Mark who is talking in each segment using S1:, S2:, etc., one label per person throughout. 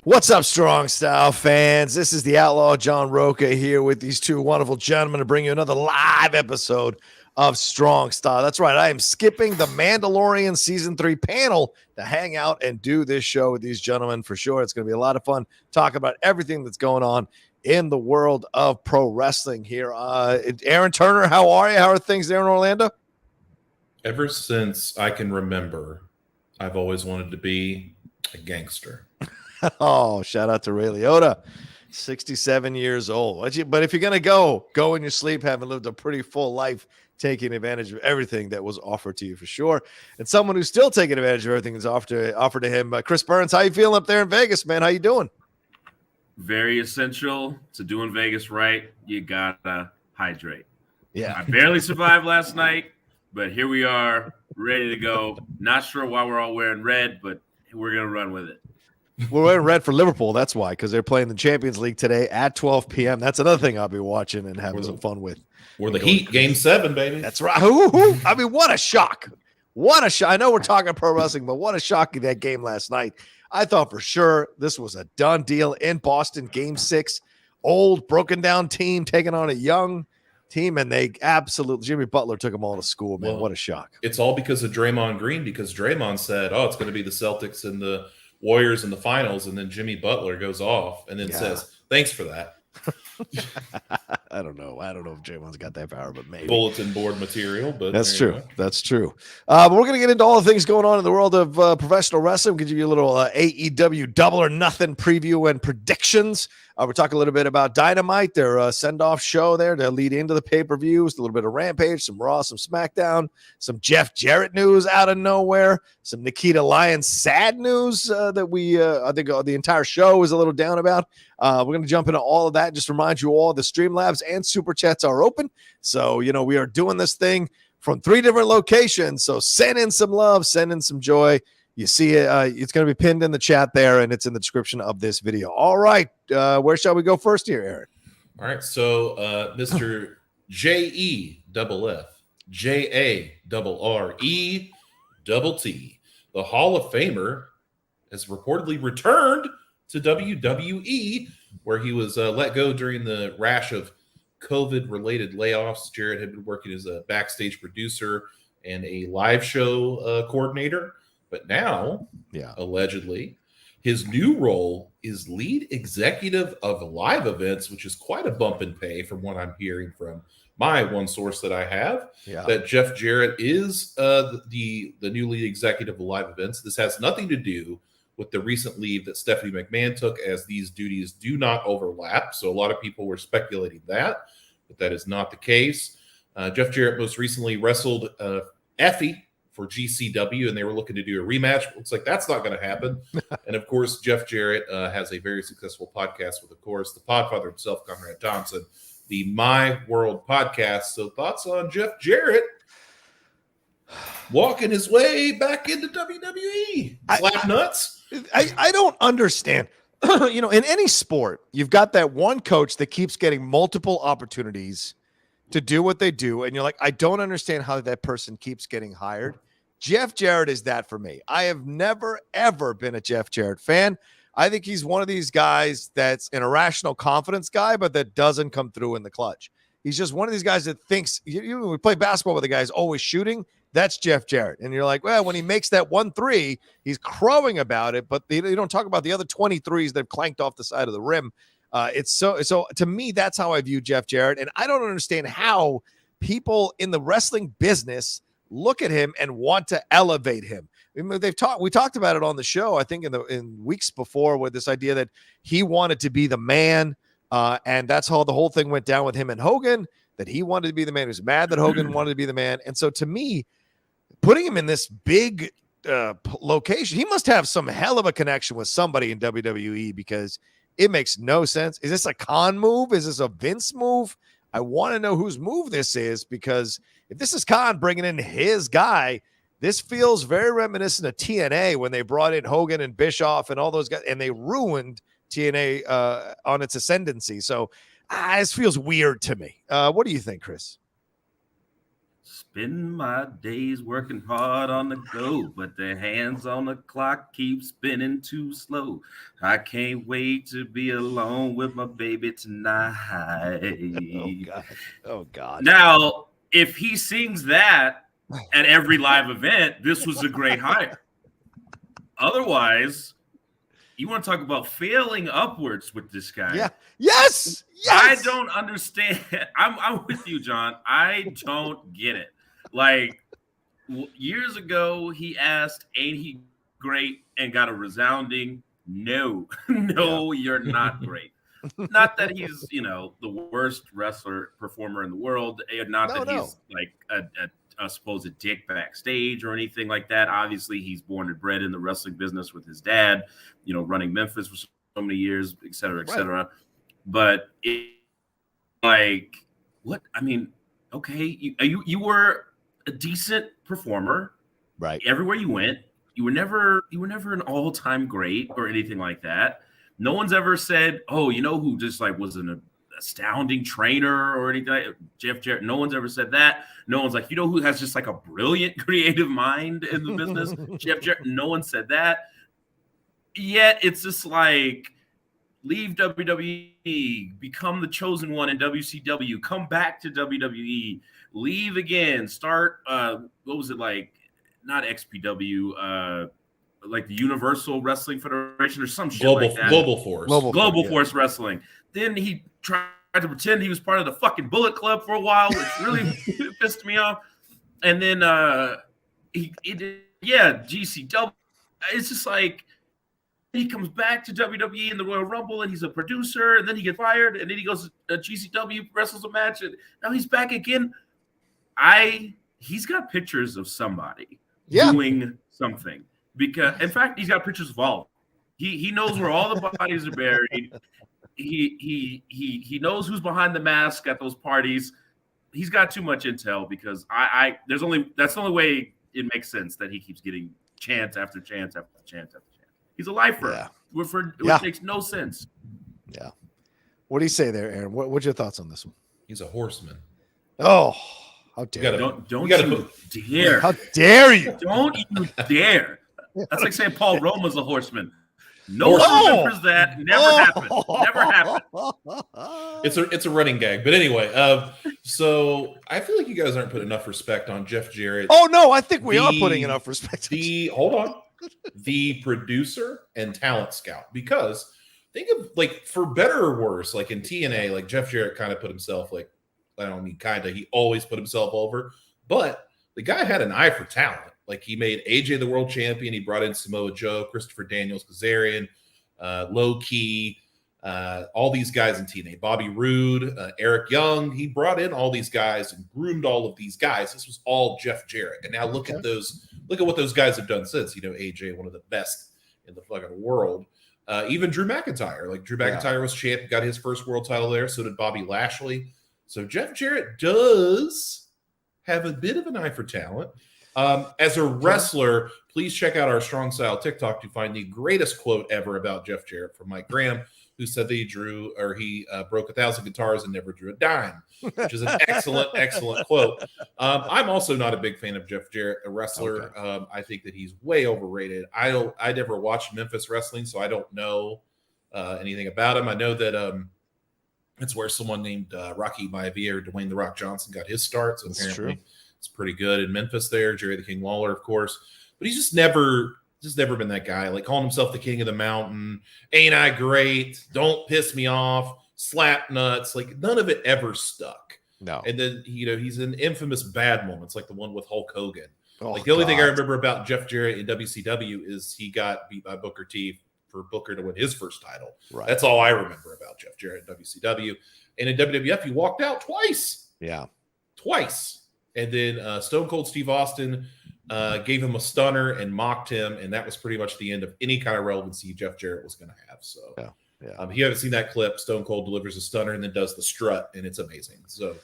S1: What's up, Strong Style fans? This is the Outlaw John Rocha here with these two wonderful gentlemen to bring you another live episode of Strong Style. That's right. I am skipping the Mandalorian Season 3 panel to hang out and do this show with these gentlemen for sure. It's going to be a lot of fun talking about everything that's going on in the world of pro wrestling here. Aaron Turner, how are you? How are things there in Orlando?
S2: Ever since I can remember, I've always wanted to be a gangster.
S1: Oh, shout out to Reilly, 67 years old. But if you're going to go in your sleep, having lived a pretty full life, taking advantage of everything that was offered to you for sure. And someone who's still taking advantage of everything that's offered to him. Chris Burns, how you feeling up there in Vegas, man? How you doing?
S3: Very essential to doing Vegas right. You gotta hydrate.
S1: Yeah.
S3: I barely survived last night, but here we are, ready to go. Not sure why we're all wearing red, but we're going to run with it.
S1: We're wearing red for Liverpool. That's why, because they're playing the Champions League today at 12 p.m. That's another thing I'll be watching and having some fun with.
S2: We're the Heat, Game 7, baby.
S1: That's right. I mean, what a shock. What a shock. I know we're talking pro wrestling, but what a shock in that game last night. I thought for sure this was a done deal in Boston, Game 6. Old, broken down team taking on a young team, and they absolutely, Jimmy Butler took them all to school, man. What a shock.
S2: It's all because of Draymond Green, because Draymond said, it's going to be the Celtics and the Warriors in the finals, and then Jimmy Butler goes off and then says, thanks for that.
S1: I don't know if Draymond's got that power, but maybe
S2: bulletin board material. But
S1: that's true. That's true. But we're gonna get into all the things going on in the world of professional wrestling. We'll give you a little AEW Double or Nothing preview and predictions. We're talking a little bit about Dynamite, their send-off show there to lead into the pay-per-views, a little bit of Rampage, some Raw, some SmackDown, some Jeff Jarrett news out of nowhere, some Nikita Lyons sad news that we, I think the entire show is a little down about. We're going to jump into all of that. Just remind you all the Streamlabs and SuperChats are open. So, we are doing this thing from 3 different locations. So send in some love, send in some joy. You see it. It's going to be pinned in the chat there, and it's in the description of this video. All right. Where shall we go first here, Aaron?
S2: All right. So Mr. JEFF, JARRETT, the Hall of Famer, has reportedly returned to WWE, where he was let go during the rash of COVID-related layoffs. Jarrett had been working as a backstage producer and a live show coordinator. But now, allegedly, his new role is lead executive of live events, which is quite a bump in pay from what I'm hearing from my one source that I have, that Jeff Jarrett is the new lead executive of live events. This has nothing to do with the recent leave that Stephanie McMahon took, as these duties do not overlap. So a lot of people were speculating that, but that is not the case. Jeff Jarrett most recently wrestled Effie for GCW, and they were looking to do a rematch. Looks like that's not going to happen. And of course, Jeff Jarrett has a very successful podcast with, of course, the Podfather himself, Conrad Thompson, the My World podcast. So thoughts on Jeff Jarrett walking his way back into WWE? Slap nuts?
S1: I don't understand. In any sport, you've got that one coach that keeps getting multiple opportunities to do what they do, and you're like, I don't understand how that person keeps getting hired. Jeff Jarrett is that for me. I have never, ever been a Jeff Jarrett fan. I think he's one of these guys that's an irrational confidence guy, but that doesn't come through in the clutch. He's just one of these guys that thinks, we play basketball with the guys always shooting. That's Jeff Jarrett. And you're like, well, when he makes that 1-3, he's crowing about it, but you don't talk about the other 23s that have clanked off the side of the rim. It's so to me, that's how I view Jeff Jarrett. And I don't understand how people in the wrestling business look at him and want to elevate him. I mean, we talked about it on the show, I think in weeks before, with this idea that he wanted to be the man. And that's how the whole thing went down with him and Hogan, that he wanted to be the man. He was mad that Hogan wanted to be the man. And so to me, putting him in this big location, he must have some hell of a connection with somebody in WWE, because it makes no sense. Is this a Khan move? Is this a Vince move? I want to know whose move this is, because if this is Khan bringing in his guy, this feels very reminiscent of TNA when they brought in Hogan and Bischoff and all those guys, and they ruined TNA on its ascendancy. So this feels weird to me. What do you think, Chris?
S3: Spend my days working hard on the go, but the hands on the clock keep spinning too slow. I can't wait to be alone with my baby tonight.
S1: Oh God.
S3: Now, if he sings that at every live event, this was a great hire. Otherwise, you want to talk about failing upwards with this guy?
S1: Yeah. Yes.
S3: I don't understand. I'm with you, John. I don't get it. Like years ago, he asked, "Ain't he great?" and got a resounding no. No, you're not great. Not that he's, the worst wrestler performer in the world. Not that he's like a supposed dick backstage or anything like that. Obviously, he's born and bred in the wrestling business with his dad, running Memphis for so many years, et cetera, et cetera. But what? I mean, okay, you were a decent performer,
S1: right?
S3: Everywhere you went, you were never an all-time great or anything like that. No one's ever said, "Oh, who just like was an astounding trainer" or anything like Jeff Jarrett. No one's ever said that. No one's like, who has just like a brilliant creative mind in the business? Jeff Jarrett. No one said that. Yet it's just like, leave WWE, become the chosen one in WCW, come back to WWE, leave again, start what was it like? Not XPW, like the Universal Wrestling Federation or some shit like that.
S2: Global Force
S3: Wrestling. Then he tried to pretend he was part of the fucking Bullet Club for a while, which really pissed me off. And then he did, GCW. It's just like, he comes back to WWE in the Royal Rumble and he's a producer, and then he gets fired, and then he goes to GCW, wrestles a match, and now he's back again. He's got pictures of somebody doing something, because in fact he's got pictures of all. He knows where all the bodies are buried. He knows who's behind the mask at those parties. He's got too much intel, because that's the only way it makes sense that he keeps getting chance after chance after chance after chance. He's a lifer, which makes no sense.
S1: Yeah. What do you say there, Aaron? What's your thoughts on this one?
S2: He's a horseman.
S1: Oh, how dare
S3: you! Don't you dare!
S1: How dare you!
S3: Don't you dare! That's like saying Paul Roma's a horseman. No one remembers that. Never happened. Never happened.
S2: It's a running gag. But anyway, so I feel like you guys aren't putting enough respect on Jeff Jarrett.
S1: Oh no, I think we are putting enough respect.
S2: Hold on. The producer and talent scout, because think of, like, for better or worse, like in TNA, like Jeff Jarrett kind of put himself, like, I don't mean kind of, he always put himself over, but the guy had an eye for talent. Like, he made AJ the world champion. He brought in Samoa Joe, Christopher Daniels, Kazarian, Low Key, all these guys in TNA, Bobby Roode, Eric Young. He brought in all these guys and groomed all of these guys. This was all Jeff Jarrett. And now look at what those guys have done since. AJ, one of the best in the fucking world. Even Drew McIntyre. Like, Drew McIntyre was champ, got his first world title there. So did Bobby Lashley. So Jeff Jarrett does have a bit of an eye for talent. As a wrestler, please check out our Strong Style TikTok to find the greatest quote ever about Jeff Jarrett from Mike Graham, who said that he broke 1,000 guitars and never drew a dime, which is an excellent quote. I'm also not a big fan of Jeff Jarrett, a wrestler. Okay. I think that he's way overrated. I never watched Memphis wrestling, so I don't know anything about him. I know that it's where someone named Rocky Maivia or Dwayne The Rock Johnson got his start. So
S1: that's
S2: apparently
S1: true.
S2: It's pretty good in Memphis there. Jerry the King Lawler, of course. But he's just never been that guy, like calling himself the king of the mountain. Ain't I great? Don't piss me off. Slap nuts. Like, none of it ever stuck.
S1: No.
S2: And then, he's in infamous bad moments, like the one with Hulk Hogan. The only thing I remember about Jeff Jarrett in WCW is he got beat by Booker T for Booker to win his first title.
S1: Right.
S2: That's all I remember about Jeff Jarrett in WCW. And in WWF, he walked out twice.
S1: Yeah.
S2: Twice. And then Stone Cold Steve Austin gave him a stunner and mocked him, and that was pretty much the end of any kind of relevancy Jeff Jarrett was going to have. So, if you haven't seen that clip, Stone Cold delivers a stunner and then does the strut, and it's amazing. So,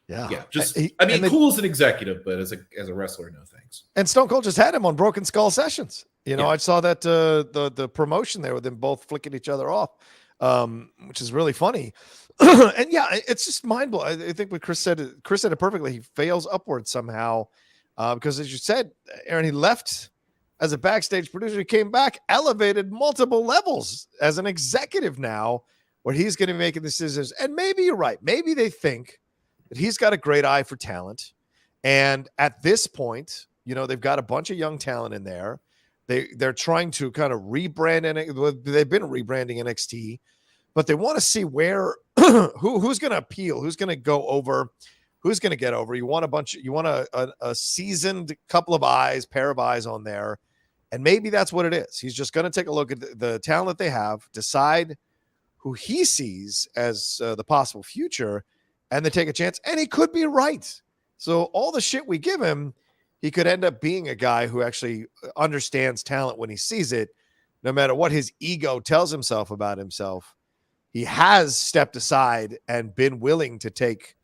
S2: cool as an executive, but as a wrestler, no thanks.
S1: And Stone Cold just had him on Broken Skull Sessions. I saw that the promotion there with them both flicking each other off. which is really funny. And yeah, it's just mind blowing. I think what Chris said it perfectly. He fails upward somehow because, as you said, Aaron, he left as a backstage producer. He came back, elevated multiple levels as an executive now, where he's going to be making decisions. And maybe you're right. Maybe they think that he's got a great eye for talent. And at this point, you know, they've got a bunch of young talent in there. They're trying to kind of rebrand, and they've been rebranding NXT, but they want to see where who's going to appeal, who's going to go over, who's going to get over. You want a seasoned pair of eyes on there, and maybe that's what it is. He's just going to take a look at the talent that they have, decide who he sees as the possible future, and they take a chance. And he could be right. So all the shit we give him, he could end up being a guy who actually understands talent when he sees it, no matter what his ego tells himself about himself. He has stepped aside and been willing to take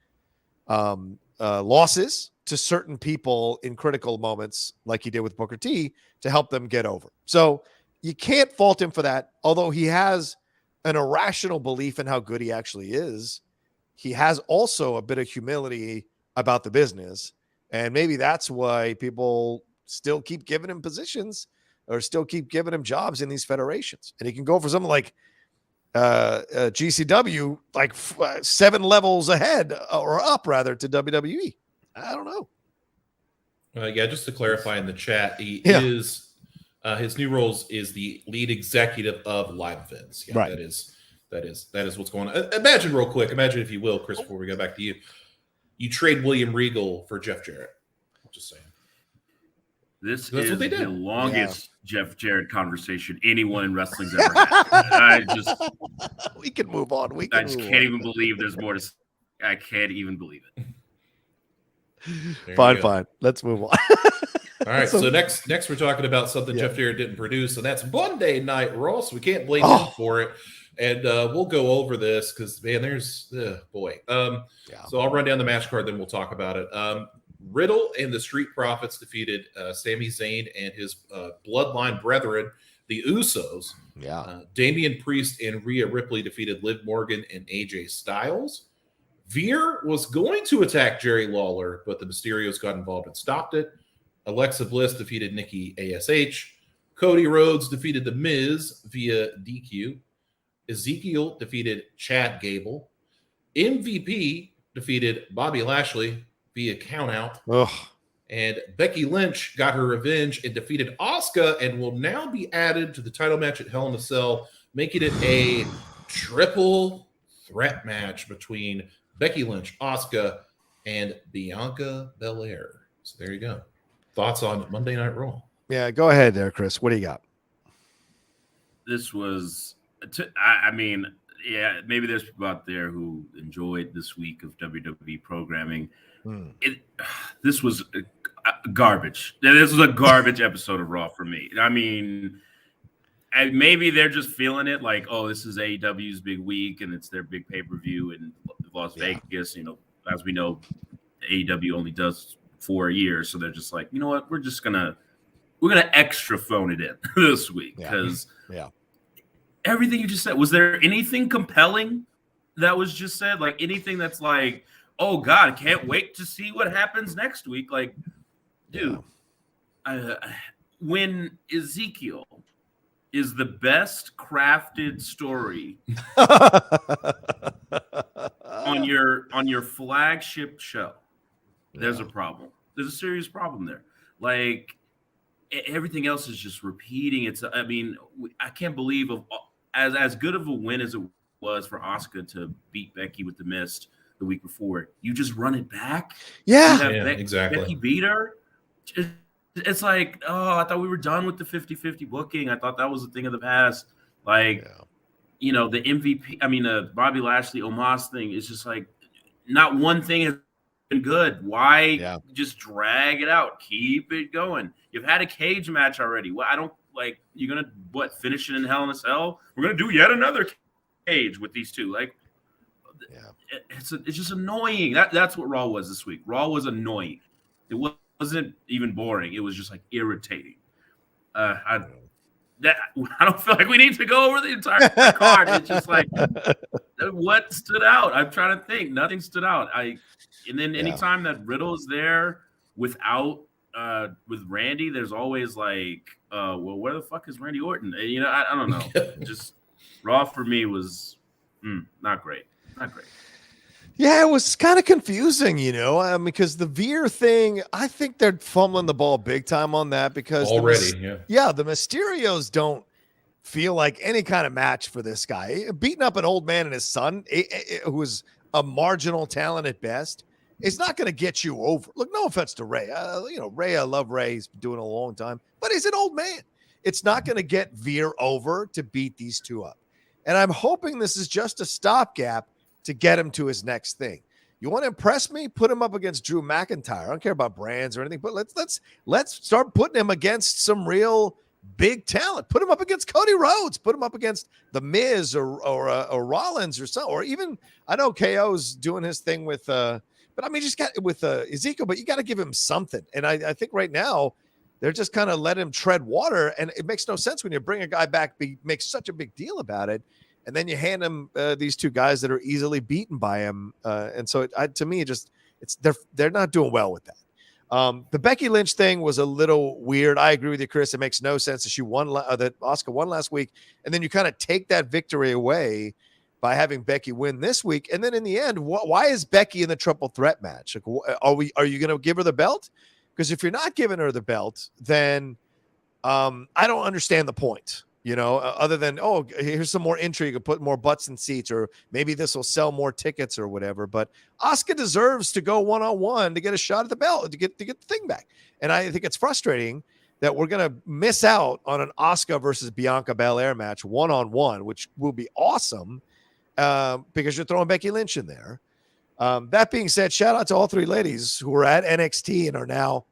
S1: losses to certain people in critical moments, like he did with Booker T, to help them get over. So you can't fault him for that. Although he has an irrational belief in how good he actually is, he has also a bit of humility about the business. And maybe that's why people still keep giving him positions or still keep giving him jobs in these federations. And he can go for something like GCW, like 7 levels ahead or up, rather, to WWE. I don't know.
S2: Yeah, just to clarify in the chat, he is his new roles is the lead executive of live events. Yeah,
S1: right.
S2: That is what's going on. Imagine real quick, if you will, Chris, before we go back to you, you trade William Regal for Jeff Jarrett. Just saying.
S3: That's is what they did. The longest Jeff Jarrett conversation anyone in wrestling's ever had.
S1: We can move on.
S3: I just can't even believe there's more to say. I can't even believe it.
S1: Fine. Let's move on.
S2: All right. So next we're talking about something Jeff Jarrett didn't produce, and that's Monday Night Raw. So we can't blame him for it. And we'll go over this because, man, there's boy. So I'll run down the match card, then we'll talk about it. Riddle and the Street Profits defeated Sami Zayn and his bloodline brethren, the Usos. Damian Priest and Rhea Ripley defeated Liv Morgan and AJ Styles. Veer was going to attack Jerry Lawler, but the Mysterios got involved and stopped it. Alexa Bliss defeated Nikki ASH. Cody Rhodes defeated The Miz via DQ. Ezekiel defeated Chad Gable. MVP defeated Bobby Lashley via countout. And Becky Lynch got her revenge and defeated Asuka and will now be added to the title match at Hell in a Cell, making it a triple threat match between Becky Lynch, Asuka, and Bianca Belair. So there you go. Thoughts on Monday Night Raw?
S1: Yeah, go ahead there, Chris. What do you got?
S3: This was, maybe there's people out there who enjoyed this week of WWE programming. This was garbage. This was a garbage episode of Raw for me. I mean, and maybe they're just feeling it like, oh, this is AEW's big week and it's their big pay-per-view in Las Vegas. You know, as we know, AEW only does 4 a year, so they're just like, you know what, we're gonna extra phone it in this week because everything you just said. Was there anything compelling that was just said? Like anything that's like, oh God, can't wait to see what happens next week? Like, dude, when Ezekiel is the best crafted story on your flagship show, there's a problem. There's a serious problem there. Like everything else is just repeating. I can't believe as good of a win as it was for Asuka to beat Becky with the Mist the week before. You just run it back.
S2: Exactly.
S3: Becky beat her. It's like, oh, I thought we were done with the 50-50 booking. I thought that was a thing of the past. Like, the MVP, Bobby Lashley, Omos thing is just like, not one thing has been good. Why just drag it out? Keep it going. You've had a cage match already. Well, I don't like, you're going to, finish it in Hell in a Cell? We're going to do yet another cage with these two. Like, it's just annoying. That's what Raw was this week. Raw was annoying. It wasn't even boring. It was just like irritating. that I don't feel like we need to go over the entire card. It's just like what stood out. I'm trying to think. Nothing stood out. And then anytime that Riddle is there without with Randy, there's always like, well, where the fuck is Randy Orton? And, I don't know. Just Raw for me was not great. Not great.
S1: Yeah, it was kind of confusing, because the Veer thing, I think they're fumbling the ball big time on that because the Mysterios don't feel like any kind of match for this guy. Beating up an old man and his son, who was a marginal talent at best, is not going to get you over. Look, no offense to Ray. Ray, I love Ray. He's been doing it a long time, but he's an old man. It's not going to get Veer over to beat these two up. And I'm hoping this is just a stopgap to get him to his next thing. You want to impress me? Put him up against Drew McIntyre. I don't care about brands or anything, but let's start putting him against some real big talent. Put him up against Cody Rhodes. Put him up against The Miz or Rollins or something. Or even, I know KO's doing his thing with, but I mean, just got with Ezekiel. But you got to give him something. And I think right now they're just kind of letting him tread water, and it makes no sense when you bring a guy back, make such a big deal about it. And then you hand him these two guys that are easily beaten by him, and so to me, they're not doing well with that. The Becky Lynch thing was a little weird. I agree with you, Chris. It makes no sense that that Asuka won last week, and then you kind of take that victory away by having Becky win this week. And then in the end, why is Becky in the triple threat match? Like, are you going to give her the belt? Because if you're not giving her the belt, then I don't understand the point. Other than, here's some more intrigue, and put more butts in seats, or maybe this will sell more tickets or whatever. But Asuka deserves to go one-on-one to get a shot at the belt, to get the thing back. And I think it's frustrating that we're going to miss out on an Asuka versus Bianca Belair match one-on-one, which will be awesome because you're throwing Becky Lynch in there. That being said, shout out to all three ladies who were at NXT and are now,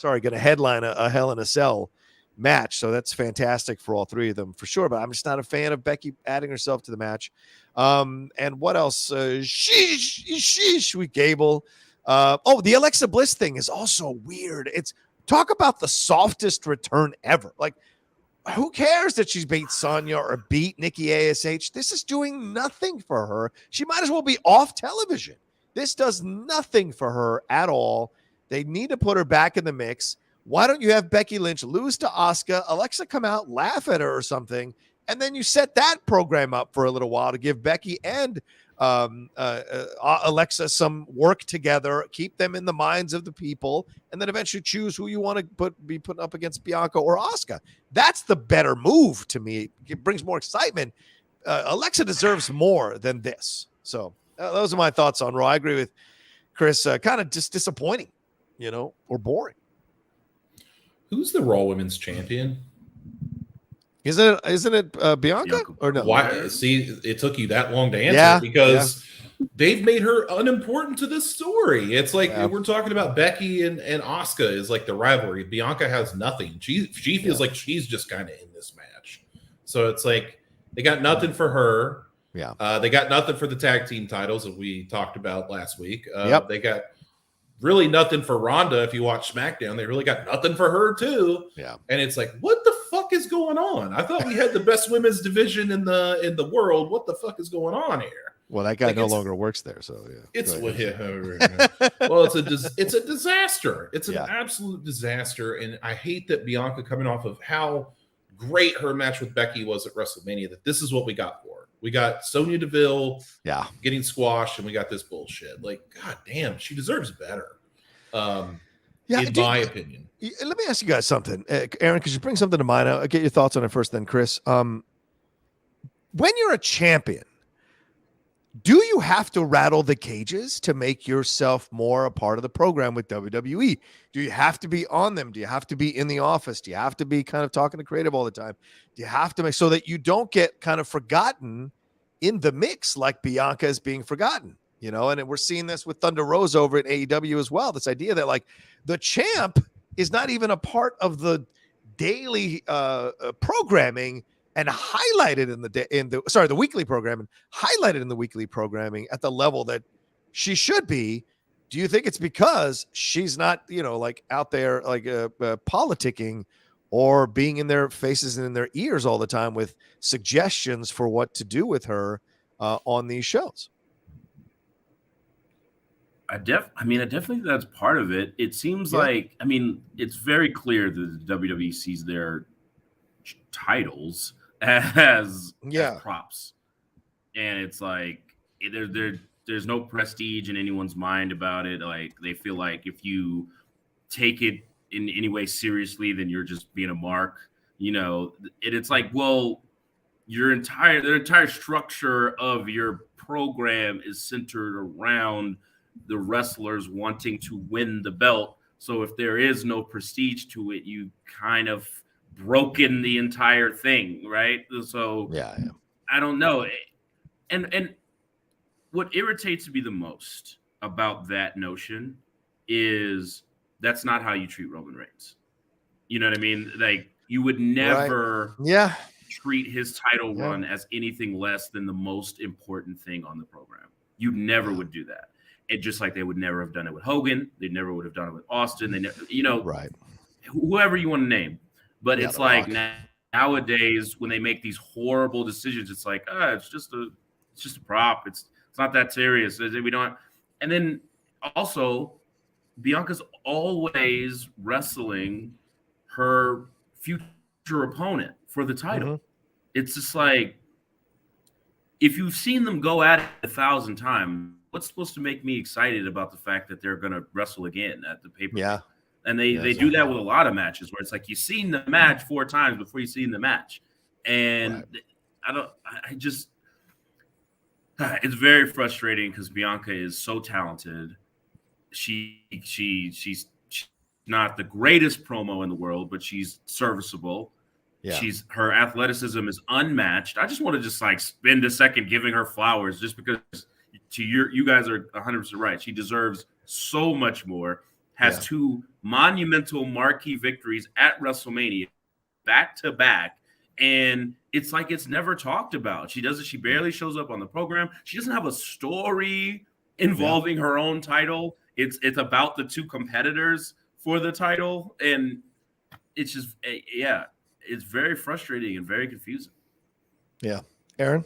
S1: going to headline a Hell in a Cell match. So that's fantastic for all three of them for sure. But I'm just not a fan of Becky adding herself to the match. And what else? Sheesh with Gable. The Alexa Bliss thing is also weird. It's talk about the softest return ever. Like, who cares that she's beat Sonya or beat Nikki ASH? This is doing nothing for her. She might as well be off television. This does nothing for her at all. They need to put her back in the mix. Why don't you have Becky Lynch lose to Asuka, Alexa come out, laugh at her or something, and then you set that program up for a little while to give Becky and Alexa some work together, keep them in the minds of the people, and then eventually choose who you want to be putting up against Bianca or Asuka. That's the better move to me. It brings more excitement. Alexa deserves more than this. So those are my thoughts on Raw. I agree with Chris. Kind of just disappointing, or boring.
S2: Who's the Raw Women's Champion?
S1: Isn't it Bianca or no?
S2: Why? See, it took you that long to answer because they've made her unimportant to this story. It's like we're talking about Becky and Asuka is like the rivalry. Bianca has nothing. She feels like she's just kind of in this match. So it's like they got nothing for her. Yeah. They got nothing for the tag team titles that we talked about last week. They got really nothing for Ronda. If you watch SmackDown, they really got nothing for her too. Yeah. And it's like, what the fuck is going on? I thought we had the best women's division in the world. What the fuck is going on here?
S1: Well, that guy no longer works there, so yeah.
S2: It's it's a disaster. It's an absolute disaster, and I hate that Bianca, coming off of how great her match with Becky was at WrestleMania, that this is what we got for her. We got Sonya Deville getting squashed, and we got this bullshit. Like, god damn, she deserves better. In my opinion.
S1: Let me ask you guys something, Aaron, because you bring something to mind. I'll get your thoughts on it first, then Chris. When you're a champion, do you have to rattle the cages to make yourself more a part of the program with WWE? Do you have to be on them? Do you have to be in the office? Do you have to be kind of talking to creative all the time? Do you have to make so that you don't get kind of forgotten in the mix like Bianca is being forgotten? And we're seeing this with Thunder Rosa over at AEW as well. This idea that like the champ is not even a part of the daily programming and highlighted in the weekly programming, highlighted in the weekly programming at the level that she should be. Do you think it's because she's not, like out there like politicking or being in their faces and in their ears all the time with suggestions for what to do with her on these shows.
S3: I definitely think that's part of it. It seems like, I mean, it's very clear that the WWE sees their titles as props, and it's like there's no prestige in anyone's mind about it. Like, they feel like if you take it in any way seriously, then you're just being a mark, you know. It's like, well, their entire structure of your program is centered around the wrestlers wanting to win the belt. So if there is no prestige to it, you kind of broken the entire thing, right? So I don't know. And what irritates me the most about that notion is that's not how you treat Roman Reigns. You know what I mean? Like, you would never treat his title run as anything less than the most important thing on the program. You never would do that. And just like they would never have done it with Hogan, they never would have done it with Austin. They never, you know, whoever you want to name. But it's like nowadays when they make these horrible decisions, it's like, it's just a prop. It's not that serious. We don't. And then also, Bianca's always wrestling her future opponent for the title. Mm-hmm. It's just like, if you've seen them go at it 1,000 times, what's supposed to make me excited about the fact that they're going to wrestle again at the pay-per-view? Yeah. And they do that with a lot of matches where it's like, you've seen the match 4 times before you've seen the match. And it's very frustrating because Bianca is so talented. She's not the greatest promo in the world, but she's serviceable. Yeah. Her athleticism is unmatched. I just want to spend a second giving her flowers, just because you guys are 100% right. She deserves so much more. Has 2 monumental marquee victories at WrestleMania back to back. And it's like, it's never talked about. She barely shows up on the program. She doesn't have a story involving her own title. It's about the 2 competitors for the title. And it's just, it's very frustrating and very confusing.
S1: Yeah. Aaron?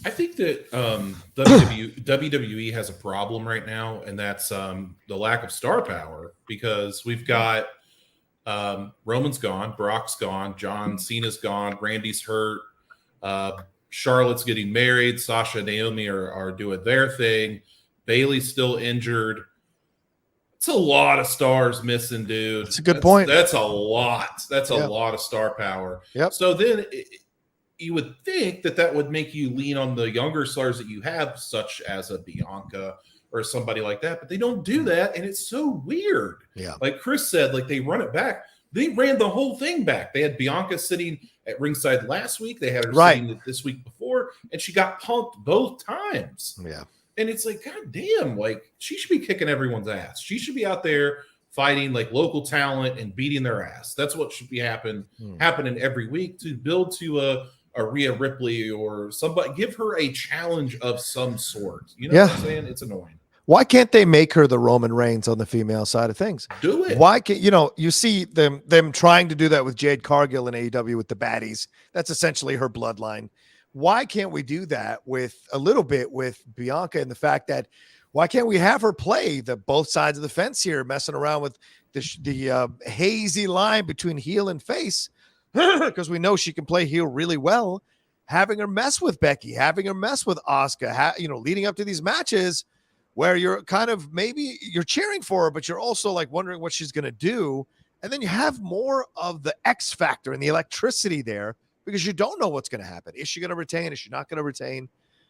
S2: I think that WWE has a problem right now, and that's the lack of star power, because we've got Roman's gone, Brock's gone, John Cena's gone, Randy's hurt, Charlotte's getting married, Sasha and Naomi are doing their thing, Bayley's still injured. It's a lot of stars missing, dude.
S1: That's a good point.
S2: That's a lot. That's a lot of star power.
S1: Yep.
S2: So then you would think that would make you lean on the younger stars that you have, such as a Bianca or somebody like that. But they don't do that, and it's so weird.
S1: Yeah.
S2: Like Chris said, like, they run it back. They ran the whole thing back. They had Bianca sitting at ringside last week. They had her sitting this week before, and she got pumped both times.
S1: Yeah.
S2: And it's like, God damn, like, she should be kicking everyone's ass. She should be out there fighting like local talent and beating their ass. That's what should be happening every week, to build to a Rhea Ripley or somebody. Give her a challenge of some sort. You know what I'm saying? It's annoying.
S1: Why can't they make her the Roman Reigns on the female side of things?
S2: Do it.
S1: Why can't you see them trying to do that with Jade Cargill in AEW with the baddies? That's essentially her bloodline. Why can't we do that with a little bit with Bianca, and the fact that why can't we have her play the both sides of the fence here, messing around with the hazy line between heel and face, because we know she can play heel really well. Having her mess with Becky, having her mess with Asuka, leading up to these matches where you're kind of, maybe you're cheering for her, but you're also like wondering what she's going to do. And then you have more of the X factor and the electricity there, because you don't know what's going to happen. Is she going to retain? Is she not going to retain?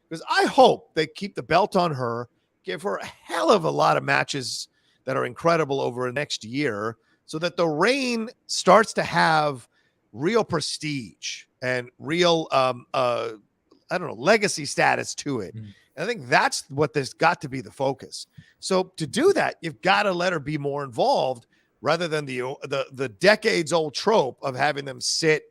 S1: Because I hope they keep the belt on her, give her a hell of a lot of matches that are incredible over the next year, so that the reign starts to have real prestige and real, legacy status to it. And I think that's what there's got to be the focus. So to do that, you've got to let her be more involved, rather than the decades old trope of having them sit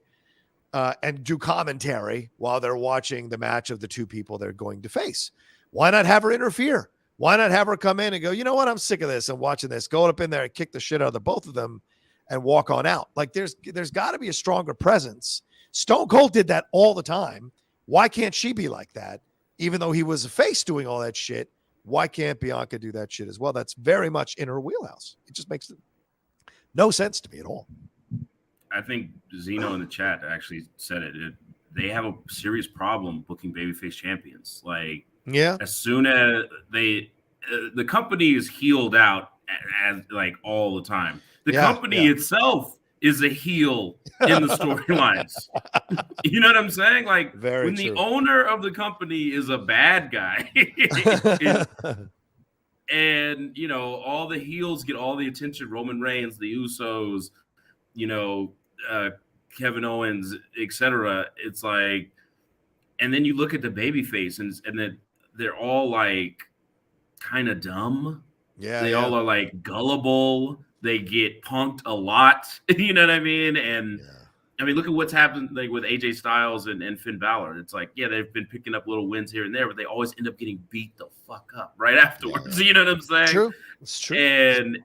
S1: and do commentary while they're watching the match of the 2 people they're going to face. Why not have her interfere? Why not have her come in and go, you know what, I'm sick of this and watching this, go up in there and kick the shit out of the both of them, and walk on out. Like there's got to be a stronger presence. Stone Cold did that all the time. Why can't she be like that? Even though he was a face doing all that shit, why can't Bianca do that shit as well? That's very much in her wheelhouse. It just makes no sense to me at all.
S3: I think Zeno in the chat actually said it. They have a serious problem booking babyface champions. Like,
S1: yeah,
S3: as soon as the company is healed out as like all the time. The company itself is a heel in the storylines. You know what I'm saying? Like when the owner of the company is a bad guy, and you know all the heels get all the attention. Roman Reigns, the Usos, you know, Kevin Owens, etc. It's like, and then you look at the babyface, and then they're all like kind of dumb. Yeah, they all are like gullible. They get punked a lot. You know what I mean? And I mean, look at what's happened like with AJ Styles and Finn Balor. It's like, yeah, they've been picking up little wins here and there, but they always end up getting beat the fuck up right afterwards. Yeah. You know what I'm saying?
S1: True. It's true.
S3: And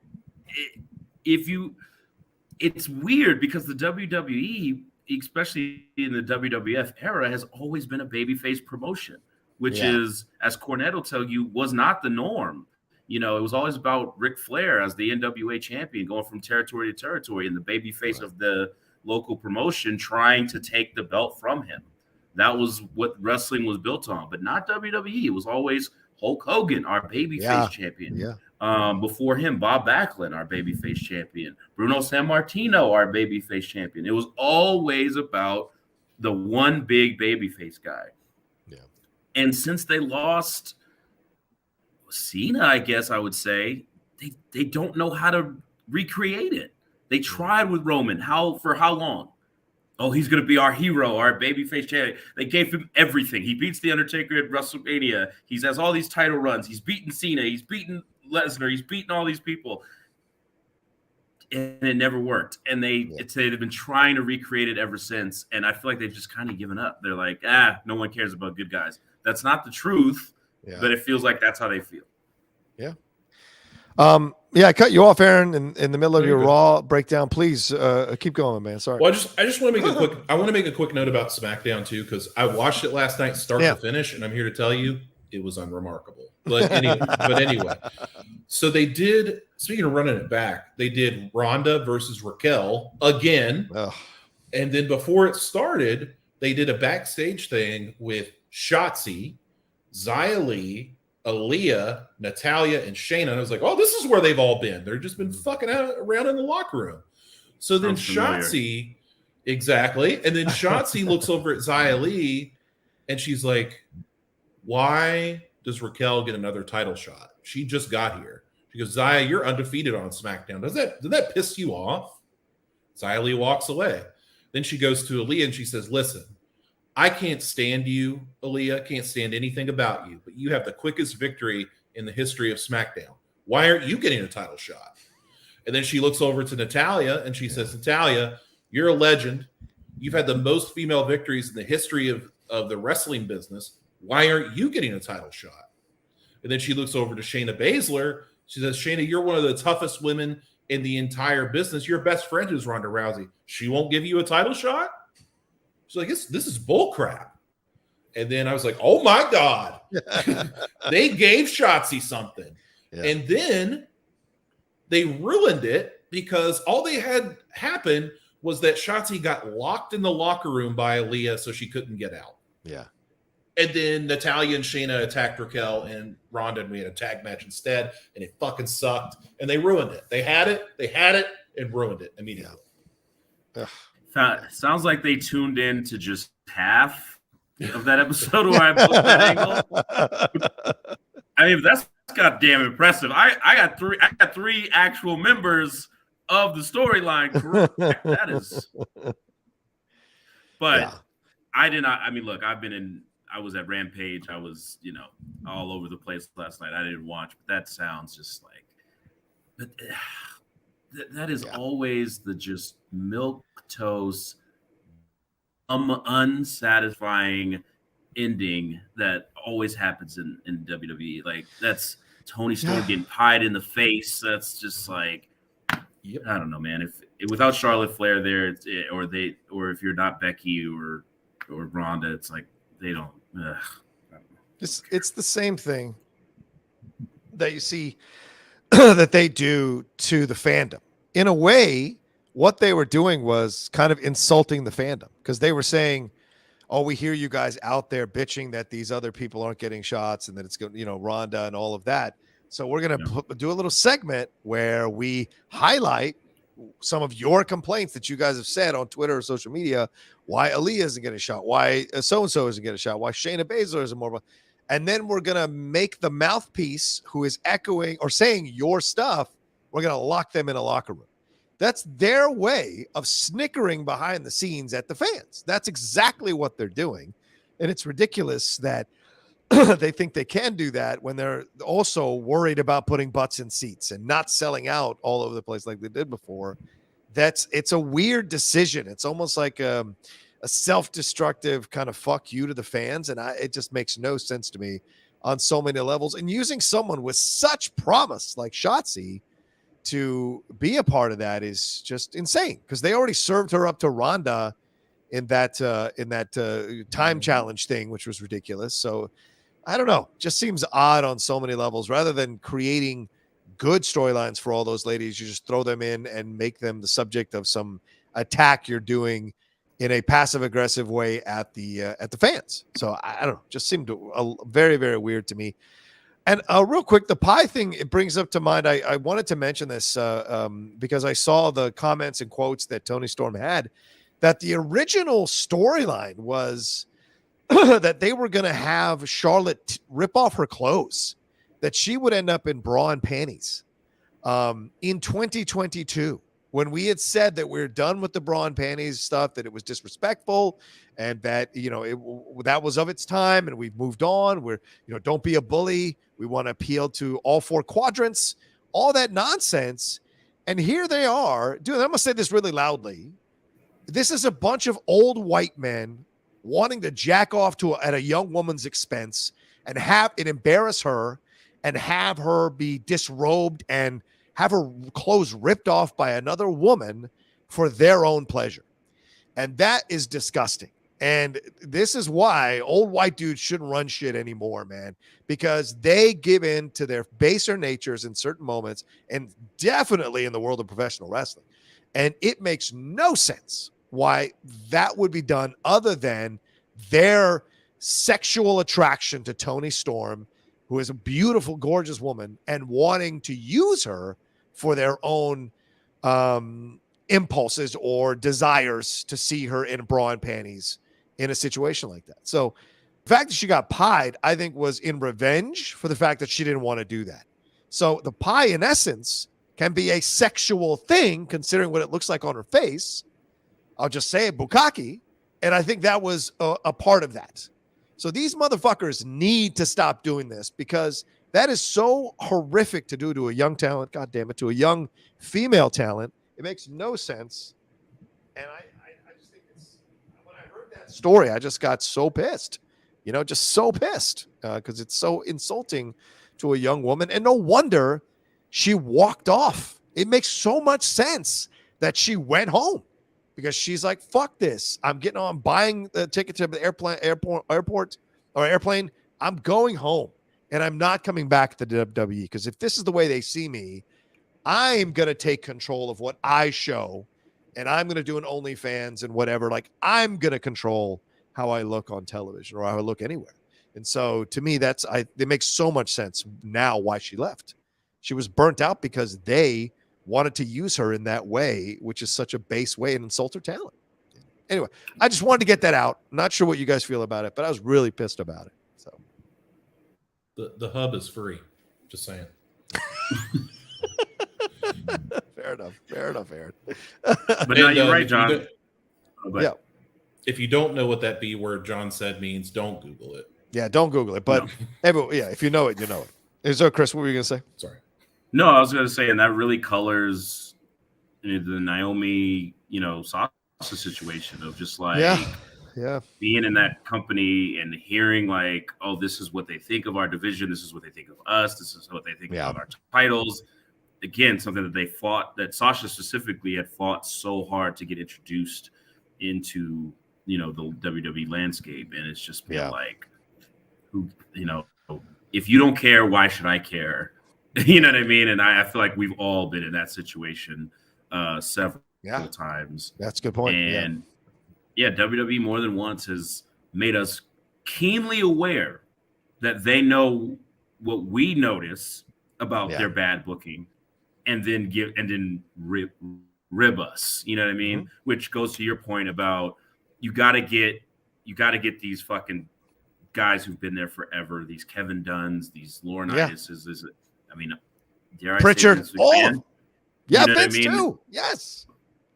S3: it's weird because the WWE, especially in the WWF era, has always been a babyface promotion, which is, as Cornette will tell you, was not the norm. You know, it was always about Ric Flair as the NWA champion, going from territory to territory, and the babyface of the local promotion trying to take the belt from him. That was what wrestling was built on, but not WWE. It was always Hulk Hogan, our babyface champion. Yeah. Before him, Bob Backlund, our babyface champion. Bruno Sammartino, our babyface champion. It was always about the one big babyface guy. Yeah. And since they lost Cena, I guess I would say, they don't know how to recreate it. They tried with Roman. For how long? Oh, he's going to be our hero, our babyface champion. They gave him everything. He beats The Undertaker at WrestleMania. He has all these title runs. He's beaten Cena. He's beaten Lesnar. He's beaten all these people. And it never worked. And they've been trying to recreate it ever since. And I feel like they've just kind of given up. They're like, no one cares about good guys. That's not the truth. Yeah. But it feels like that's how they feel.
S1: Yeah. I cut you off, Aaron, in the middle of your Raw breakdown. Please keep going, man. Sorry.
S2: Well, I just want to make a quick note about SmackDown too, because I watched it last night, start to finish, and I'm here to tell you it was unremarkable. But anyway, so they did. Speaking of running it back, they did Ronda versus Raquel again, and then before it started, they did a backstage thing with Shotzi, Xia Li, Aaliyah, Natalya, and Shayna. And I was like, oh, this is where they've all been. They're just been fucking around in the locker room. So then Shotzi, exactly. And then Shotzi looks over at Xia Li and she's like, why does Raquel get another title shot? She just got here. She goes, Xia, you're undefeated on SmackDown. Does that piss you off? Xia Li walks away. Then she goes to Aaliyah and she says, listen, I can't stand you, Aaliyah, can't stand anything about you, but you have the quickest victory in the history of SmackDown. Why aren't you getting a title shot? And then she looks over to Natalya and she says, Natalya, you're a legend. You've had the most female victories in the history of the wrestling business. Why aren't you getting a title shot? And then she looks over to Shayna Baszler. She says, Shayna, you're one of the toughest women in the entire business. Your best friend is Ronda Rousey. She won't give you a title shot? She's like, this is bull crap. And then I was like, oh my God. They gave Shotzi something. Yeah. And then they ruined it because all they had happen was that Shotzi got locked in the locker room by Aaliyah so she couldn't get out.
S1: Yeah.
S2: And then Natalya and Shayna attacked Raquel and Ronda, and we had a tag match instead, and it fucking sucked. And they ruined it. They had it, and ruined it immediately.
S1: Yeah.
S3: Sounds like they tuned in to just half of that episode where I booked that angle. I mean, that's goddamn impressive. I got three actual members of the storyline correct. That is. But I did not. I mean, look, I was at Rampage. I was, all over the place last night. I didn't watch, but that sounds just like. But that is always the just milquetoast, unsatisfying ending that always happens in WWE. Like that's Tony Storm getting pied in the face. That's just like, I don't know, man. without Charlotte Flair there, or if you're not Becky or Ronda, it's like they don't.
S1: It's the same thing that you see that they do to the fandom. In a way, what they were doing was kind of insulting the fandom because they were saying, "Oh, we hear you guys out there bitching that these other people aren't getting shots and that it's going, Ronda and all of that. So we're going to do a little segment where we highlight some of your complaints that you guys have said on Twitter or social media, why Aaliyah isn't getting a shot, why so-and-so isn't getting a shot, why Shayna Baszler isn't more of a, and then we're going to make the mouthpiece who is echoing or saying your stuff, we're going to lock them in a locker room." That's their way of snickering behind the scenes at the fans. That's exactly what they're doing. And it's ridiculous that they think they can do that when they're also worried about putting butts in seats and not selling out all over the place like they did before. It's a weird decision. It's almost like a self-destructive kind of fuck you to the fans. And it just makes no sense to me on so many levels. And using someone with such promise like Shotzi to be a part of that is just insane because they already served her up to Ronda in that time challenge thing, which was ridiculous. So I don't know, just seems odd on so many levels. Rather than creating good storylines for all those ladies, you just throw them in and make them the subject of some attack you're doing in a passive aggressive way at the fans. So I don't know, just seemed very, very weird to me. And real quick, the pie thing, it brings up to mind. I wanted to mention this because I saw the comments and quotes that Tony Storm had, that the original storyline was that they were going to have Charlotte rip off her clothes, that she would end up in bra and panties in 2022. When we had said that we're done with the bra and panties stuff, that it was disrespectful and that, that was of its time and we've moved on. We're, don't be a bully. We want to appeal to all four quadrants, all that nonsense. And here they are. Dude, I'm going to say this really loudly. This is a bunch of old white men wanting to jack off at a young woman's expense and have it embarrass her and have her be disrobed and have her clothes ripped off by another woman for their own pleasure. And that is disgusting. And this is why old white dudes shouldn't run shit anymore, man, because they give in to their baser natures in certain moments and definitely in the world of professional wrestling. And it makes no sense why that would be done other than their sexual attraction to Toni Storm, who is a beautiful, gorgeous woman, and wanting to use her for their own impulses or desires to see her in bra and panties in a situation like that. So the fact that she got pied, I think, was in revenge for the fact that she didn't want to do that. So the pie, in essence, can be a sexual thing, considering what it looks like on her face. I'll just say it, bukkake. And I think that was a part of that. So these motherfuckers need to stop doing this because that is so horrific to do to a young talent. God damn it, to a young female talent. It makes no sense. And I just think when I heard that story, I just got so pissed, just so pissed because it's so insulting to a young woman. And no wonder she walked off. It makes so much sense that she went home because she's like, fuck this. I'm buying the ticket to the airport or airplane. I'm going home and I'm not coming back to the WWE because if this is the way they see me, I'm going to take control of what I show and I'm going to do an OnlyFans and whatever. Like I'm going to control how I look on television or how I look anywhere. And so to me, it makes so much sense now why she left. She was burnt out because they wanted to use her in that way, which is such a base way and insult her talent. Anyway, I just wanted to get that out. I'm not sure what you guys feel about it, but I was really pissed about it. So
S2: the hub is free. Just saying.
S1: Fair enough, Aaron.
S3: But no, you're right, John.
S1: Yeah.
S2: If you don't know what that B word John said means, don't Google it.
S1: Yeah, don't Google it. But if you know it, you know it. Is there, Chris, what were you going to say?
S2: Sorry.
S3: No, I was going to say, and that really colors the Naomi, Sasha situation of just like being in that company and hearing like, oh, this is what they think of our division. This is what they think of us. This is what they think of our titles. again, something that they fought, that Sasha specifically had fought so hard to get introduced into, the WWE landscape. And it's just been like, who, if you don't care, why should I care? You know what I mean? And I feel like we've all been in that situation several times.
S1: That's a good point.
S3: And WWE more than once has made us keenly aware that they know what we notice about their bad booking, and then rib us. You know what I mean? Mm-hmm. Which goes to your point about you got to get these fucking guys who've been there forever. These Kevin Dunns, these Laurinaitis. I mean, dare I
S1: Pritchard.
S3: Say
S1: Vince too. Yes.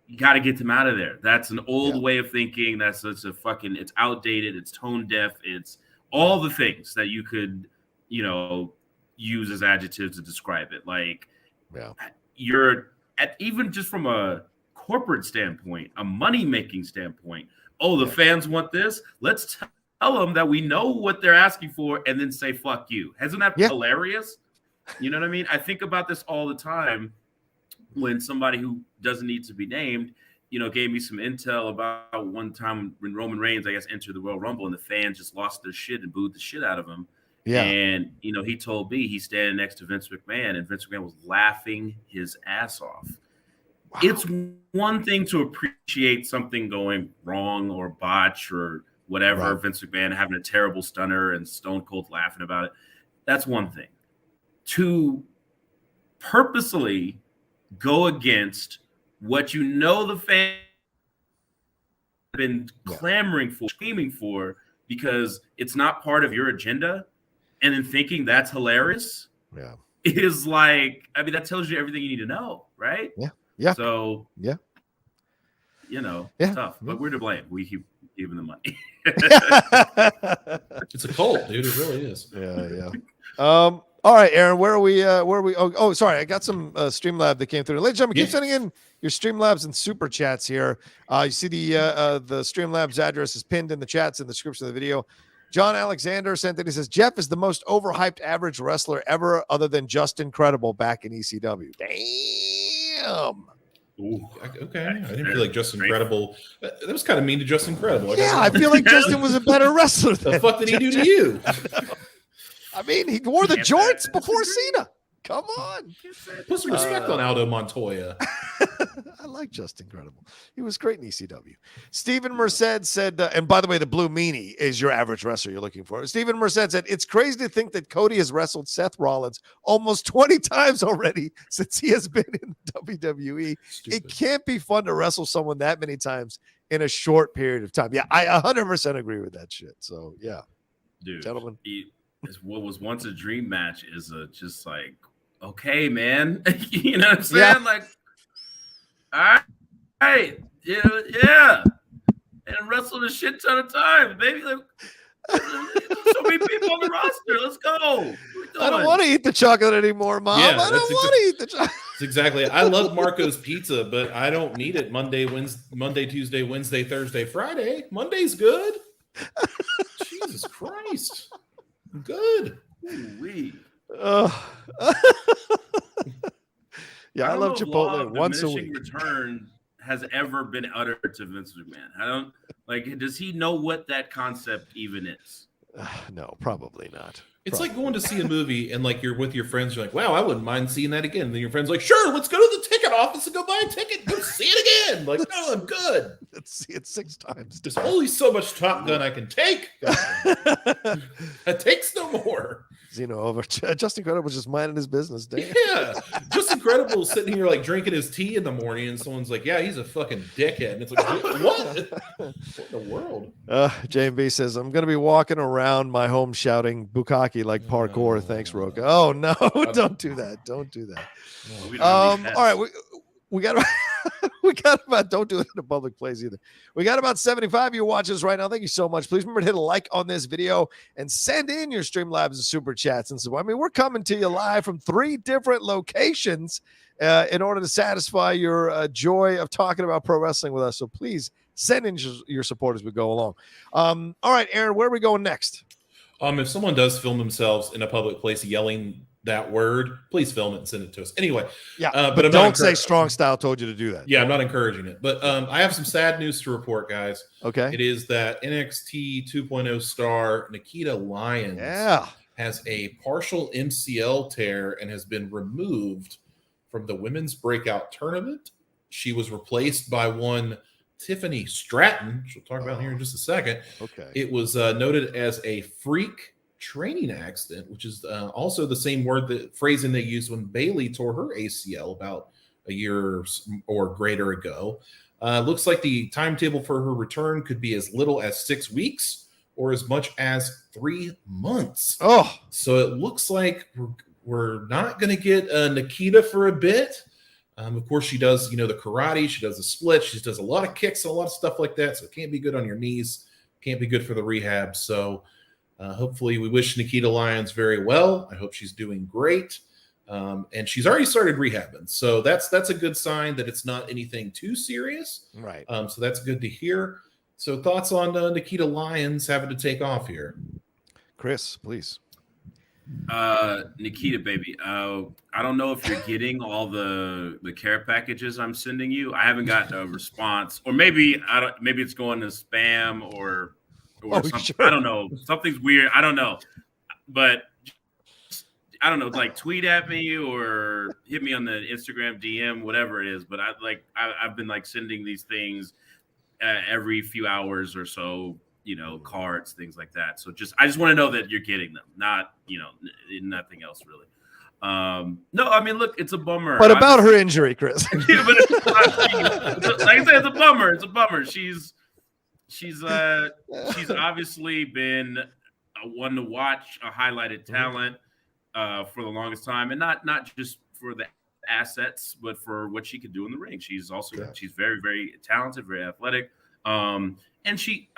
S3: You got to get them out of there. That's an old way of thinking. It's it's outdated. It's tone deaf. It's all the things that you could, use as adjectives to describe it. Like, you're even just from a corporate standpoint, a money-making standpoint. Oh, the fans want this. Let's tell them that we know what they're asking for, and then say "fuck you." Isn't that hilarious? You know what I mean? I think about this all the time when somebody who doesn't need to be named, gave me some intel about one time when Roman Reigns, I guess, entered the Royal Rumble and the fans just lost their shit and booed the shit out of him. Yeah. And, he told me he's standing next to Vince McMahon, and Vince McMahon was laughing his ass off. Wow. It's one thing to appreciate something going wrong or botch or whatever, Vince McMahon having a terrible stunner and Stone Cold laughing about it. That's one thing. To purposely go against what the fans have been clamoring for, screaming for, because it's not part of your agenda, and then thinking that's hilarious is like, I mean, that tells you everything you need to know, right?
S1: Yeah.
S3: So, tough, but we're to blame. We keep giving them money.
S2: It's a cult, dude. It really is.
S1: Yeah. All right, Aaron, where are we? Oh, sorry. I got some Streamlab that came through. Ladies and gentlemen, keep sending in your Streamlabs and Super Chats here. You see the Streamlabs address is pinned in the chats in the description of the video. John Alexander sent it. He says, Jeff is the most overhyped average wrestler ever other than Just Incredible back in ECW. Damn.
S2: Ooh, okay. I didn't feel like Just Incredible. That was kind of mean to Just Incredible.
S1: I feel like Justin was a better wrestler.
S2: The fuck did he do to you?
S1: I mean, he wore the jorts before Cena. Come on.
S2: Put some respect on Aldo Montoya.
S1: I like Just Incredible. He was great in ECW. Stephen Merced said, and by the way, the Blue Meanie is your average wrestler you're looking for. Stephen Merced said, it's crazy to think that Cody has wrestled Seth Rollins almost 20 times already since he has been in WWE. Stupid. It can't be fun to wrestle someone that many times in a short period of time. Yeah, I 100% agree with that shit. So, yeah.
S3: Dude,
S1: gentlemen.
S3: What was once a dream match is just like, okay, man. You know what I'm saying? Yeah. Like, all right, yeah. And wrestled a shit ton of times, baby. Like, so many people on the roster. Let's go.
S1: I don't want to eat the chocolate anymore, Mom. I don't want to eat the chocolate.
S2: Exactly. I love Marco's Pizza, but I don't need it Monday, Tuesday, Wednesday, Thursday, Friday. Monday's good. Jesus Christ. Good.
S1: I love Chipotle once a week.
S3: Return has ever been uttered to Vince McMahon. Does he know what that concept even is?
S1: No, probably not.
S2: It's like going to see a movie and you're with your friends. You're like, wow, I wouldn't mind seeing that again. And then your friend's like, sure, let's go to the ticket office and go buy a ticket. Go see it again. Like, no, I'm good.
S1: Let's see it 6 times.
S2: There's only so much Top Gun I can take. It takes no more.
S1: Over. Just Incredible was just minding his business. Damn.
S2: Yeah. Just Incredible sitting here drinking his tea in the morning, and someone's like, yeah, he's a fucking dickhead. And it's like, what? What in the world?
S1: JMB says, I'm going to be walking around my home shouting Bukkake like parkour. Thanks, Rocha. Oh, no. Don't do that. Don't do that.
S3: No,
S1: all right. We got about, don't do it in a public place either. We got about 75 of you watching us right now. Thank you so much. Please remember to hit a like on this video and send in your Streamlabs and Super Chats. And so, I mean, we're coming to you live from 3 different locations in order to satisfy your joy of talking about pro wrestling with us. So please send in your support as we go along. All right, Aaron, where are we going next?
S2: If someone does film themselves in a public place yelling that word, please film it and send it to us. Anyway,
S1: Yeah,
S2: but I'm
S1: don't say Strong Style told you to do that.
S2: Yeah, I'm not encouraging it. But I have some sad news to report, guys.
S1: Okay.
S2: It is that NXT 2.0 star Nikita Lyons has a partial MCL tear and has been removed from the Women's Breakout Tournament. She was replaced by one Tiffany Stratton, which we'll talk about here in just a second.
S1: Okay.
S2: It was noted as a freak training accident, which is also the same phrasing they used when Bayley tore her ACL about a year or greater ago. Looks like the timetable for her return could be as little as 6 weeks or as much as 3 months.
S1: Oh,
S2: so it looks like we're not going to get Nikita for a bit. Of course, she does, the karate. She does the split. She does a lot of kicks, a lot of stuff like that. So it can't be good on your knees. Can't be good for the rehab. So hopefully we wish Nikita Lyons very well. I hope she's doing great. And she's already started rehabbing. So that's a good sign that it's not anything too serious.
S1: Right.
S2: So that's good to hear. So thoughts on Nikita Lyons having to take off here?
S1: Chris, please.
S3: Nikita, baby. I don't know if you're getting all the care packages I'm sending you. I haven't gotten a response, or maybe maybe it's going to spam or something.
S1: Sure.
S3: I don't know. Something's weird. I don't know, but I don't know. Like tweet at me or hit me on the Instagram DM, whatever it is. But I've been sending these things every few hours or so. Cards, things like that. So I just want to know that you're getting them, not, nothing else really. No, I mean, look, it's a bummer.
S1: But about her injury, Chris.
S3: But like I said, it's a bummer. It's a bummer. She's obviously been a one to watch, a highlighted talent for the longest time, and not just for the assets, but for what she could do in the ring. She's also she's very, very talented, very athletic. And she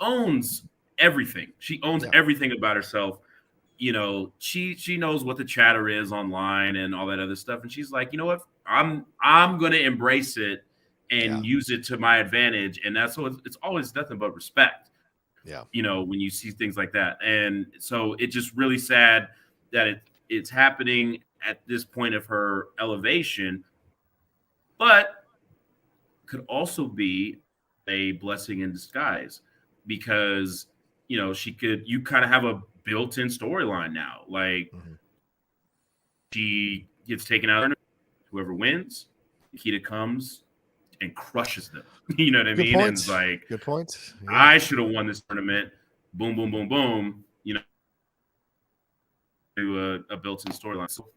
S3: owns everything. She owns everything about herself. She knows what the chatter is online and all that other stuff. And she's like, you know what? I'm going to embrace it and use it to my advantage. And that's what it's always nothing but respect.
S1: Yeah.
S3: When you see things like that. And so it's just really sad that it's happening at this point of her elevation, but could also be a blessing in disguise because you kind of have a built-in storyline now. She gets taken out, whoever wins, Nikita comes and crushes them. You know what I mean?
S1: Point.
S3: And it's like,
S1: good point. Yeah.
S3: I should have won this tournament. Boom, boom, boom, boom. To a built-in storyline. So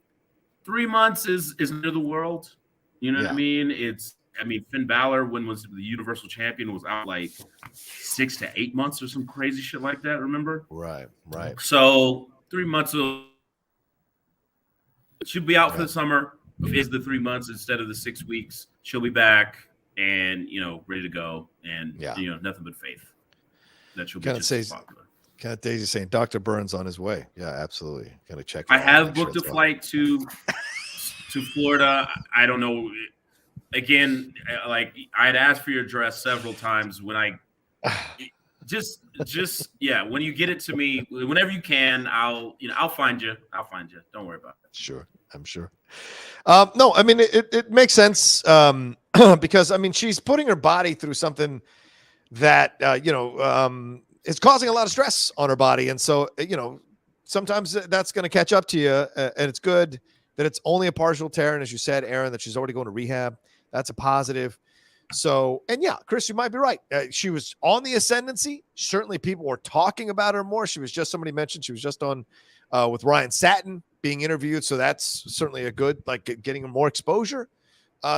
S3: 3 months is end of the world. You know what I mean? Finn Balor, when was the Universal Champion, was out 6 to 8 months or some crazy shit like that. Remember?
S1: Right.
S3: So 3 months she'll be out for the summer. Is the 3 months instead of the 6 weeks? She'll be back and ready to go, and nothing but faith that she'll be just as popular.
S1: Kind of Daisy saying Dr. Burns on his way. Yeah, absolutely. Gotta check.
S3: I have booked a flight to Florida. I don't know. Again, I'd asked for your address several times when I just when you get it to me, whenever you can, I'll find you. Don't worry about it.
S1: Sure. I'm sure. No, I mean, it makes sense because, she's putting her body through something that, is causing a lot of stress on her body. And so, sometimes that's going to catch up to you. And it's good that it's only a partial tear. And as you said, Aaron, that she's already going to rehab. That's a positive. So, and Chris, you might be right. She was on the ascendancy. Certainly people were talking about her more. Somebody mentioned she was just on with Ryan Satin being interviewed. So that's certainly a good, getting more exposure.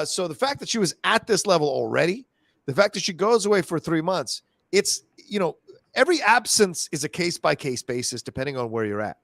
S1: So the fact that she was at this level already, the fact that she goes away for 3 months, it's, every absence is a case-by-case basis, depending on where you're at.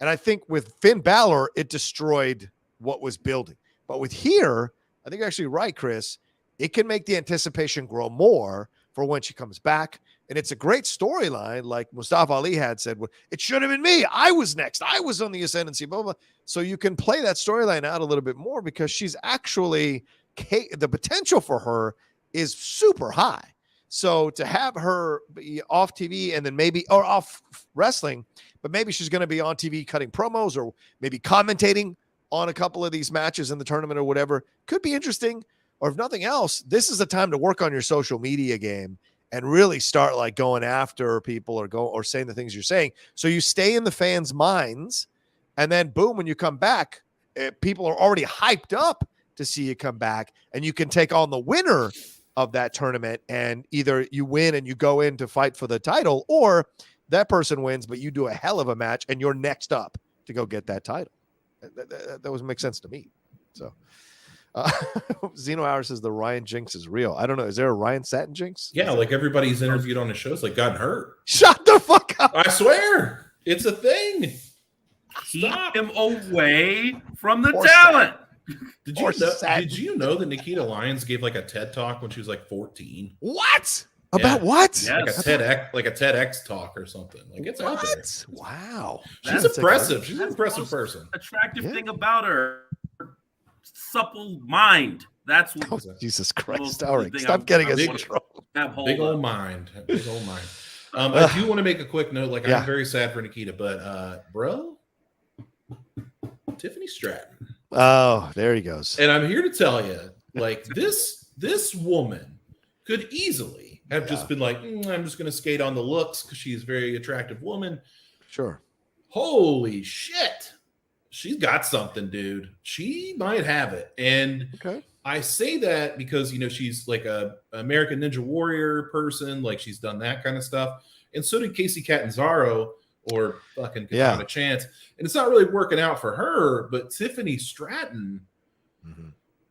S1: And I think with Finn Balor, it destroyed what was building. But with here, I think you're actually right, Chris. It can make the anticipation grow more for when she comes back. And it's a great storyline, like Mustafa Ali had said, it should have been me. I was next. I was on the ascendancy, blah, blah. So you can play that storyline out a little bit more because she's actually, the potential for her is super high. So to have her be off TV and then or off wrestling, but maybe she's going to be on TV cutting promos or maybe commentating on a couple of these matches in the tournament or whatever, could be interesting. Or if nothing else, this is a time to work on your social media game and really start like going after people or saying the things you're saying. So you stay in the fans' minds, and then boom, when you come back, people are already hyped up to see you come back, and you can take on the winner of that tournament, and either you win and you go in to fight for the title, or that person wins, but you do a hell of a match and you're next up to go get that title. That would make sense to me. So Zeno Hour says the Ryan Jinx is real. I don't know. Is there a Ryan Satin Jinx?
S2: Yeah, like everybody's interviewed on the shows, like gotten hurt.
S1: Shut the fuck up.
S2: I swear. It's a thing.
S3: Keep
S2: Stop.
S3: him away from the
S1: Poor
S3: talent.
S2: Did you know that Nikita Lyons gave like a TED talk when she was like 14?
S1: What? About what?
S3: Yes.
S2: Like a TEDx talk or something. Like it's out there.
S1: Wow.
S2: She's impressive. She's an impressive person.
S3: Attractive thing about her, supple mind. That's what.
S1: Oh, Jesus Christ!
S3: Well,
S1: All right,
S3: the thing
S1: stop
S3: I'm-
S1: getting
S3: I'm
S1: us in
S3: wanna-
S1: trouble.
S2: Big old mind. Big old mind. I do want to make a quick note. Like
S1: Yeah.
S2: I'm very sad for Nikita, but bro, Tiffany Stratton.
S1: Oh, there he goes.
S2: And I'm here to tell you, like this woman could easily have just been like, I'm just going to skate on the looks because she's a very attractive woman.
S1: Sure.
S2: Holy shit. She's got something, dude. She might have it. And
S1: Okay.
S2: I say that because, she's like a American Ninja Warrior person. Like she's done that kind of stuff. And so did Casey Catanzaro or fucking Katana Chance. And it's not really working out for her, but Tiffany Stratton,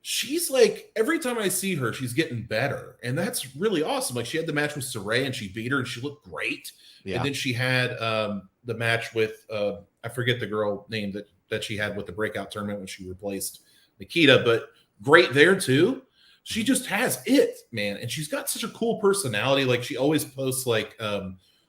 S2: she's like, every time I see her, she's getting better. And that's really awesome. Like she had the match with Saray and she beat her and she looked great.
S1: Yeah.
S2: And then she had the match with, I forget the girl name that she had with the breakout tournament when she replaced Nikita, but great there too. She just has it, man. And she's got such a cool personality. Like she always posts like,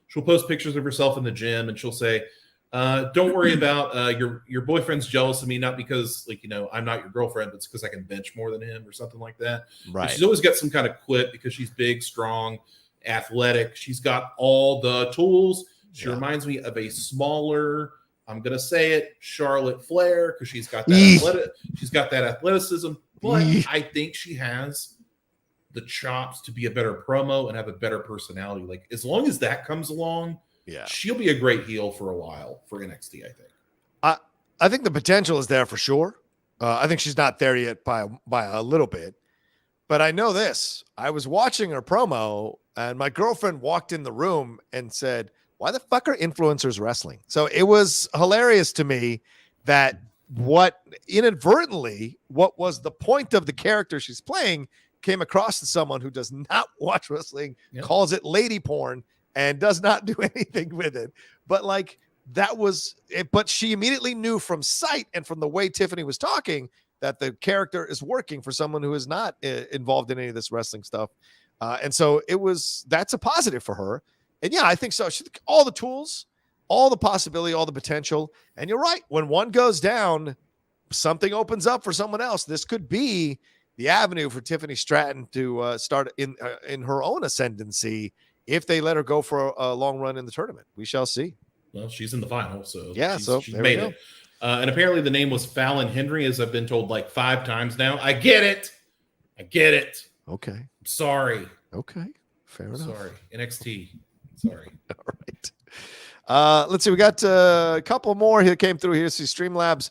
S2: she'll post pictures of herself in the gym and she'll say, don't worry about your boyfriend's jealous of me, not because I'm not your girlfriend, but it's because I can bench more than him or something like that.
S1: Right.
S2: And she's always got some kind of quip because she's big, strong, athletic. She's got all the tools. She reminds me of a smaller, I'm gonna say it, Charlotte Flair, because she's got that athleticism. But I think she has the chops to be a better promo and have a better personality. Like as long as that comes along, she'll be a great heel for a while for NXT. I think.
S1: I think the potential is there for sure. I think she's not there yet by a little bit, but I know this. I was watching her promo, and my girlfriend walked in the room and said, "Why the fuck are influencers wrestling?" So it was hilarious to me that what was the point of the character she's playing came across to someone who does not watch wrestling, calls it lady porn, and does not do anything with it. But like that was it. But she immediately knew from sight and from the way Tiffany was talking that the character is working for someone who is not involved in any of this wrestling stuff. And so that's a positive for her. And yeah, I think so. All the tools, all the possibility, all the potential. And you're right. When one goes down, something opens up for someone else. This could be the avenue for Tiffany Stratton to start in her own ascendancy if they let her go for a long run in the tournament. We shall see.
S2: Well, she's in the final, so she's
S1: there
S2: made it. And apparently the name was Fallon Henry, as I've been told like 5 times now. I get it.
S1: Okay.
S2: Sorry.
S1: Okay. Fair enough.
S2: Sorry. NXT. Sorry.
S1: All right. Let's see. We got a couple more here came through here. See Streamlabs.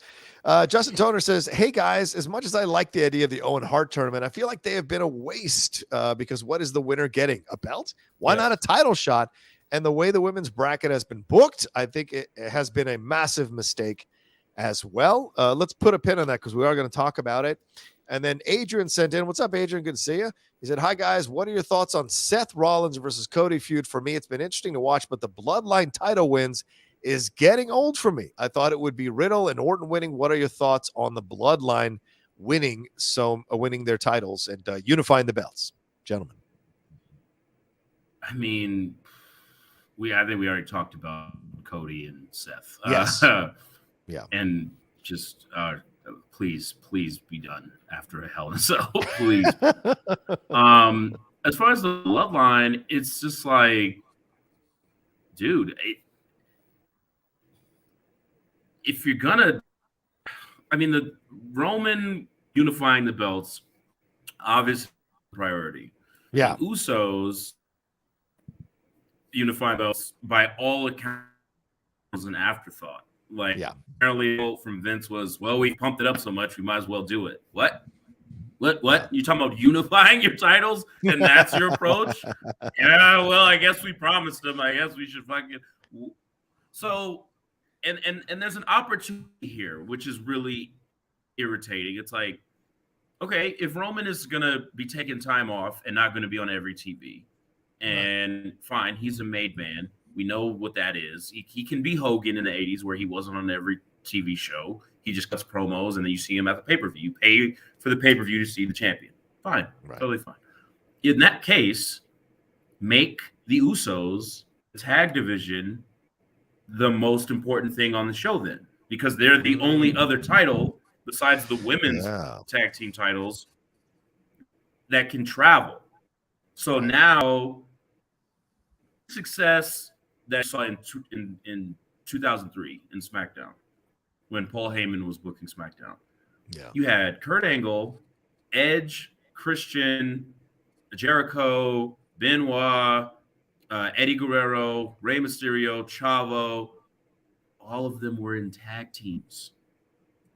S1: Justin Toner says, "Hey guys, as much as I like the idea of the Owen Hart tournament, I feel like they have been a waste because what is the winner getting? A belt? Why not a title shot? And the way the women's bracket has been booked, I think it has been a massive mistake as well." Let's put a pin on that because we are going to talk about it. And then Adrian sent in, "What's up, Adrian? Good to see you." He said, "Hi, guys. What are your thoughts on Seth Rollins versus Cody feud? For me, it's been interesting to watch, but the Bloodline title wins is getting old for me. I thought it would be Riddle and Orton winning. What are your thoughts on the Bloodline winning their titles and unifying the belts, gentlemen?"
S3: I mean, I think we already talked about Cody and Seth.
S1: Yes.
S3: And just please be done after a Hell in a Cell, please. as far as the bloodline, it's just like, dude, if you're gonna, I mean, the Roman unifying the belts, obviously priority.
S1: Yeah.
S3: The Usos unifying belts, by all accounts, was an afterthought. Like, apparently from Vince was, well, we pumped it up so much, we might as well do it. What? You talking about unifying your titles, and that's your approach? Yeah, well, I guess we promised them. I guess we should fucking. So, and there's an opportunity here, which is really irritating. It's like, okay, if Roman is gonna be taking time off and not gonna be on every TV, and fine, he's a made man. We know what that is. He can be Hogan in the 80s, where he wasn't on every TV show. He just cuts promos, and then you see him at the pay-per-view. You pay for the pay-per-view to see the champion. Fine. Totally fine. In that case, make the Usos, the tag division, the most important thing on the show then. Because they're the only other title, besides the women's tag team titles, that can travel. So now, success that I saw in 2003 in SmackDown, when Paul Heyman was booking SmackDown. Yeah. You had Kurt Angle, Edge, Christian, Jericho, Benoit, Eddie Guerrero, Rey Mysterio, Chavo. All of them were in tag teams.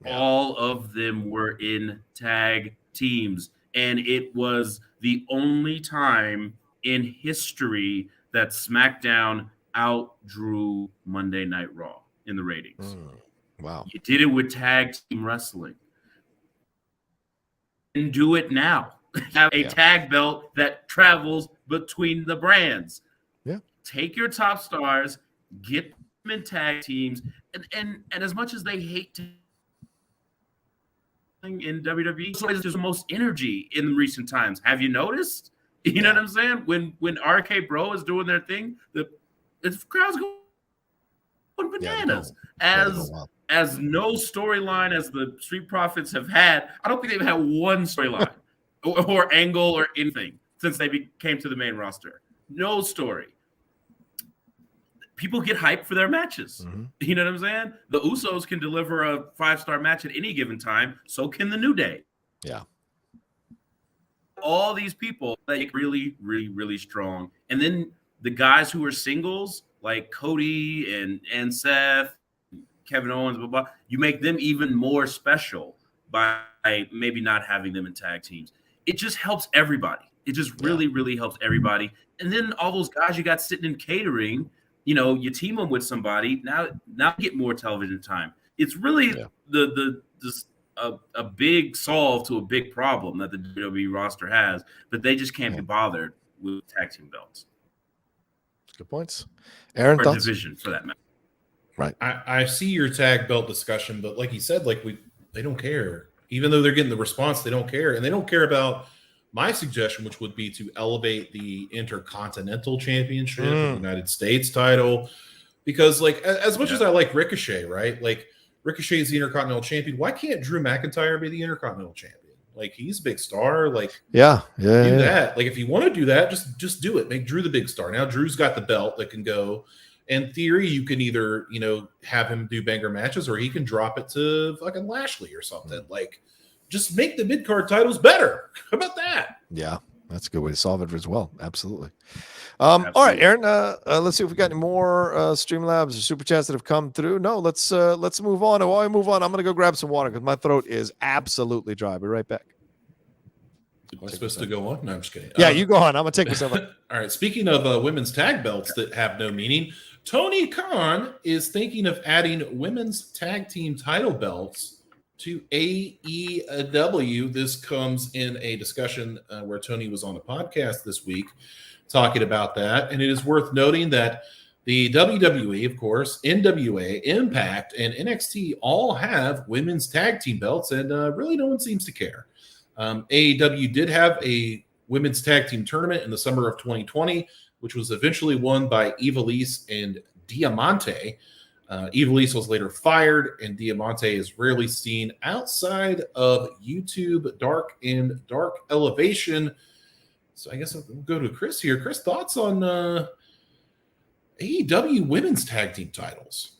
S3: Yeah. All of them were in tag teams. And it was the only time in history that SmackDown outdrew Monday Night Raw in the ratings.
S1: Wow.
S3: You did it with tag team wrestling. And do it now. Have a tag belt that travels between the brands.
S1: Yeah.
S3: Take your top stars, get them in tag teams, and as much as they hate to in WWE, there's the most energy in recent times. Have you noticed? You know what I'm saying? When RK Bro is doing their thing, the crowd's going bananas. As no storyline as the Street Profits have had, I don't think they've had one storyline or angle or anything since they came to the main roster. No story. People get hyped for their matches. You know what I'm saying? The Usos can deliver a 5-star match at any given time. So can the New Day.
S1: Yeah.
S3: All these people that get really, really, really strong. And then the guys who are singles, like Cody and Seth, Kevin Owens, blah, blah, you make them even more special by maybe not having them in tag teams. It just helps everybody. It just really, really helps everybody. And then all those guys you got sitting in catering, you know, you team them with somebody. Now you get more television time. It's really a big solve to a big problem that the WWE roster has, but they just can't be bothered with tag team belts.
S1: Good points. Aaron,
S3: or
S1: thoughts?
S3: Division for that matter.
S1: Right.
S2: I see your tag belt discussion, but like you said, they don't care. Even though they're getting the response, they don't care. And they don't care about my suggestion, which would be to elevate the Intercontinental Championship, the United States title. Because as much as I like Ricochet, right? Like Ricochet is the Intercontinental Champion. Why can't Drew McIntyre be the Intercontinental Champion? Like he's a big star. Like do that. Like if you want to do that, just do it. Make Drew the big star. Now Drew's got the belt that can go. In theory, you can either, have him do banger matches or he can drop it to fucking Lashley or something. Like, just make the mid-card titles better. How about that?
S1: Yeah, that's a good way to solve it as well. Absolutely. All right, Aaron, let's see if we got any more Streamlabs or Super Chats that have come through. No, let's move on. And while we move on, I'm going to go grab some water because my throat is absolutely dry. Be right back.
S2: Am I supposed to go on? No, I'm just kidding.
S1: Yeah, you go on. I'm going to take myself on.
S2: All right, speaking of women's tag belts that have no meaning, Tony Khan is thinking of adding women's tag team title belts to AEW. This comes in a discussion where Tony was on a podcast this week talking about that. And it is worth noting that the WWE, of course, NWA, Impact, and NXT all have women's tag team belts, and really no one seems to care. AEW did have a women's tag team tournament in the summer of 2020, which was eventually won by Ivelisse and Diamante. Ivelisse was later fired, and Diamante is rarely seen outside of YouTube Dark and Dark Elevation. So I guess I'll go to Chris here. Chris, thoughts on AEW women's tag team titles?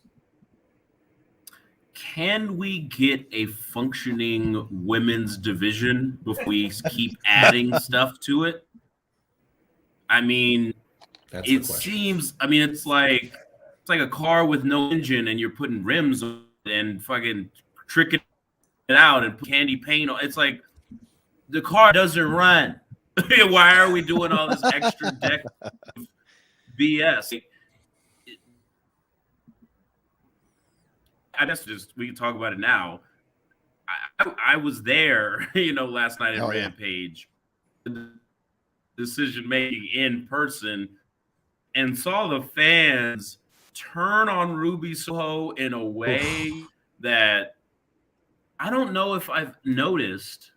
S3: Can we get a functioning women's division before we keep adding stuff to it? I mean, it seems. I mean, it's like a car with no engine, and you're putting rims on it and fucking tricking it out and put candy paint on. It's like the car doesn't run. Why are we doing all this extra deck BS? I guess we can talk about it now. I was there, last night at Rampage, decision making in person, and saw the fans turn on Ruby Soho in a way that I don't know if I've noticed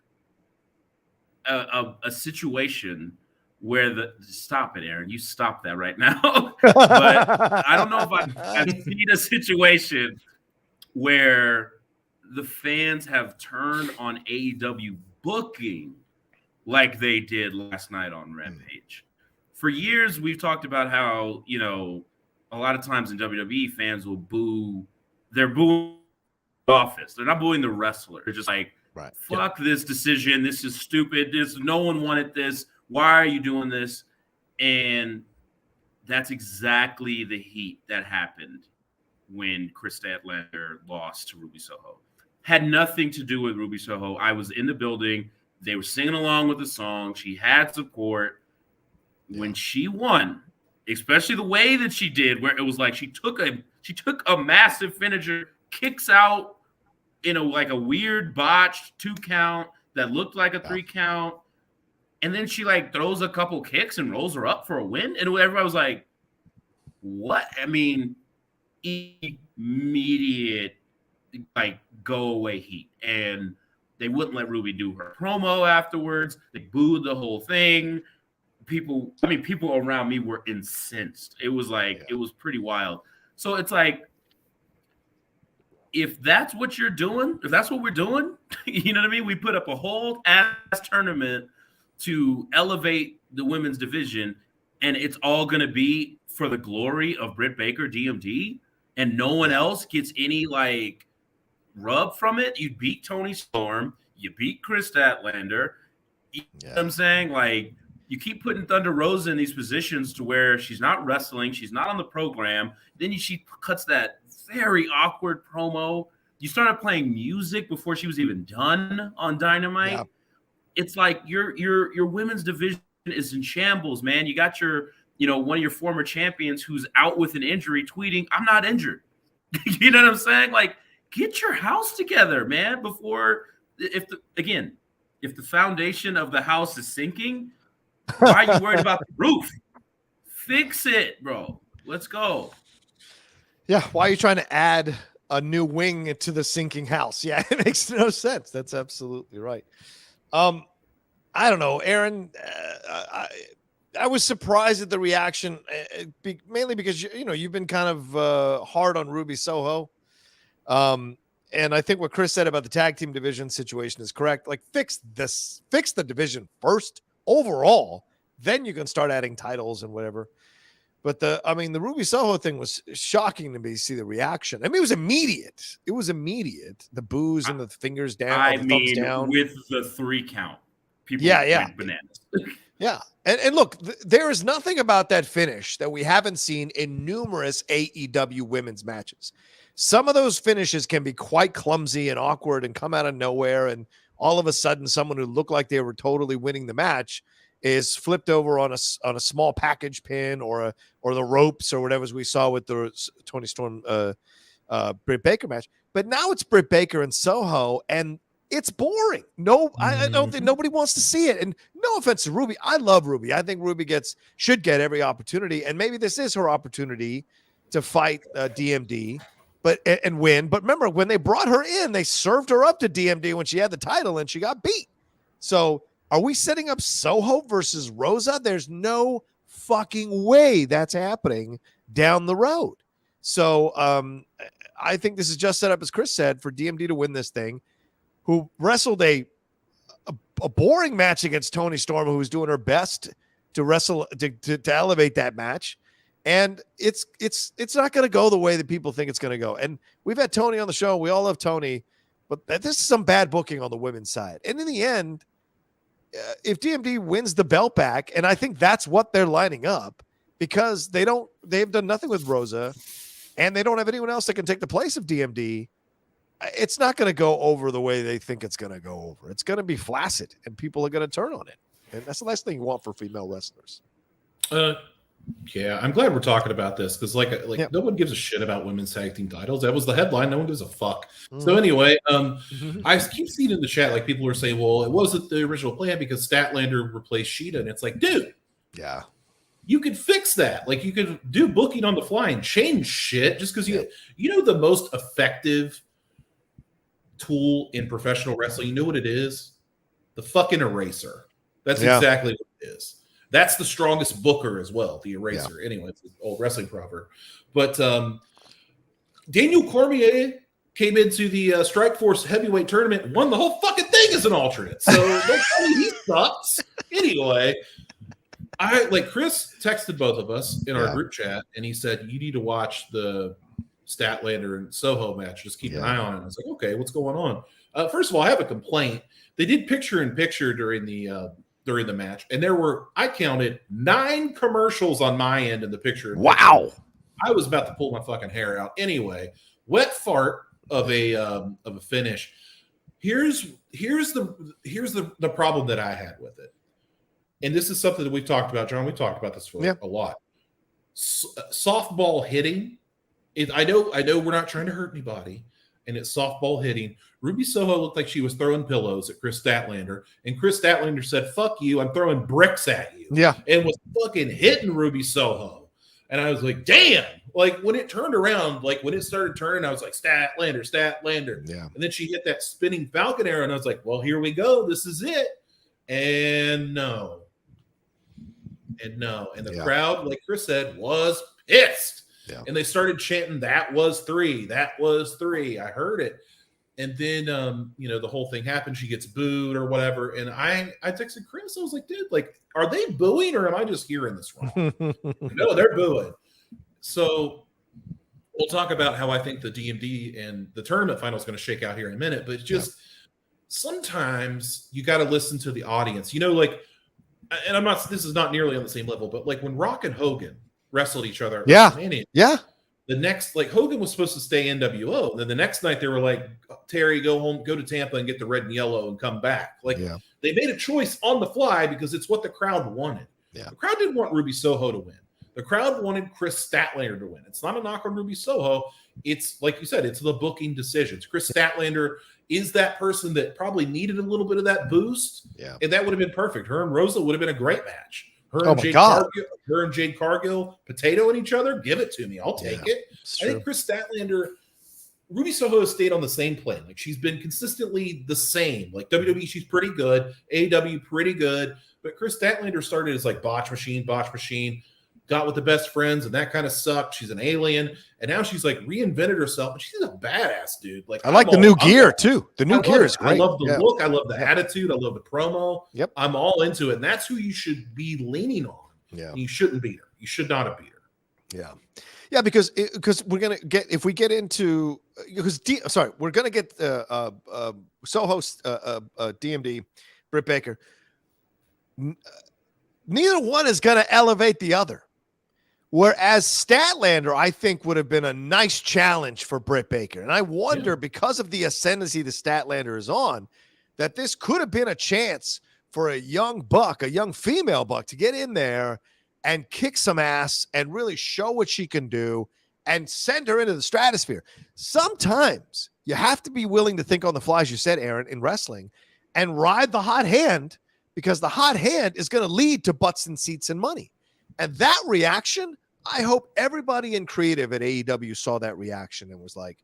S3: a situation where stop it, Aaron. You stop that right now. But I don't know if I've seen a situation where the fans have turned on AEW booking like they did last night on Rampage. For years, we've talked about how, a lot of times in WWE, fans will boo. They're booing the office. They're not booing the wrestler. They're just like, fuck this decision. This is stupid. No one wanted this. Why are you doing this? And that's exactly the heat that happened when Kris Statlander lost to Ruby Soho. Had nothing to do with Ruby Soho. I was in the building. They were singing along with the song. She had support. When she won, especially the way that she did, where it was like she took a massive finisher, kicks out in a weird botched 2 count that looked like a 3 count, and then she throws a couple kicks and rolls her up for a win, and everybody was like, "What?" I mean, immediate go away heat, and they wouldn't let Ruby do her promo afterwards. They booed the whole thing. People around me were incensed. It was it was pretty wild. So it's like, if that's what you're doing, if that's what we're doing, you know what I mean? We put up a whole ass tournament to elevate the women's division, and it's all going to be for the glory of Brit Baker, DMD, and no one else gets any rub from it. You beat Toni Storm, you beat Kris Statlander. You know what I'm saying? You keep putting Thunder Rosa in these positions to where she's not wrestling, she's not on the program. Then she cuts that very awkward promo. You started playing music before she was even done on Dynamite. Yeah. It's like your women's division is in shambles, man. You got your, one of your former champions who's out with an injury tweeting, "I'm not injured." You know what I'm saying? Get your house together, man, before if the foundation of the house is sinking, why are you worried about the roof? Fix it, bro. Let's go.
S1: Yeah, why are you trying to add a new wing to the sinking house? Yeah, it makes no sense. That's absolutely right. I don't know, Aaron. I was surprised at the reaction, mainly because you've been kind of hard on Ruby Soho, and I think what Chris said about the tag team division situation is correct. Fix the division first overall, then you can start adding titles and whatever. But the Ruby Soho thing was shocking to me. See the reaction. I mean, it was immediate. The boos and the fingers down. The thumbs down
S3: with the 3 count. People went bananas.
S1: Yeah. And look, there is nothing about that finish that we haven't seen in numerous AEW women's matches. Some of those finishes can be quite clumsy and awkward and come out of nowhere. And all of a sudden, someone who looked like they were totally winning the match is flipped over on a small package pin or the ropes or whatever, as we saw with the Toni Storm Brit Baker match. But now it's Brit Baker and Soho, and it's boring. I don't think nobody wants to see it. And no offense to Ruby, I love Ruby. I think Ruby should get every opportunity, and maybe this is her opportunity to fight DMD. And win. But remember, when they brought her in, they served her up to DMD when she had the title and she got beat. So are we setting up Soho versus Rosa? There's no fucking way that's happening down the road. So I think this is just set up, as Chris said, for DMD to win this thing, who wrestled a a boring match against Toni Storm, who was doing her best to wrestle to elevate that match. And it's not going to go the way that people think it's going to go. And we've had Toni on the show. We all love Toni, but this is some bad booking on the women's side. And in the end, if DMD wins the belt back, and I think that's what they're lining up, because they've done nothing with Rosa, and they don't have anyone else that can take the place of DMD. It's not going to go over the way they think it's going to go over. It's going to be flaccid, and people are going to turn on it. And that's the last thing you want for female wrestlers.
S2: Yeah, I'm glad we're talking about this because, no one gives a shit about women's tag team titles. That was the headline. No one gives a fuck. So anyway, I keep seeing in the chat like people are saying, "Well, it wasn't the original plan because Statlander replaced Sheeta," and it's like, dude,
S1: yeah,
S2: you could fix that. Like, you could do booking on the fly and change shit just because you know the most effective tool in professional wrestling. You know what it is? The fucking eraser. That's exactly what it is. That's the strongest booker as well, the eraser. Yeah. Anyway, it's an old wrestling proverb. But Daniel Cormier came into the Strikeforce heavyweight tournament, won the whole fucking thing as an alternate. So don't tell me he sucks. Anyway, Chris texted both of us in our group chat, and he said, you need to watch the Statlander and Soho match. Just keep an eye on it. I was like, okay, what's going on? First of all, I have a complaint. They did picture-in-picture during the match, and there were, I counted 9 commercials on my end in the picture.
S1: Wow.
S2: I was about to pull my fucking hair out. Anyway, wet fart of a finish. Here's the problem that I had with it. And this is something that we've talked about, John. We talked about this for a lot. Softball hitting. I know we're not trying to hurt anybody, and it's softball hitting. Ruby Soho looked like she was throwing pillows at Chris Statlander, and Chris Statlander said, "Fuck you, I'm throwing bricks at you." Yeah, and was fucking hitting Ruby Soho, and I was like, "Damn!" Like when it turned around, like when it started turning, I was like, "Statlander." Yeah, and then she hit that spinning Falcon arrow, and I was like, "Well, here we go. This is it." And no, and the crowd, like Chris said, was pissed. Yeah. And they started chanting, "That was 3. That was 3." I heard it. And then, the whole thing happened. She gets booed or whatever. And I texted Chris. I was like, dude, like, are they booing or am I just hearing this wrong? No, they're booing. So we'll talk about how I think the DMD and the tournament final is going to shake out here in a minute. But just sometimes you got to listen to the audience. And this is not nearly on the same level, but like when Rock and Hogan wrestled each other. The next, Hogan was supposed to stay NWO. And then the next night they were like, Terry, go to Tampa and get the red and yellow and come back. They made a choice on the fly because it's what the crowd wanted. Yeah. The crowd didn't want Ruby Soho to win. The crowd wanted Chris Statlander to win. It's not a knock on Ruby Soho. It's like you said, it's the booking decisions. Chris Statlander is that person that probably needed a little bit of that boost. Yeah. And that would have been perfect. Her and Rosa would have been a great match. Her and Jade Cargill potatoing each other. Give it to me. I'll take it. I think Chris Statlander, Ruby Soho has stayed on the same plan. Like she's been consistently the same. Like WWE, she's pretty good. AEW, pretty good. But Chris Statlander started as like botch machine, got with the best friends, and that kind of sucked. She's an alien. And now she's like reinvented herself. And she's a badass, dude. Like I like the new gear too. The new gear is great. I love the look. I love the attitude. I love the promo. Yep. I'm all into it. And that's who you should be leaning on. Yeah. And you shouldn't beat her. You should not have beat her.
S1: Yeah. Yeah, because we're gonna get we're gonna get Soho DMD Brit Baker. Neither one is gonna elevate the other. Whereas Statlander, I think, would have been a nice challenge for Brit Baker, and I wonder because of the ascendancy the Statlander is on, that this could have been a chance for a young female buck to get in there and kick some ass and really show what she can do and send her into the stratosphere. Sometimes you have to be willing to think on the fly, as you said, Aaron, in wrestling, and ride the hot hand, because the hot hand is going to lead to butts and seats and money. And that reaction, I hope everybody in creative at AEW saw that reaction and was like,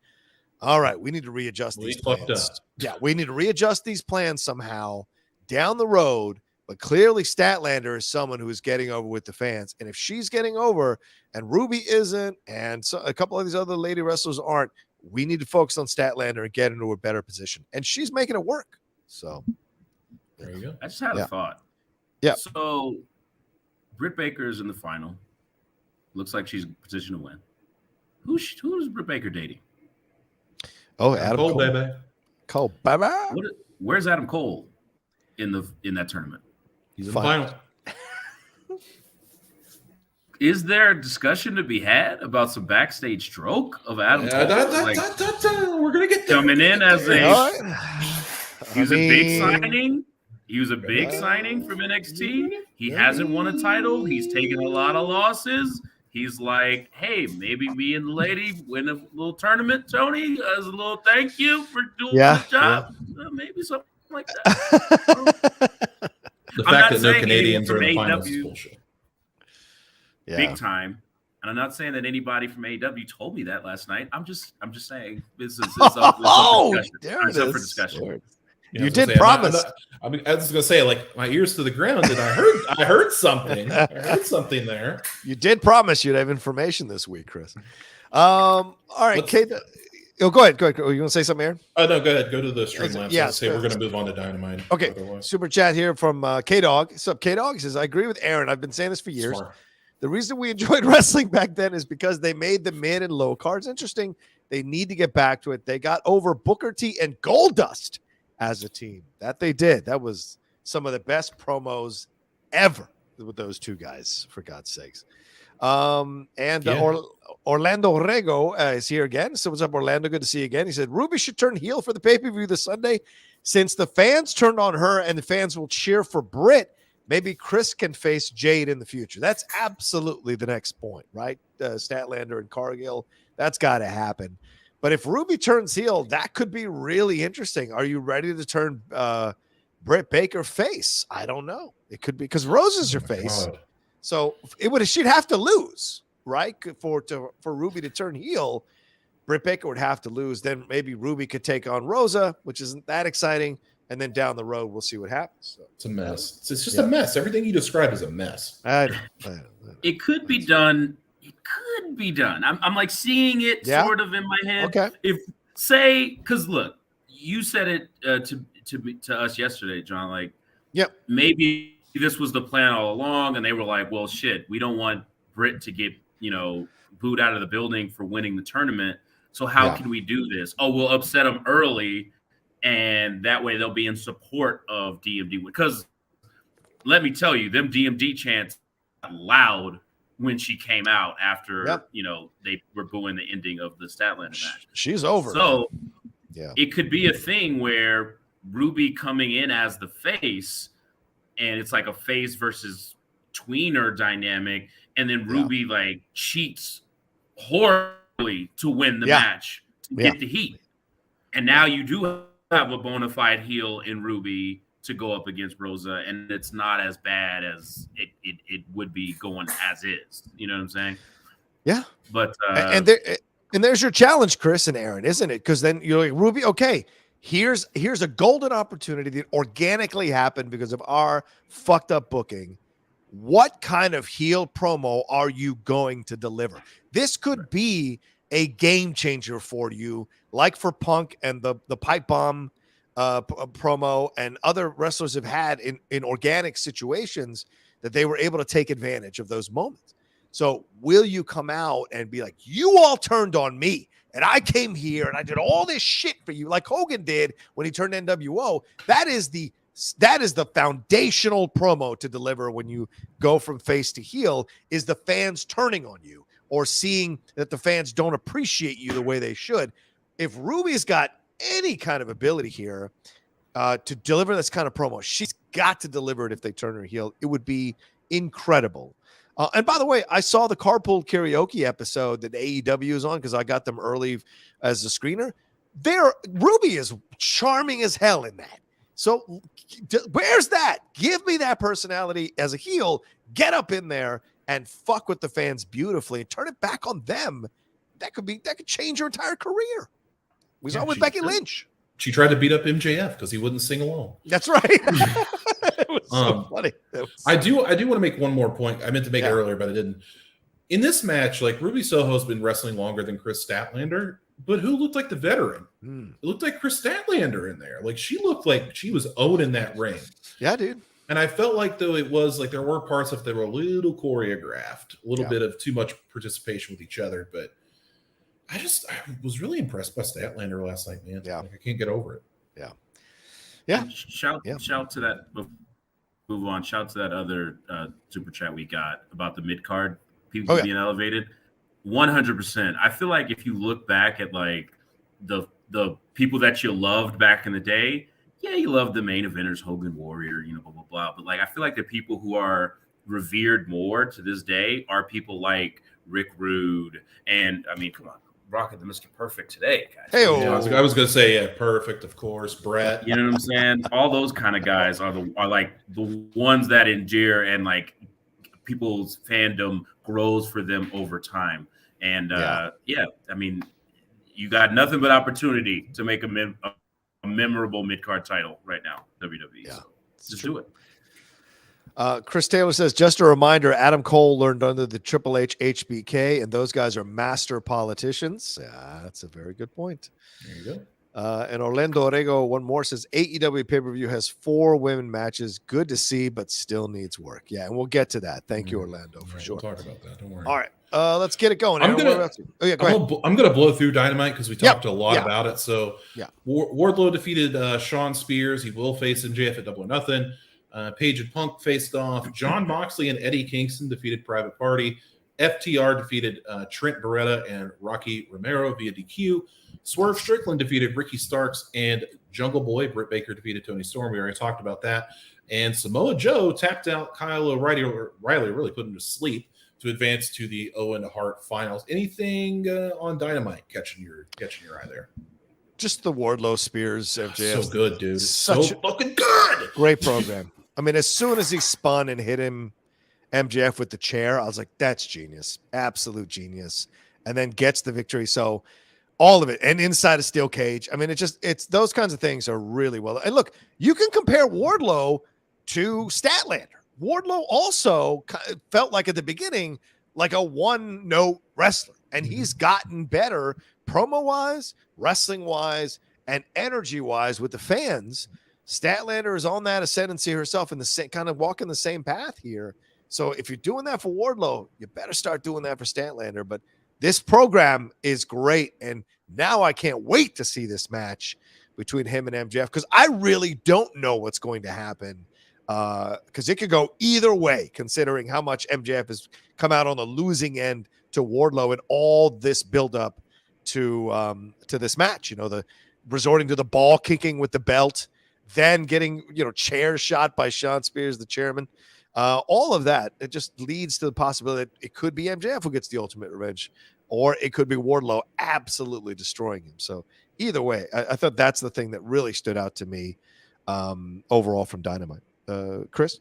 S1: all right, we need to readjust these plans. Yeah, we need to readjust these plans somehow down the road. But clearly Statlander is someone who is getting over with the fans. And if she's getting over and Ruby isn't, and so a couple of these other lady wrestlers aren't, we need to focus on Statlander and get into a better position. And she's making it work. So
S2: There you go.
S3: I just had a thought.
S1: Yeah.
S3: So Brit Baker is in the final. Looks like she's in position to win. Who is Brit Baker dating?
S1: Oh, Adam Cole,
S2: baby.
S1: Cole, baby.
S3: Where's Adam Cole in that tournament?
S2: He's in the final.
S3: Is there a discussion to be had about some backstage stroke of Adam Cole?
S2: We're gonna get there.
S3: Coming in as a
S1: He was
S3: a big signing. He was a big signing from NXT. He hasn't won a title. He's taken a lot of losses. He's like, hey, maybe me and the lady win a little tournament, Tony, as a little thank you for doing the job. Maybe something like that.
S2: The fact that no Canadians are in the finals is bullshit.
S1: Yeah.
S3: Big time. And I'm not saying that anybody from AEW told me that last night. I'm just saying this is up for discussion.
S1: You did promise.
S2: I was gonna say, like, my ears to the ground, and I heard something. I heard something there.
S1: You did promise you'd have information this week, Chris. All right, Kate. Oh, go ahead. Are you gonna say something, Aaron?
S2: Oh no, go ahead. Go to the Streamlabs.
S1: Yeah,
S2: say we're gonna move on to Dynamite.
S1: Okay. Super chat here from K-Dog. What's up, K-Dog? He says, I agree with Aaron. I've been saying this for years.
S2: Smart.
S1: The reason we enjoyed wrestling back then is because they made the mid and low cards interesting. They need to get back to it. They got over Booker T and Goldust as a team. That they did. That was some of the best promos ever with those two guys, for God's sakes. Orlando Rego is here again. So what's up, Orlando? Good to see you again. He said, Ruby should turn heel for the pay-per-view this Sunday. Since the fans turned on her and the fans will cheer for Britt, maybe Chris can face Jade in the future. That's absolutely the next point, right? Statlander and Cargill. That's got to happen. But if Ruby turns heel, that could be really interesting. Are you ready to turn Brit Baker face? I don't know. It could be because Rose is her face.
S2: God.
S1: So she'd have to lose, right? For Ruby to turn heel, Brit Baker would have to lose. Then maybe Ruby could take on Rosa, which isn't that exciting. And then down the road, we'll see what happens. So,
S2: it's a mess. It's just a mess. Everything you describe is a mess.
S3: It could be done. It could be done. I'm like seeing it sort of in my head.
S1: Okay.
S3: Because look, you said it to us yesterday, John. Like, maybe this was the plan all along, and they were like, well, shit, we don't want Britt to get booed out of the building for winning the tournament. So how can we do this? Oh, we'll upset them early. And that way they'll be in support of DMD. Because let me tell you, them DMD chants got loud when she came out after, they were booing the ending of the Statlander match.
S1: She's over.
S3: So it could be a thing where Ruby coming in as the face, and it's like a face versus tweener dynamic. And then Ruby like cheats horribly to win the match to get the heat. And now you do have a bona fide heel in Ruby to go up against Rosa, and it's not as bad as it would be going as is. You know what I'm saying? Yeah. But
S1: and there's your challenge, Chris and Aaron, isn't it? Because then you're like, Ruby, okay, here's a golden opportunity that organically happened because of our fucked up booking. What kind of heel promo are you going to deliver? This could be a game changer for you, like for Punk and the pipe bomb promo and other wrestlers have had in organic situations that they were able to take advantage of those moments. So will you come out and be like, you all turned on me and I came here and I did all this shit for you, like Hogan did when he turned NWO? That is the foundational promo to deliver when you go from face to heel, is the fans turning on you or seeing that the fans don't appreciate you the way they should. If Ruby's got any kind of ability here to deliver this kind of promo, she's got to deliver it if they turn her heel. It would be incredible. And by the way, I saw the Carpool Karaoke episode that AEW is on because I got them early as a screener. Ruby is charming as hell in that. So where's that? Give me that personality as a heel. Get up in there and fuck with the fans beautifully and turn it back on them. That could change her entire career. We saw it with Becky Lynch.
S2: She tried to beat up MJF because he wouldn't sing along.
S1: That's right. It was so funny.
S2: I do want to make one more point. I meant to make it earlier, but I didn't. In this match, like, Ruby Soho's been wrestling longer than Chris Statlander, But who looked like the veteran? It looked like Chris Statlander in there. Like she looked like she was owning that ring.
S1: Yeah, dude.
S2: And I felt like though it was like there were parts of that were a little choreographed, a little bit of too much participation with each other. But I was really impressed by Statlander last night, man.
S1: Yeah.
S2: Like, I can't get over it.
S1: Yeah. Yeah.
S3: Shout to that. Move on. Shout to that other super chat we got about the mid card people being elevated. 100%. I feel like if you look back at like the people that you loved back in the day, yeah, you loved the main eventers, Hogan, Warrior, you know, blah blah blah. But like, I feel like the people who are revered more to this day are people like Rick Rude, and I mean, come on, rocking the Mr. Perfect today, guys.
S1: Hey,
S2: I was gonna say, yeah, Perfect, of course, Brett.
S3: You know what I'm saying? All those kind of guys are like the ones that endear and like people's fandom grows for them over time. And I mean, you got nothing but opportunity to make a memorable mid-card title right now, WWE.
S1: Yeah,
S3: so just do it.
S1: Chris Taylor says, just a reminder, Adam Cole learned under the Triple H HBK, and those guys are master politicians. Yeah, that's a very good point.
S2: There you go.
S1: And Orlando Orego, one more, says AEW pay-per-view has 4 women matches. Good to see, but still needs work. Yeah, and we'll get to that. Thank you, Orlando, for sure.
S2: We'll talk about that. Don't worry.
S1: All right, let's get it going.
S2: I'm gonna blow through Dynamite because we talked a lot about it. So Wardlow defeated Sean Spears. He will face MJF at Double or Nothing. Page and Punk faced off. John Moxley and Eddie Kingston defeated Private Party. FTR defeated Trent Beretta and Rocky Romero via DQ. Swerve Strickland defeated Ricky Starks, and Jungle Boy Brit Baker defeated Tony Storm. We already talked about that. And Samoa Joe tapped out Kylo Reilly, really put him to sleep to advance to the Owen Hart finals. Anything on Dynamite catching your eye there?
S1: Just the Wardlow Spears MJF.
S2: So good, dude. So fucking good.
S1: Great program. I mean, as soon as he spun and hit him, MJF with the chair, I was like, that's genius. Absolute genius. And then gets the victory. So all of it, and inside a steel cage. I mean, it's those kinds of things are really well. And look, you can compare Wardlow to Statlander. Wardlow also felt like at the beginning, like a one-note wrestler, and he's gotten better promo-wise, wrestling-wise, and energy-wise with the fans. Statlander is on that ascendancy herself in the same kind of walking the same path here. So if you're doing that for Wardlow, you better start doing that for Statlander. But this program is great, and now I can't wait to see this match between him and MJF because I really don't know what's going to happen because it could go either way considering how much MJF has come out on the losing end to Wardlow and all this buildup to this match. You know, the resorting to the ball kicking with the belt, then getting, chair shot by Sean Spears, the chairman. All of that, it just leads to the possibility that it could be MJF who gets the ultimate revenge, or it could be Wardlow absolutely destroying him. So either way, I thought that's the thing that really stood out to me overall from Dynamite. Chris?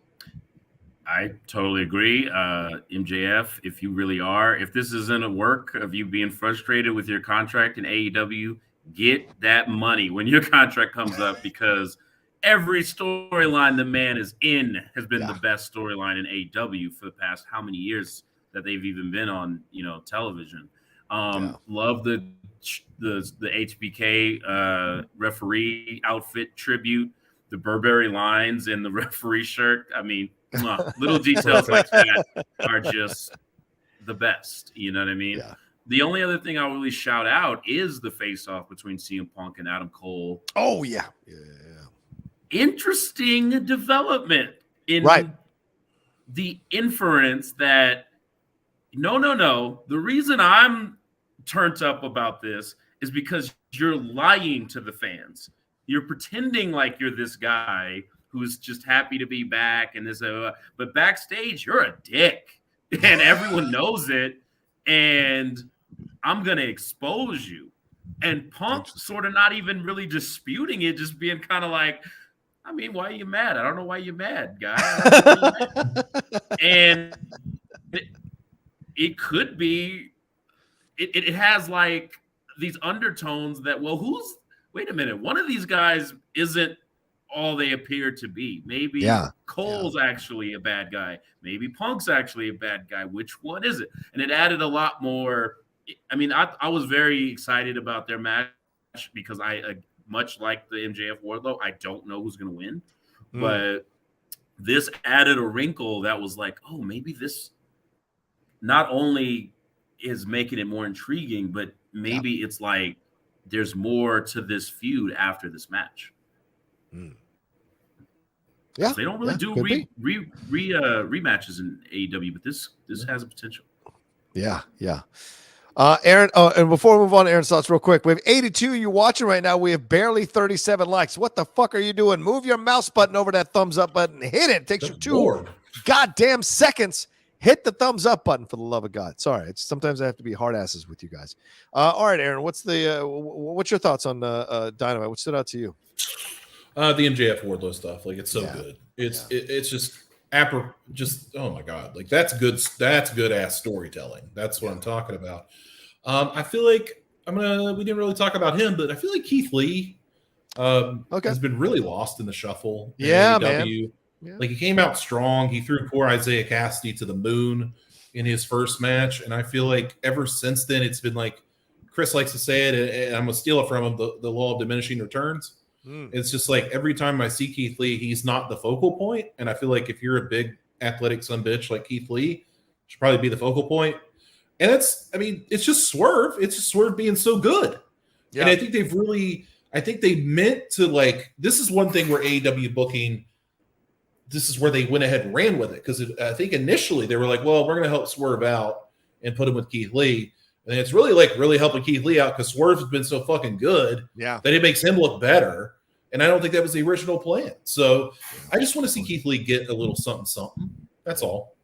S3: I totally agree. MJF, if this isn't a work of you being frustrated with your contract in AEW, get that money when your contract comes up because every storyline the man is in has been the best storyline in AEW for the past how many years that they've even been on, television. Love the HBK referee outfit tribute, the Burberry lines and the referee shirt. I mean, little details like that are just the best. You know what I mean? Yeah. The only other thing I'll really shout out is the face-off between CM Punk and Adam Cole.
S1: Oh, yeah.
S3: Interesting development in the inference that no. The reason I'm turned up about this is because you're lying to the fans. You're pretending like you're this guy who's just happy to be back and this, but backstage you're a dick and everyone knows it. And I'm gonna expose you. And Punk sort of not even really disputing it, just being kind of like, I mean, why are you mad? I don't know why you're mad, guy. And it could be, it has like these undertones that, wait a minute, one of these guys isn't all they appear to be. Maybe Cole's actually a bad guy. Maybe Punk's actually a bad guy. Which one is it? And it added a lot more I mean, I was very excited about their match because I much like the MJF Wardlow, I don't know who's going to win, but this added a wrinkle that was like, oh, maybe this not only is making it more intriguing, but maybe it's like there's more to this feud after this match.
S1: Yeah,
S3: they don't really do rematches in AEW, but this has a potential.
S1: Yeah. Aaron, and before we move on to Aaron's thoughts real quick, we have 82 you watching right now. We have barely 37 likes. What the fuck are you doing? Move your mouse button over that thumbs up button. Hit it. It takes you 2 goddamn seconds. Hit the thumbs up button for the love of God. Sorry, sometimes I have to be hard asses with you guys. All right, Aaron, what's your thoughts on Dynamite? What stood out to you?
S2: The MJF Wardlow stuff. Like, it's so good. It's just oh my God, like that's good ass storytelling. That's what I'm talking about. I feel like we didn't really talk about him, but I feel like Keith Lee has been really lost in the shuffle.
S1: Man.
S2: Like, he came out strong. He threw poor Isaiah Cassidy to the moon in his first match, and I feel like ever since then it's been like Chris likes to say it, and I'm gonna steal it from him: the law of diminishing returns. It's just like every time I see Keith Lee, he's not the focal point. And I feel like if you're a big athletic son bitch like Keith Lee, should probably be the focal point. And it's just Swerve. It's just Swerve being so good. Yeah. And I think they meant to, like, this is one thing where AEW booking, this is where they went ahead and ran with it. Because I think initially they were like, well, we're going to help Swerve out and put him with Keith Lee. And it's really helping Keith Lee out because Swerve has been so fucking good that it makes him look better. And I don't think that was the original plan. So I just want to see Keith Lee get a little something. That's all.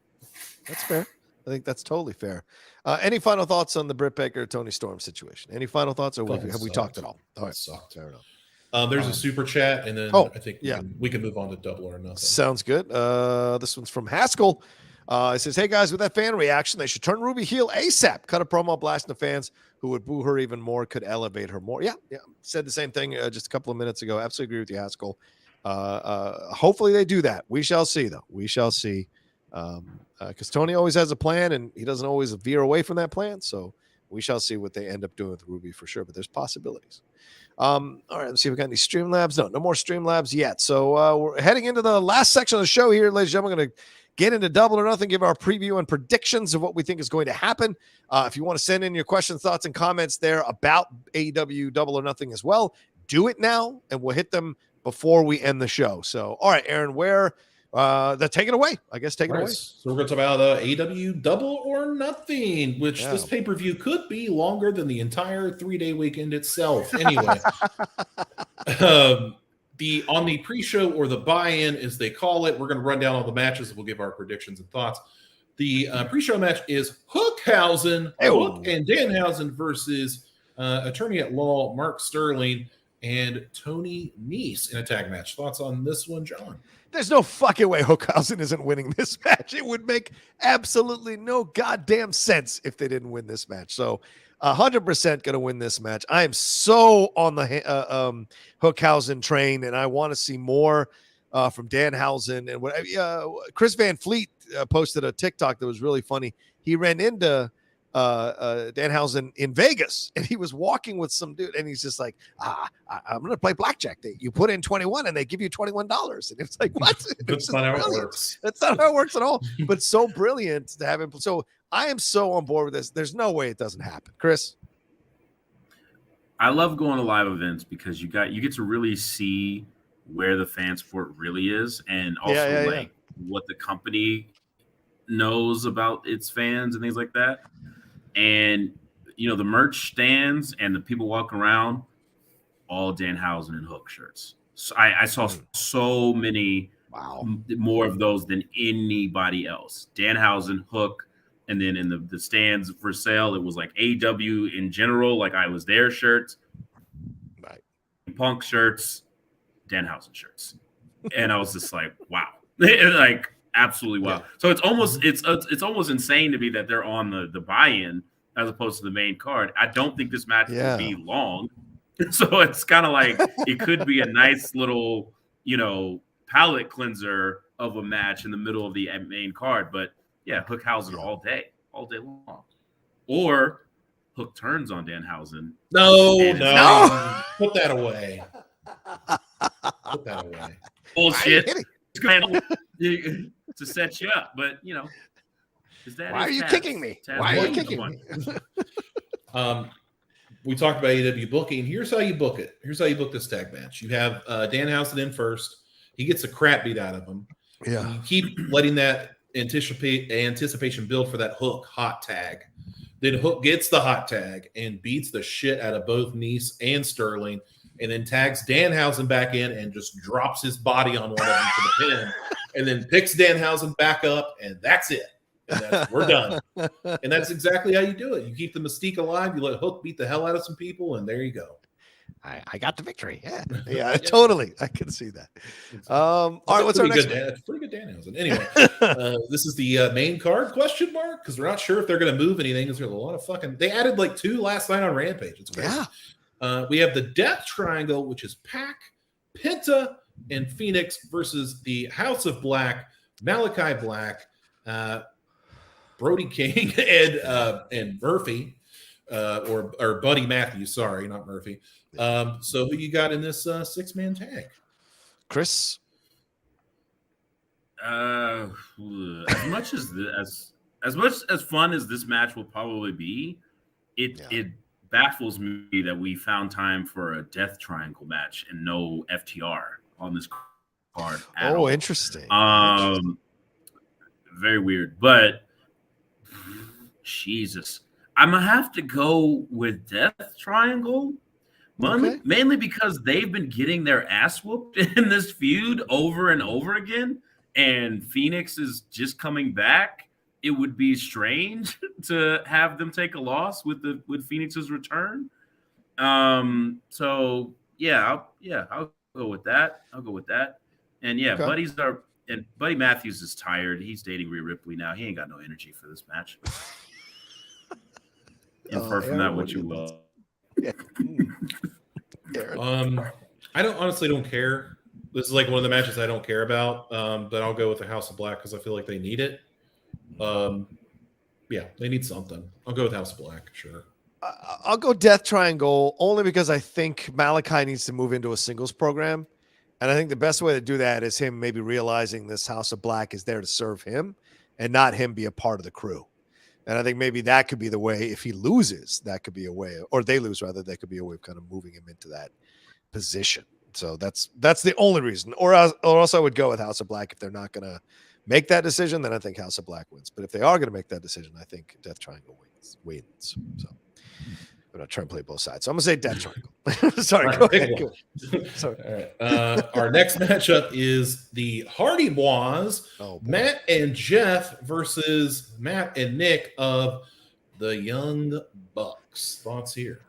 S1: That's fair. I think that's totally fair. Any final thoughts on the Brit Baker, Tony Storm situation? Any final thoughts, or have we talked at all? All right.
S2: Sucked.
S1: Fair enough.
S2: There's a super chat, and then I think we can move on to Double or Nothing.
S1: Sounds good. This one's from Haskell. It says, hey guys, with that fan reaction, they should turn Ruby heel ASAP. Cut a promo blasting the fans who would boo her even more, could elevate her more. Yeah. Said the same thing just a couple of minutes ago. Absolutely agree with you, Haskell. Hopefully they do that. We shall see, though. We shall see. Because Tony always has a plan, and he doesn't always veer away from that plan. So we shall see what they end up doing with Ruby for sure. But there's possibilities. All right, let's see if we got any Streamlabs. No more Streamlabs yet. So we're heading into the last section of the show here, ladies and gentlemen. We're going to get into Double or Nothing, give our preview and predictions of what we think is going to happen. If you want to send in your questions, thoughts, and comments there about AEW Double or Nothing as well, do it now, and we'll hit them before we end the show. So, all right, Aaron, take it away. I guess take it away.
S2: So we're going to talk about AEW Double or Nothing, which this pay-per-view could be longer than the entire 3-day weekend itself. Anyway, on the pre-show, or the buy-in as they call it, we're going to run down all the matches and we'll give our predictions and thoughts. The pre-show match is Hook and Danhausen versus attorney at law Mark Sterling and Tony Nese in a tag match. Thoughts on this one, John?
S1: There's no fucking way Hookhausen isn't winning this match. It would make absolutely no goddamn sense if they didn't win this match. So 100% going to win this match. I am so on the Hookhausen train, and I want to see more from Danhausen. And Chris Van Fleet posted a TikTok that was really funny. He ran into Danhausen in Vegas, and he was walking with some dude, and he's just like, I'm going to play blackjack. You put in 21 and they give you $21. And it's like, what?
S2: That's not how it works.
S1: That's not how it works at all. But so brilliant to have him. So I am so on board with this. There's no way it doesn't happen. Chris?
S3: I love going to live events because you get to really see where the fan support really is, and also what the company knows about its fans and things like that. And, the merch stands and the people walking around, all Danhausen and Hook shirts. So I saw so many more of those than anybody else. Danhausen, Hook, and then in the stands for sale, it was like AEW in general, like I was there shirts, Punk shirts, Danhausen shirts. And I was just like, wow. Like, absolutely wow. So it's almost insane to me that they're on the buy-in as opposed to the main card. I don't think this match will be long. So it's kind of like it could be a nice little, palate cleanser of a match in the middle of the main card. But yeah, Hookhausen all day long. Or Hook turns on Danhausen.
S2: No. Put that away. Put that away.
S3: Bullshit. To set you up, but
S1: why are you kicking me? Why are you kicking me?
S2: We talked about AEW booking. Here's how you book it. Here's how you book this tag match. You have Danhausen in first. He gets the crap beat out of him.
S1: Yeah.
S2: You keep letting that anticipation build for that Hook hot tag. Then Hook gets the hot tag and beats the shit out of both Nice and Sterling, and then tags Danhausen back in and just drops his body on one of them for the pin, and then picks Danhausen back up, and that's it. And we're done. And that's exactly how you do it. You keep the mystique alive. You let Hook beat the hell out of some people, and there you go.
S1: I got the victory. Yeah, totally. I can see that. All right, what's our next?
S2: It's pretty good Danhausen. Anyway, this is the main card question mark because we're not sure if they're going to move anything. There's a lot of fucking. They added like 2 last night on Rampage. It's crazy. Yeah. We have the Death Triangle, which is Pac, Penta, and Phoenix versus the House of Black, Malachi Black, Brody King, and Murphy. Or Buddy Matthews, sorry, not Murphy. So who you got in this 6-man tag?
S1: Chris?
S3: As much as fun as this match will probably be, it baffles me that we found time for a Death Triangle match and no FTR on this card.
S1: Oh, interesting.
S3: Very weird, but Jesus. I'm going to have to go with Death Triangle, mainly because they've been getting their ass whooped in this feud over and over again, and Phoenix is just coming back. It would be strange to have them take a loss with Phoenix's return. I'll go with that. And Buddy Matthews is tired. He's dating Rhea Ripley now. He ain't got no energy for this match. Infer from that what you will.
S1: Yeah.
S2: I honestly don't care. This is like one of the matches I don't care about. But I'll go with the House of Black because I feel like they need it. They need something. I'll go with House of Black, sure.
S1: I'll go Death Triangle only because I think Malachi needs to move into a singles program. And I think the best way to do that is him maybe realizing this House of Black is there to serve him and not him be a part of the crew. And I think maybe that could be the way, if he loses, that could be a way, or they lose rather, that could be a way of kind of moving him into that position. So that's the only reason. Or else I would go with House of Black. If they're not going to make that decision, then I think House of Black wins. But if they are going to make that decision, I think Death Triangle wins. So I'm not trying to play both sides. So I'm going to say Death Triangle. Sorry,
S2: right,
S1: go ahead. Sorry.
S2: All right. Our next matchup is the Hardy Boys, Matt and Jeff versus Matt and Nick of the Young Bucks. Thoughts here?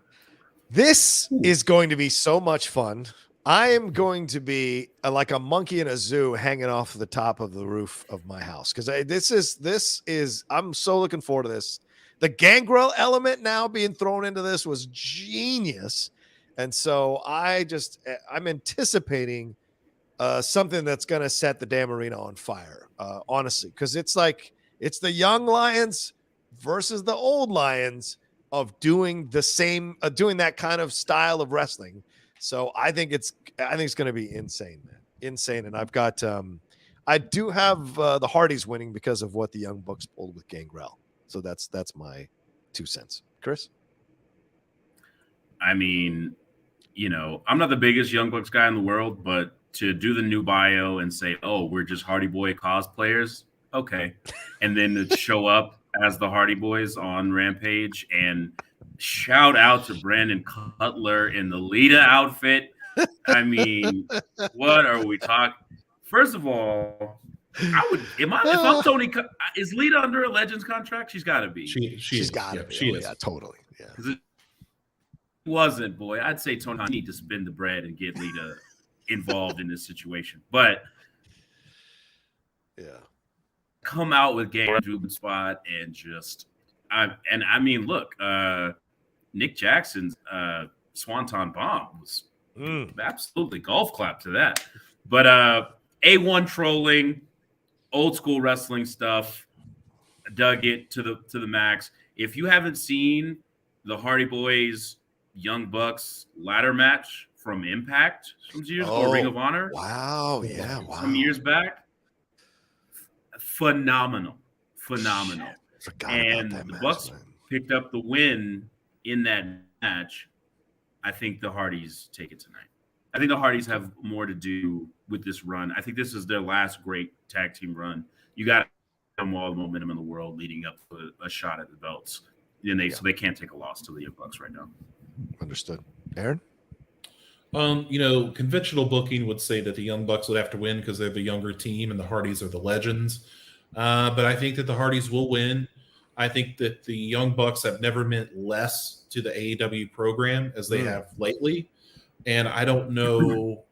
S1: This is going to be so much fun. I am going to be like a monkey in a zoo hanging off the top of the roof of my house because this is I'm so looking forward to this. The Gangrel element now being thrown into this was genius. And so I'm anticipating something that's going to set the damn arena on fire, honestly, because it's the young Lions versus the old Lions of doing the same, doing that kind of style of wrestling. So I think it's going to be insane, man. Insane. And I've got, I do have the Hardys winning because of what the Young Bucks pulled with Gangrel. So that's my 2 cents. Chris?
S3: I mean, I'm not the biggest Young Bucks guy in the world, but to do the new bio and say, oh, we're just Hardy Boy cosplayers. Okay. And then to show up as the Hardy Boys on Rampage and shout out to Brandon Cutler in the Lita outfit. I mean, what are we talking? First of all, if I'm Tony, is Lita under a Legends contract? She's got to be.
S1: She's got to be. She is. Yeah, totally. Yeah.
S3: Because it wasn't, boy. I'd say Tony need to spin the bread and get Lita involved in this situation. But come out with Game Ruben spot and just, I mean, look, Nick Jackson's Swanton Bomb was absolutely golf clap to that. But A1 trolling. Old school wrestling stuff, dug it to the max. If you haven't seen the Hardy Boys, Young Bucks ladder match from Impact some years or Ring of Honor.
S1: Wow. Yeah. Wow.
S3: Some years back. Phenomenal. And the Bucks picked up the win in that match. I think the Hardys take it tonight. I think the Hardys have more to do with this run. I think this is their last great tag team run. You got to give them all the momentum in the world leading up to a shot at the belts. So they can't take a loss to the Young Bucks right now.
S1: Understood. Aaron?
S2: Conventional booking would say that the Young Bucks would have to win because they're the younger team and the Hardys are the legends. But I think that the Hardys will win. I think that the Young Bucks have never meant less to the AEW program as they have lately. And I don't know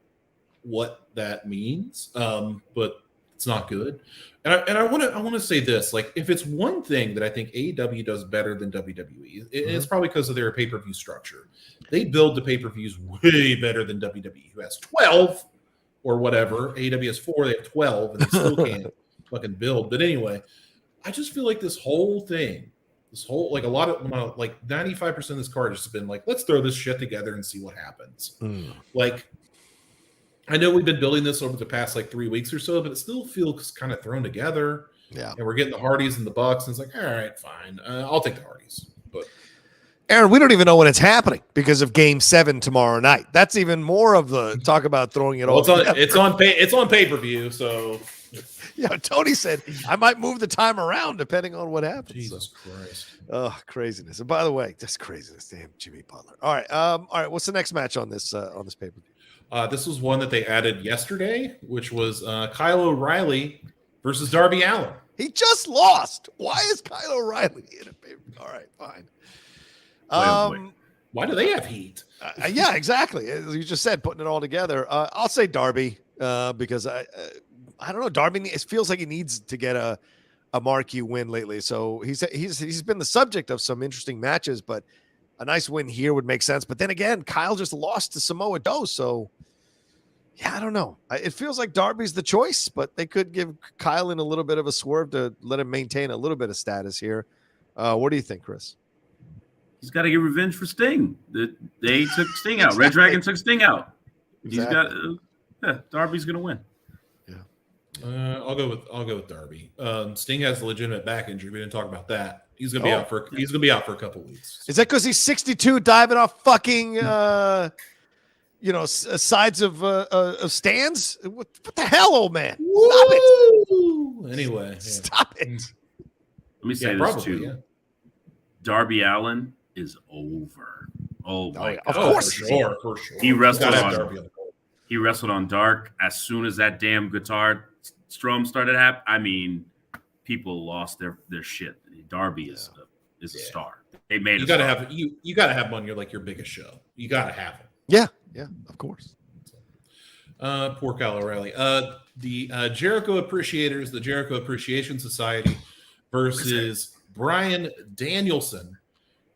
S2: what that means, but it's not good. And I want to say this: like, if it's one thing that I think AEW does better than WWE, it's probably because of their pay-per-view structure. They build the pay-per-views way better than WWE, who has 12 or whatever. AEW has 4; they have 12, and they still can't fucking build. But anyway, I just feel like this whole thing, like a lot of, like 95% of this card has been like, let's throw this shit together and see what happens. Like, I know we've been building this over the past like 3 weeks or so, but it still feels kind of thrown together. Yeah. And we're getting the Hardys and the Bucks, and it's like, all right, fine. I'll take the Hardys. But
S1: Aaron, we don't even know when it's happening because of Game 7 tomorrow night. That's even more of the talk about throwing it all together.
S2: It's on pay-per-view, so
S1: yeah, Tony said I might move the time around depending on what happens.
S2: Jesus Christ.
S1: Oh, craziness. And by the way, just craziness. Damn, Jimmy Butler. All right. What's the next match on this pay-per-view?
S2: This was one that they added yesterday, which was Kylo Reilly versus Darby Allin.
S1: He just lost. Why is Kylo Reilly in a pay-per-view? All right, fine.
S2: Wait. Why do they have heat?
S1: Yeah, exactly. As you just said, putting it all together. I'll say Darby because I don't know. Darby, it feels like he needs to get a marquee win lately. So he's been the subject of some interesting matches, but a nice win here would make sense. But then again, Kyle just lost to Samoa Joe, so yeah, I don't know. It feels like Darby's the choice, but they could give Kyle in a little bit of a swerve to let him maintain a little bit of status here. What do you think, Chris?
S3: He's got to get revenge for Sting. They took Sting out. Red Dragon took Sting out. Exactly. Darby's gonna win.
S2: I'll go with Darby. Sting has a legitimate back injury. We didn't talk about that. He's gonna be out for a couple weeks.
S1: Is that because he's 62 diving off fucking sides of stands? What the hell, old man? Stop it.
S2: Anyway,
S1: stop it.
S3: Let me say this too. Yeah. Darby Allin is over. Oh my God.
S1: Of course,
S2: for sure.
S3: He wrestled on Dark. As soon as that damn guitar strum started happening, I mean, people lost their shit. Darby is a star. They made
S2: you gotta have him on your biggest show. You gotta have him.
S1: Yeah, of course.
S2: Poor Kyle O'Reilly. The Jericho Appreciators, the Jericho Appreciation Society versus Bryan Danielson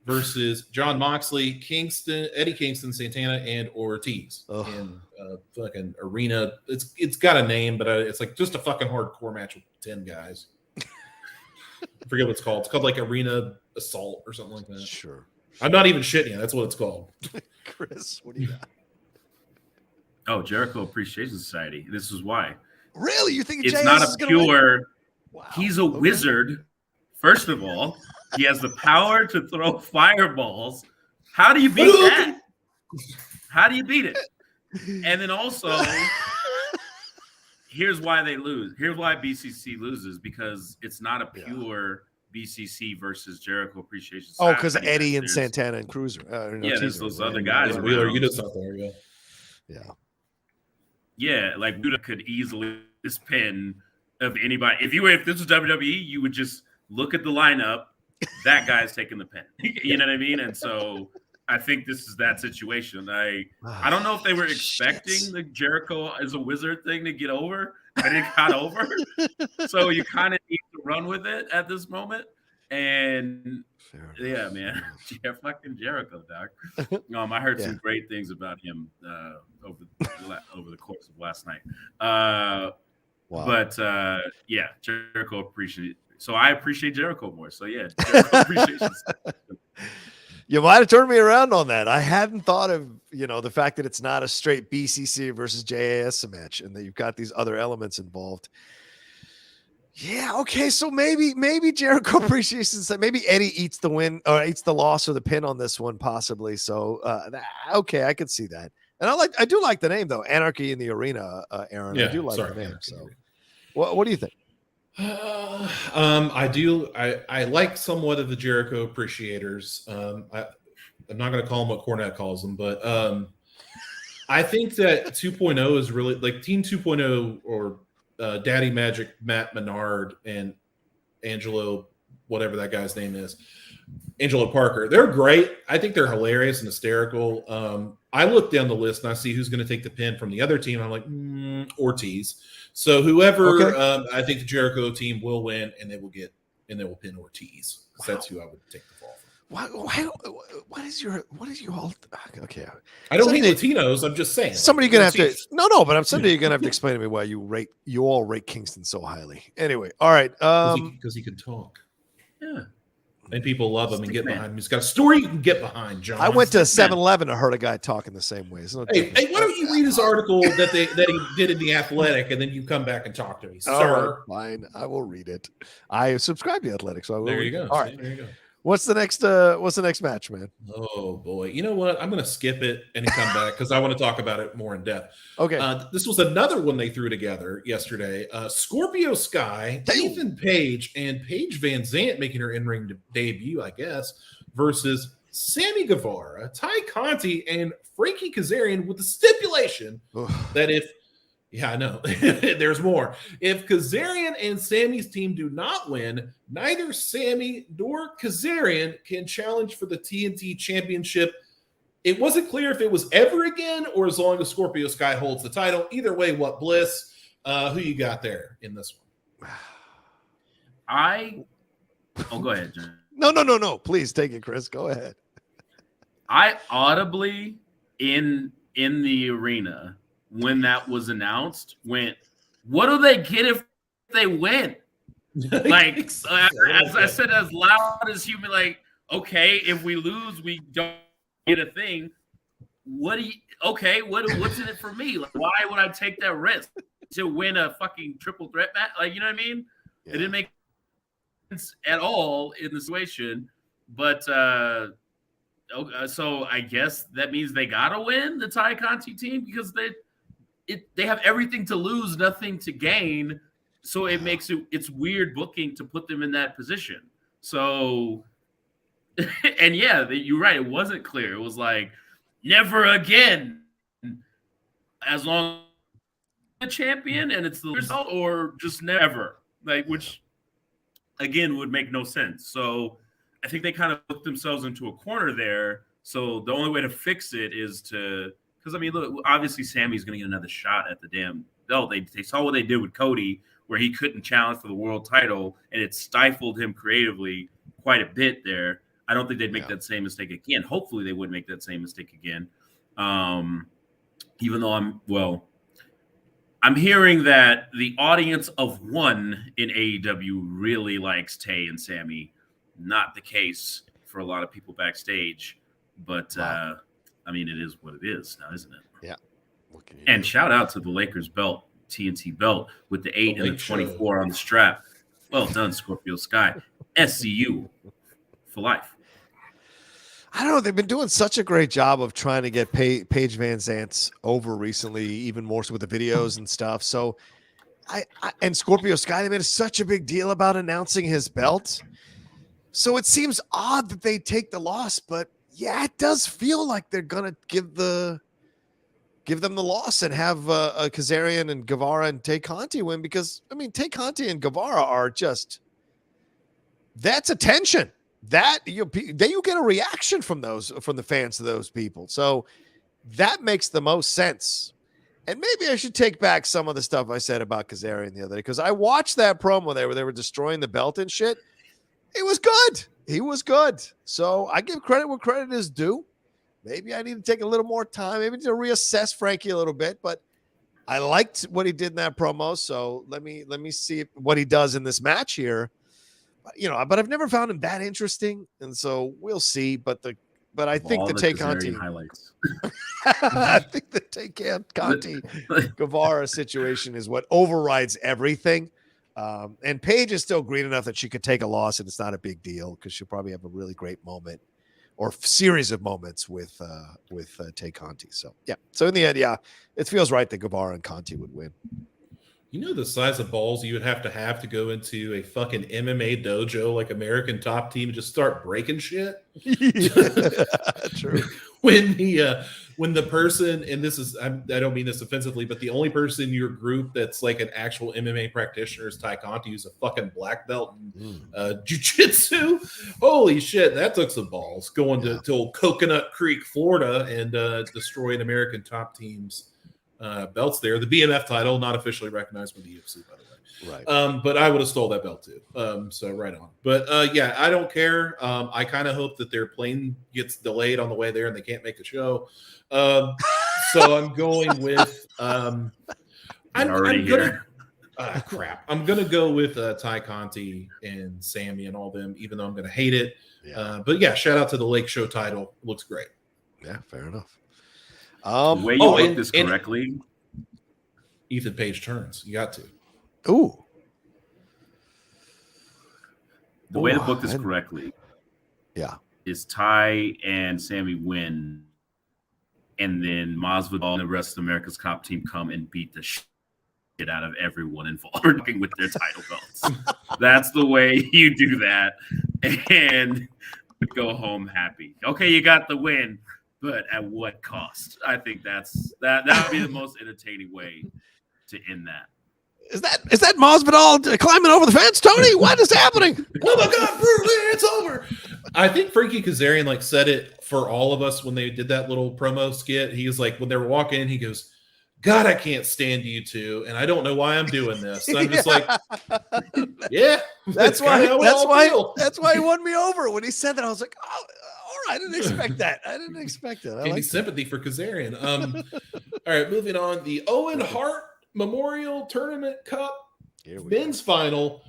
S2: versus John Moxley, Eddie Kingston, Santana, and Ortiz in fucking arena. It's got a name, but it's like just a fucking hardcore match with 10 guys. I forget what it's called. It's called like Arena Assault or something like that.
S1: Sure.
S2: I'm not even shitting you. That's what it's called.
S1: Chris, what do you got?
S3: Oh, Jericho Appreciation Society. This is why.
S1: Really? You think
S3: it's not a pure? Wow. He's a wizard. First of all, he has the power to throw fireballs. How do you beat that? How do you beat it? And then also, here's why they lose. Here's why BCC loses, because it's not a pure BCC versus Jericho Appreciation Society.
S1: Oh, because Eddie and Santana and Cruiser.
S3: There's those other guys.
S2: Wheeler, you did something there,
S3: Yeah, like Buddha could easily just pin of anybody. If this was WWE, you would just look at the lineup. That guy's taking the pin. You know what I mean? And so I think this is that situation. I don't know if they were expecting the Jericho as a wizard thing to get over, but it got over. So you kind of need to run with it at this moment. And yeah, man, fucking Jericho, doc. I heard some great things about him over the course of last night. But Jericho appreciate. So I appreciate Jericho more. So yeah, Jericho appreciation.
S1: You might have turned me around on that. I hadn't thought of, the fact that it's not a straight BCC versus JAS match and that you've got these other elements involved. Yeah, okay, so maybe Jericho Appreciation said maybe Eddie eats the win or eats the loss or the pin on this one, possibly. So, okay, I could see that. And I do like the name though, Anarchy in the Arena, Aaron.
S2: Yeah,
S1: I do like
S2: sorry,
S1: the name.
S2: Anarchy.
S1: So, what do you think?
S2: I do. I like somewhat of the Jericho appreciators. I'm not going to call them what Cornette calls them, but I think that 2.0 is really like Team 2.0 or Daddy Magic, Matt Menard, and Angelo, whatever that guy's name is, Angelo Parker. They're great. I think they're hilarious and hysterical. I look down the list and I see who's going to take the pin from the other team. I'm like, Ortiz. So whoever, I think the Jericho team will win, and they will pin Ortiz. Wow. That's who I would take the fall from.
S1: What is your all? Okay,
S2: I don't hate Latinos. I'm just saying.
S1: Somebody gonna have to. No, but I'm someday you're gonna have to explain to me why you all rate Kingston so highly. Anyway, all right.
S2: Because he can talk. Yeah. And people love him and get behind him. He's got a story you can get behind, John.
S1: I went to 7-Eleven and heard a guy talking the same way.
S2: Hey, why don't you read his article that he did in The Athletic, and then you come back and talk to me, sir?
S1: Fine, I will read it. I subscribe to The Athletic, so I will.
S2: There you go.
S1: All right,
S2: there you go.
S1: What's the next match, man?
S2: Oh boy, you know what? I'm going to skip it and come back because I want to talk about it more in depth.
S1: Okay.
S2: This was another one they threw together yesterday. Scorpio Sky, Ethan Page, and Paige Van Zant making her in-ring debut, I guess, versus Sammy Guevara, Ty Conti, and Frankie Kazarian with the stipulation that I know. There's more. If Kazarian and Sammy's team do not win, neither Sammy nor Kazarian can challenge for the TNT Championship. It wasn't clear if it was ever again or as long as Scorpio Sky holds the title. Either way, what bliss. Who you got there in this one?
S3: Go ahead, John.
S1: No. Please take it, Chris. Go ahead.
S3: I audibly in the arena when that was announced went, what do they get if they win? Like, as I said, as loud as human, like, okay, if we lose, we don't get a thing. What's in it for me? Like, why would I take that risk to win a fucking triple threat match? Like, you know what I mean? Yeah. It didn't make sense at all in the situation. But so I guess that means they gotta win, the Ty Conti team, because they have everything to lose, nothing to gain. So it makes it's weird booking to put them in that position. So, and yeah, you're right. It wasn't clear. It was like, never again, as long as the champion and it's the result, or just never, like, which again would make no sense. So I think they kind of put themselves into a corner there. So the only way to fix it is because, I mean, look, obviously Sammy's going to get another shot at the damn belt. They saw what they did with Cody, where he couldn't challenge for the world title, and it stifled him creatively quite a bit there. I don't think they'd make that same mistake again. Hopefully they wouldn't make that same mistake again. Even though I'm hearing that the audience of one in AEW really likes Tay and Sammy. Not the case for a lot of people backstage, but I mean, it is what it is now, isn't it?
S1: Yeah.
S3: And shout out to the Lakers belt, TNT belt, with the 8 and the 24 on the strap. Well done, Scorpio Sky. SCU for life.
S1: I don't know. They've been doing such a great job of trying to get Paige Van Zant over recently, even more so with the videos and stuff. So and Scorpio Sky, they made such a big deal about announcing his belt. So it seems odd that they take the loss, but yeah, it does feel like they're gonna give them the loss and have Kazarian and Guevara and Tay Conti win, because I mean, Tay Conti and Guevara are just, that's attention. That you get a reaction from the fans of those people. So that makes the most sense. And maybe I should take back some of the stuff I said about Kazarian the other day, because I watched that promo there where they were destroying the belt and shit. It was good. He was good. So I give credit where credit is due. Maybe I need to take a little more time, maybe to reassess Frankie a little bit, but I liked what he did in that promo. So let me see what he does in this match here. But I've never found him that interesting, and so we'll see. But but I think the Tay Conti
S3: highlights.
S1: I think the Tay Conti Guevara situation is what overrides everything. And Paige is still green enough that she could take a loss and it's not a big deal because she'll probably have a really great moment or series of moments with Tay Conti. So yeah. So in the end, yeah, it feels right that Guevara and Conti would win.
S2: You know the size of balls you would have to go into a fucking MMA dojo like American Top Team and just start breaking shit.
S1: True.
S2: When the person, and this is I don't mean this offensively, but the only person in your group that's like an actual MMA practitioner is Tay Conti, who's a fucking black belt in jiu-jitsu. Holy shit, that took some balls going to old Coconut Creek, Florida, and destroying American Top Team's belts there. The BMF title, not officially recognized by the UFC, by the way.
S1: Right.
S2: But I would have stole that belt too. So right on. But yeah, I don't care. I kind of hope that their plane gets delayed on the way there and they can't make the show. So I'm going with I'm gonna go with Tay Conti and Sammy and all them, even though I'm gonna hate it.
S1: Yeah.
S2: But yeah, shout out to the Lake Show title. Looks great.
S1: Yeah, fair enough.
S3: The way you booked this correctly.
S2: Ethan Page turns. You got to.
S1: Ooh.
S3: The way to book this correctly, is Ty and Sammy win, and then Masvidal and the rest of America's Top Team come and beat the shit out of everyone involved with their title belts. That's the way you do that, and go home happy. Okay, you got the win, but at what cost? I think that would be the most entertaining way to end that.
S1: Is that Masvidal climbing over the fence, Tony? What is happening?
S2: Oh my God, it's over. I think Frankie Kazarian said it for all of us when they did that little promo skit. He was like, when they were walking in, he goes, God, I can't stand you two, and I don't know why I'm doing this. And I'm just like, yeah,
S1: that's why he won me over. When he said that, I was like, oh, all right, I didn't expect that. I
S2: Gave me sympathy for Kazarian. All right, moving on. The Owen Hart Memorial Tournament Cup men's final.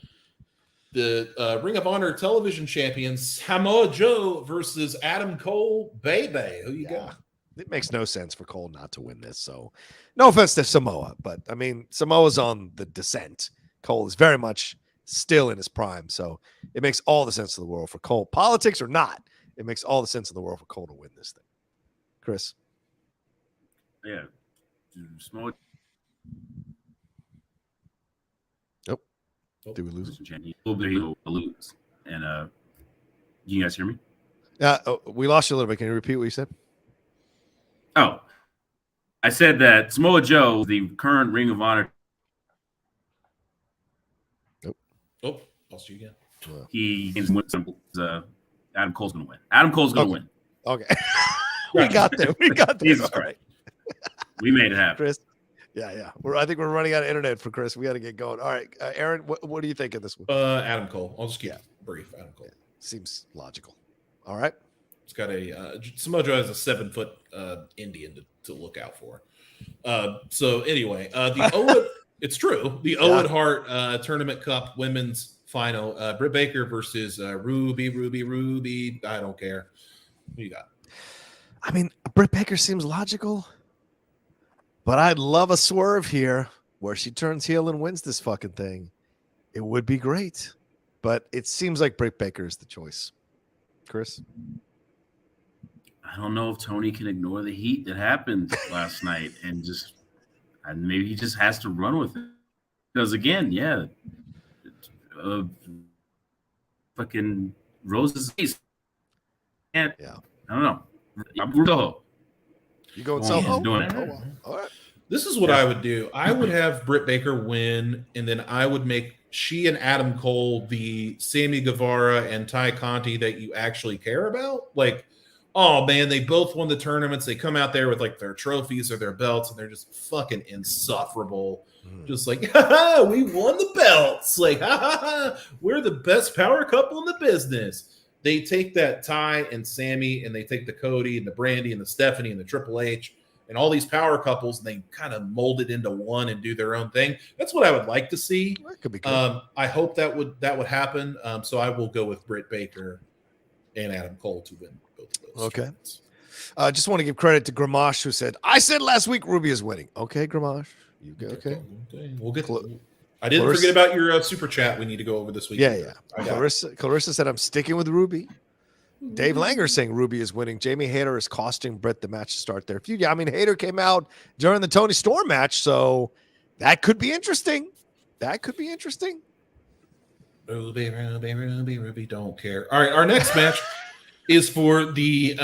S2: The Ring of Honor Television Champions Samoa Joe versus Adam Cole. Baby, who you got?
S1: It makes no sense for Cole not to win this. So, no offense to Samoa, but I mean, Samoa's on the descent. Cole is very much still in his prime. So, it makes all the sense in the world for Cole. Politics or not, it makes all the sense in the world for Cole to win this thing. Chris?
S3: Yeah. Samoa.
S1: Nope. Did we lose?
S3: Lose. And you guys hear me?
S1: We lost you a little bit. Can you repeat what you said?
S3: Oh, I said that Samoa Joe, the current Ring of Honor.
S2: Oh, lost you again.
S3: Adam Cole's going to win. Adam Cole's going to win.
S1: Okay. We got there.
S3: Jesus Christ. We made it happen.
S1: Chris? Yeah. I think we're running out of internet for Chris. We got to get going. All right. Aaron, what do you think of this one?
S2: Adam Cole. I'll just keep it brief. Adam Cole.
S1: Yeah. Seems logical. All right.
S2: It's got Samoa Joe has a 7-foot Indian to look out for. So anyway, the Owen, it's true. The Owen Hart Tournament Cup Women's Final. Brit Baker versus Ruby. I don't care. Who you got?
S1: I mean, Brit Baker seems logical, but I'd love a swerve here where she turns heel and wins this fucking thing. It would be great, but it seems like Brit Baker is the choice. Chris?
S3: I don't know if Tony can ignore the heat that happened last night and maybe he just has to run with it. Because again, fucking Rose's face. And I don't know. I'm Soho.
S1: You going Soho?
S3: Doing it.
S1: All right.
S2: This is what I would do. I would have Brit Baker win, and then I would make she and Adam Cole the Sammy Guevara and Tay Conti that you actually care about. Like, oh man, they both won the tournaments. They come out there with their trophies or their belts, and they're just fucking insufferable. Just like, we won the belts. Like, we're the best power couple in the business. They take that Ty and Sammy, and they take the Cody and the Brandy and the Stephanie and the Triple H and all these power couples, and they kind of mold it into one and do their own thing. That's what I would like to see.
S1: That could be good.
S2: I hope that would happen. So I will go with Brit Baker and Adam Cole to win both of those.
S1: Okay.
S2: tournaments.
S1: Just want to give credit to Gramash, who said, "I said last week Ruby is winning." Okay, Gramash, you go. Okay.
S2: We'll get.
S1: Cl-
S2: I didn't
S1: Clarissa-
S2: forget about your super chat. We need to go over this week.
S1: Yeah.
S2: I got it.
S1: Clarissa said, "I'm sticking with Ruby." Dave Langer saying Ruby is winning. Jamie Hayter is costing Britt the match to start their feud. Yeah, I mean, Hayter came out during the Tony Storm match, so that could be interesting.
S2: Ruby, don't care. All right, our next match is for the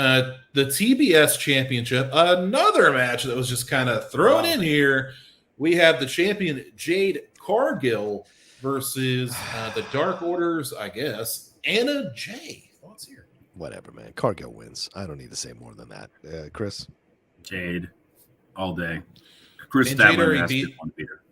S2: TBS Championship. Another match that was just kind of thrown in here. We have the champion Jade Cargill versus the Dark Orders, I guess. Anna Jay. Thoughts here?
S1: Whatever, man. Cargill wins. I don't need to say more than that. Chris?
S3: Jade, all day. Chris
S2: And Jade
S3: Statler
S2: already
S3: has
S2: beat-
S3: to one beater.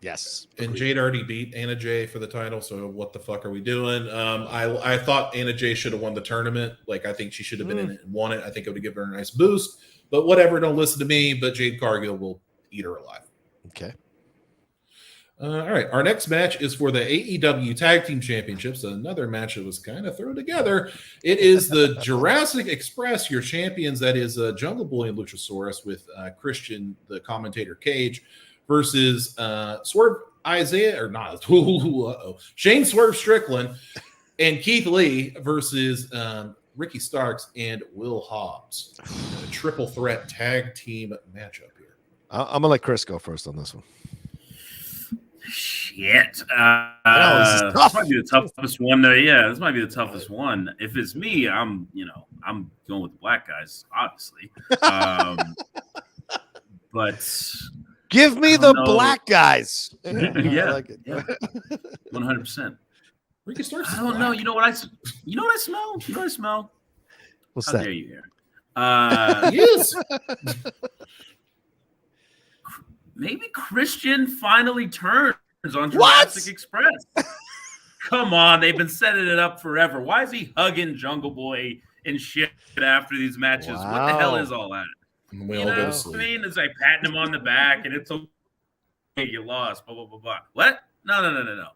S1: Yes.
S2: And Jade already beat Anna Jay for the title, so what the fuck are we doing? I thought Anna Jay should have won the tournament. Like, I think she should have been in it and won it. I think it would have given her a nice boost. But whatever, don't listen to me. But Jade Cargill will eat her alive.
S1: Okay.
S2: All right, our next match is for the AEW Tag Team Championships. Another match that was kind of thrown together. It is the Jurassic Express, your champions. That is Jungle Boy and Luchasaurus with Christian, the commentator Cage, versus Swerve Isaiah, or not, Shane Swerve Strickland and Keith Lee versus Ricky Starks and Will Hobbs. A triple threat tag team matchup here.
S1: I'm going to let Chris go first on this one.
S3: Shit.
S1: this is tough.
S3: This might be the toughest one. Yeah, this might be the toughest one. If it's me, I'm going with the black guys, obviously. But
S1: Give me the black guys.
S3: Yeah,
S1: I like it.
S3: 100%.
S2: Ricky Starks.
S3: I don't know. You know what I smell?
S1: What's
S3: How
S1: that?
S3: dare you here?
S2: Yes.
S3: Maybe Christian finally turns on Jurassic Express. Come on, they've been setting it up forever. Why is he hugging Jungle Boy and shit after these matches? What the hell is all that?
S2: We all go to sleep.
S3: I mean, it's like patting him on the back, and it's okay, you lost, blah, blah, blah, blah. What? No.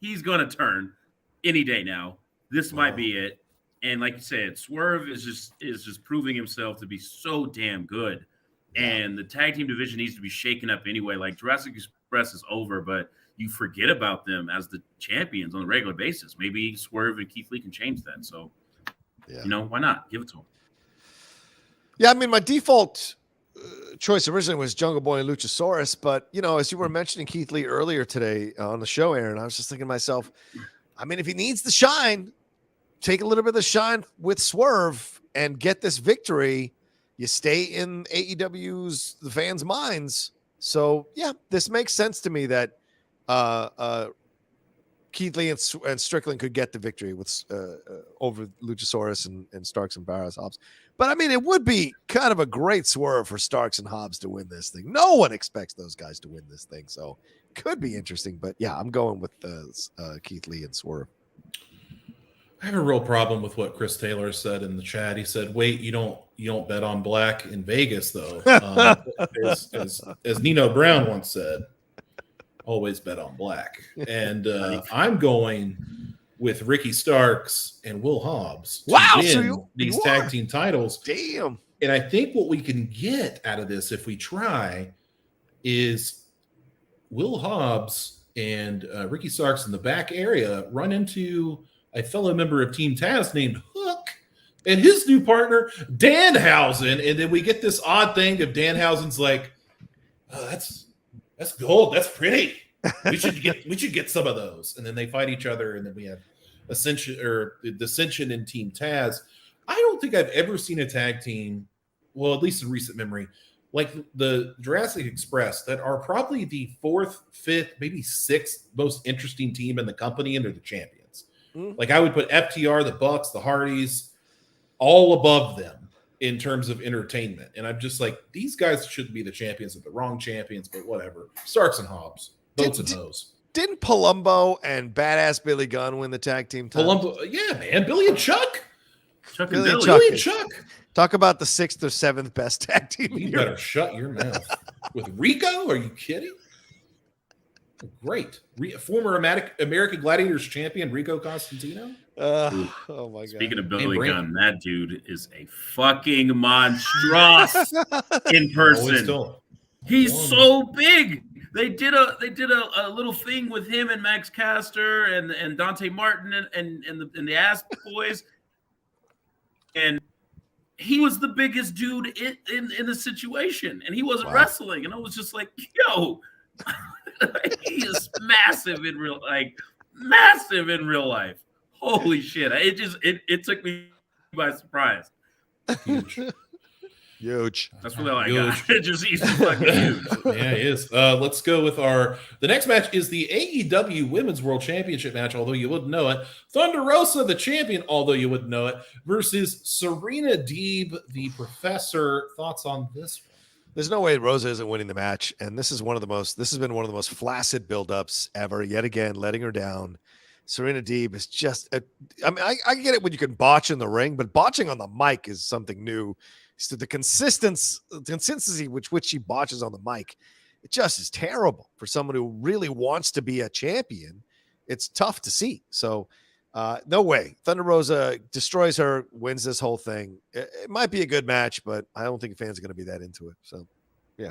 S3: He's going to turn any day now. This might be it. And like you said, Swerve is just proving himself to be so damn good. And the tag team division needs to be shaken up anyway. Like, Jurassic Express is over, but you forget about them as the champions on a regular basis. Maybe Swerve and Keith Lee can change that. So, why not? Give it to them.
S1: Yeah, I mean, my default choice originally was Jungle Boy and Luchasaurus, but, as you were mentioning Keith Lee earlier today on the show, Aaron, I was just thinking to myself, I mean, if he needs the shine, take a little bit of the shine with Swerve and get this victory. You stay in AEW's the fans' minds. So, yeah, this makes sense to me that Keith Lee and Strickland could get the victory with over Luchasaurus and Starks and Barras Hobbs. But, I mean, it would be kind of a great swerve for Starks and Hobbs to win this thing. No one expects those guys to win this thing. So, could be interesting. But, yeah, I'm going with Keith Lee and Swerve.
S2: I have a real problem with what Chris Taylor said in the chat. He said, "Wait, you don't bet on black in Vegas, though." As Nino Brown once said, "Always bet on black." And I'm going with Ricky Starks and Will Hobbs to win these tag team titles.
S1: Damn!
S2: And I think what we can get out of this, if we try, is Will Hobbs and Ricky Starks in the back area run into a fellow member of Team Taz named Hook and his new partner, Danhausen. And then we get this odd thing of Danhausen's like, "Oh, that's gold. That's pretty. We should get some of those." And then they fight each other. And then we have dissension in Team Taz. I don't think I've ever seen a tag team, well, at least in recent memory, like the Jurassic Express, that are probably the 4th, 5th, maybe 6th most interesting team in the company, and they're the champions. Like, I would put FTR, the Bucks, the Hardys, all above them in terms of entertainment. And I'm just like, these guys shouldn't be the champions. They're the wrong champions, but whatever. Starks and Hobbs, boats and hoes.
S1: Didn't Palumbo and Badass Billy Gunn win the tag team title?
S2: Palumbo, yeah, man. Billy and Chuck.
S3: Billy
S2: and Chuck.
S1: Talk about the 6th or 7th best tag team.
S2: You better shut your mouth. With Rico? Are you kidding? Great. Former American Gladiators champion Rico Constantino?
S1: Oh my god!
S3: Speaking of Billy
S2: Brandon.
S3: Gunn, that dude is a fucking monstrous in person. He's so big. They did a little thing with him and Max Caster and Dante Martin and the Ass Boys, and he was the biggest dude in the situation, and he wasn't wrestling, and I was just like, yo, he is massive in real life. Holy shit! It took me by surprise.
S1: Huge.
S3: That's really all I got. He's fucking huge.
S2: Yeah, he is. Let's go with the next match is the AEW Women's World Championship match, although you wouldn't know it. Thunder Rosa, the champion, although you wouldn't know it, versus Serena Deeb, the professor. Thoughts on this one?
S1: There's no way Rosa isn't winning the match, and this has been one of the most flaccid buildups ever. Yet again, letting her down. Serena Deeb is just I get it when you can botch in the ring, but botching on the mic is something new. So the consistency which she botches on the mic, it just is terrible for someone who really wants to be a champion. It's tough to see. So no way. Thunder Rosa destroys her, wins this whole thing. It might be a good match, but I don't think fans are going to be that into it. So, yeah.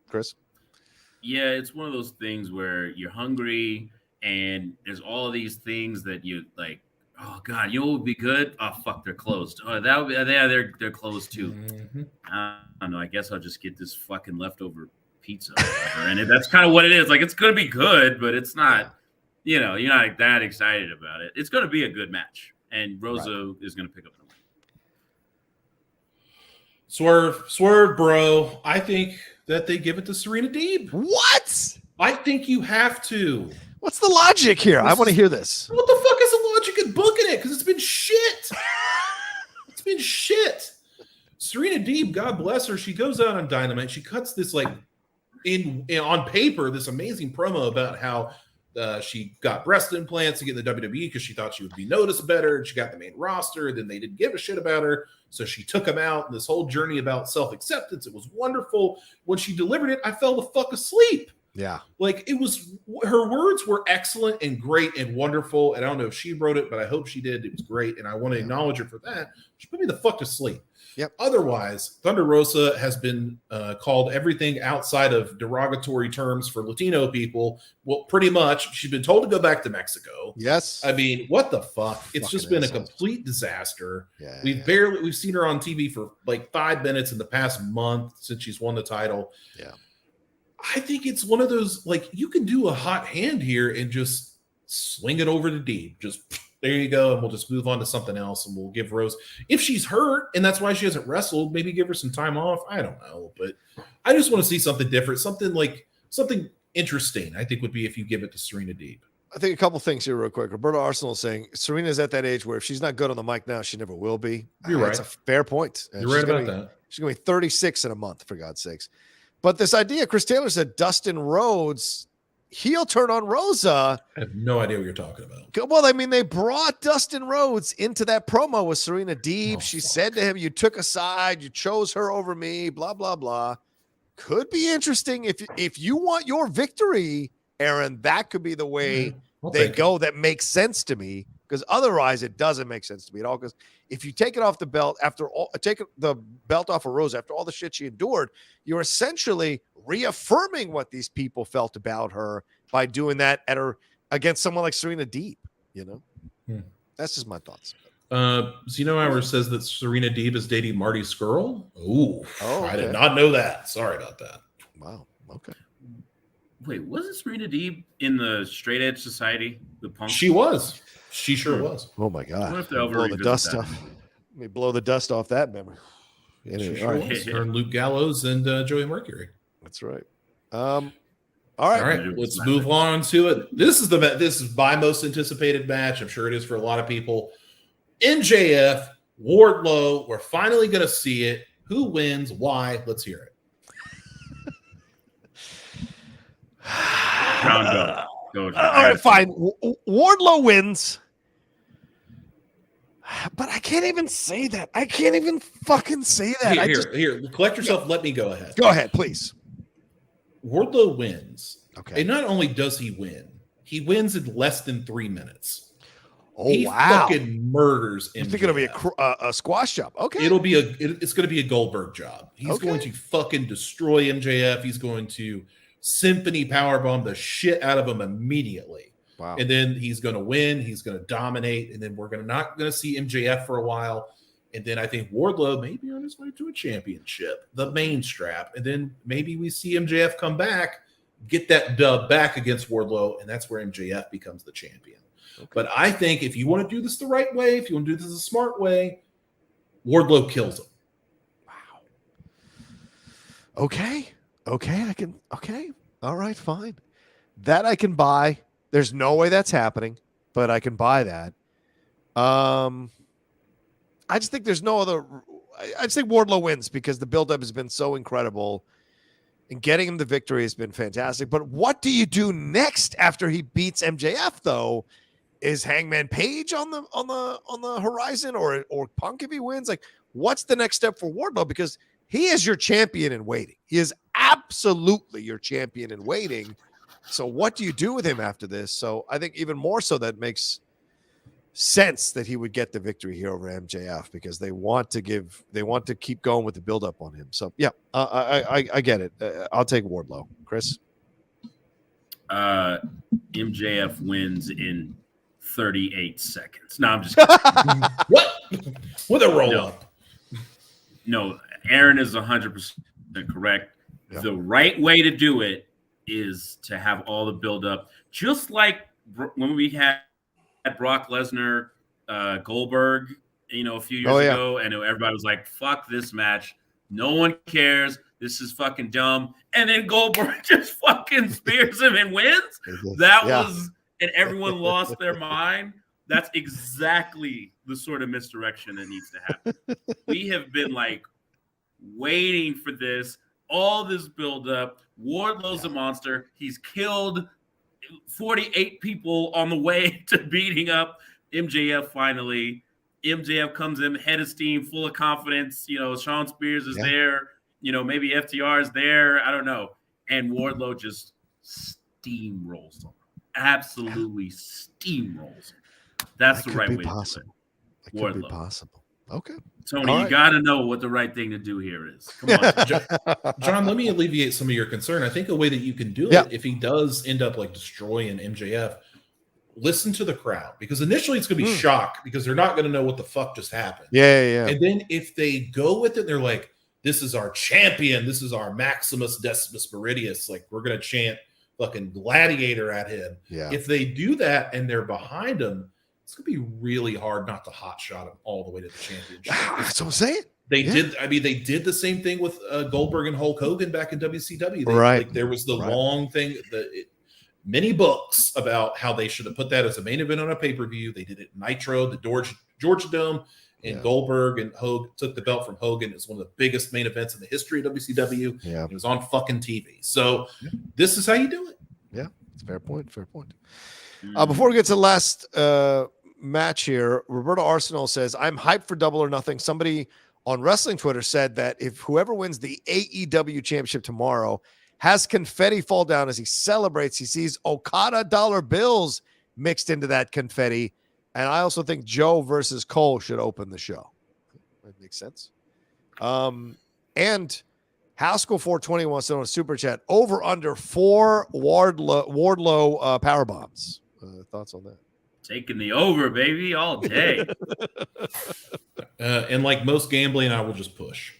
S1: Chris?
S3: Yeah, it's one of those things where you're hungry and there's all of these things that you like. Oh God, you know what would be good? Oh fuck, they're closed. Oh, that would be they're closed too. Mm-hmm. I don't know. I guess I'll just get this fucking leftover pizza or whatever. And that's kind of what it is. Like, it's gonna be good, but it's not. You know, you're not that excited about it. It's gonna be a good match, and Rosa is gonna pick up the win.
S2: Swerve, bro. I think that they give it to Serena Deeb.
S1: What?
S2: I think you have to.
S1: What's the logic here? I want to hear this.
S2: What the fuck is the logic in booking it? Because it's been shit. It's been shit. Serena Deeb, God bless her, she goes out on Dynamite. She cuts this like in on paper this amazing promo about how she got breast implants to get in the WWE because she thought she would be noticed better. And she got the main roster. Then they didn't give a shit about her, so she took them out. And this whole journey about self-acceptance, it was wonderful. When she delivered it, I fell the fuck asleep.
S1: Yeah.
S2: Like, it was, her words were excellent and great and wonderful. And I don't know if she wrote it, but I hope she did. It was great. And I want to acknowledge her for that. She put me the fuck to sleep.
S1: Yep.
S2: Otherwise, Thunder Rosa has been called everything outside of derogatory terms for Latino people. Well, pretty much. She's been told to go back to Mexico.
S1: Yes.
S2: I mean, what the fuck? It's
S1: Fucking
S2: just been
S1: assholes.
S2: a complete disaster.
S1: Yeah,
S2: We've seen her on TV for like 5 minutes in the past month since she's won the title.
S1: Yeah.
S2: I think it's one of those, like, you can do a hot hand here and just swing it over to Deeb. Just there you go, and we'll just move on to something else, and we'll give Rose, if she's hurt and that's why she hasn't wrestled, maybe give her some time off. I don't know, but I just want to see something different, something interesting. I think would be if you give it to Serena Deeb.
S1: I think a couple things here real quick. Roberto Arsenal is saying Serena's at that age where if she's not good on the mic now, she never will be.
S2: You're right.
S1: That's a fair point.
S2: You're right about that.
S1: She's going to be 36 in a month, for God's sakes. But this idea, Chris Taylor said Dustin Rhodes, heel turn on Rosa.
S2: I have no idea what you're talking about.
S1: Well, I mean, they brought Dustin Rhodes into that promo with Serena Deeb. She said to him, you took a side, you chose her over me, blah, blah, blah. Could be interesting. If you want your victory, Aaron, that could be the way they go. That makes sense to me, because otherwise it doesn't make sense to me at all. Because if you take it off the belt take the belt off of Rosa after all the shit she endured, you're essentially reaffirming what these people felt about her by doing that against someone like Serena Deeb. You know, that's just my thoughts.
S2: Zeno Hour says that Serena Deeb is dating Marty Scurll. Ooh,
S1: okay.
S2: I did not know that. Sorry about that.
S1: Wow. Okay.
S3: Wait, wasn't Serena Deeb in the Straight Edge Society? The Punk?
S2: She was. She sure was.
S1: Oh my God.
S3: What if they'll
S1: blow the dust off? Let me blow the dust off that memory. Anyway,
S2: She sure was. Her and Luke Gallows and Joey Mercury.
S1: That's right. All right.
S2: Let's move on to it. This is my most anticipated match. I'm sure it is for a lot of people. MJF, Wardlow. We're finally going to see it. Who wins? Why? Let's hear it.
S3: Go.
S1: All right, fine. Wardlow wins. But I can't even say that. I can't even fucking say that.
S2: Here. Collect yourself. Let me go ahead.
S1: Go ahead, please.
S2: Wardlow wins.
S1: Okay.
S2: And not only does he win in less than 3 minutes.
S1: Oh,
S2: he
S1: wow.
S2: fucking murders MJF.
S1: You think it'll be a squash job? Okay.
S2: It's going to be a Goldberg job. He's going to fucking destroy MJF. He's going to symphony powerbomb the shit out of him immediately.
S1: Wow.
S2: And then he's going to win. He's going to dominate. And then we're not going to see MJF for a while. And then I think Wardlow may be on his way to a championship, the main strap. And then maybe we see MJF come back, get that dub back against Wardlow, and that's where MJF becomes the champion. Okay. But I think if you want to do this the right way, if you want to do this a smart way, Wardlow kills him.
S1: Wow. Okay. All right, fine. That I can buy. There's no way that's happening, but I can buy that. I just think there's no other. I just think Wardlow wins because the buildup has been so incredible, and getting him the victory has been fantastic. But what do you do next after he beats MJF? Though, is Hangman Page on the horizon, or Punk if he wins? Like, what's the next step for Wardlow? Because he is your champion in waiting. He is absolutely your champion in waiting. So what do you do with him after this? So I think even more so that makes sense that he would get the victory here over MJF because they want to keep going with the buildup on him. So yeah, I get it. I'll take Wardlow. Chris?
S3: MJF wins in 38 seconds. No, I'm just kidding.
S2: What? With a roll up.
S3: No, Aaron is 100% correct. Yeah. The right way to do it is to have all the buildup, just like when we had Brock Lesnar, Goldberg, a few years ago, and everybody was like, "Fuck this match, no one cares. This is fucking dumb." And then Goldberg just fucking spears him and wins. That was, and everyone lost their mind. That's exactly the sort of misdirection that needs to happen. We have been like waiting for this, all this buildup. Wardlow's a monster. He's killed 48 people on the way to beating up MJF finally. MJF comes in head of steam, full of confidence. Sean Spears is there. Maybe FTR is there. I don't know. And Wardlow just steamrolls him. Absolutely steamrolls him. That's the right way to do it.
S1: That could be possible. Okay.
S3: Tony, you got to know what the right thing to do here is. Come on.
S2: John, let me alleviate some of your concern. I think a way that you can do it, if he does end up like destroying MJF, listen to the crowd. Because initially it's going to be shock because they're not going to know what the fuck just happened.
S1: Yeah.
S2: And then if they go with it, they're like, this is our champion. This is our Maximus Decimus Meridius. Like, we're going to chant fucking gladiator at him.
S1: Yeah.
S2: If they do that and they're behind him, it's going to be really hard not to hot shot him all the way to the championship.
S1: That's what I'm saying.
S2: They did the same thing with Goldberg and Hulk Hogan back in WCW.
S1: Right.
S2: There was the long thing, many books about how they should have put that as a main event on a pay-per-view. They did it in Nitro, the Georgia Dome, and Goldberg and Hogan took the belt from Hogan. It's one of the biggest main events in the history of WCW.
S1: Yeah.
S2: It was on fucking TV. So this is how you do it.
S1: Yeah, it's a fair point. Before we get to the last match here, Roberto Arsenal says, I'm hyped for Double or Nothing. Somebody on wrestling Twitter said that if whoever wins the AEW championship tomorrow has confetti fall down as he celebrates, he sees Okada dollar bills mixed into that confetti. And I also think Joe versus Cole should open the show. That makes sense. And Haskell 420 wants to know in a super chat, over under 4 Wardlow power bombs. Thoughts on that?
S3: Taking the over, baby, all day.
S2: And like most gambling, I will just push.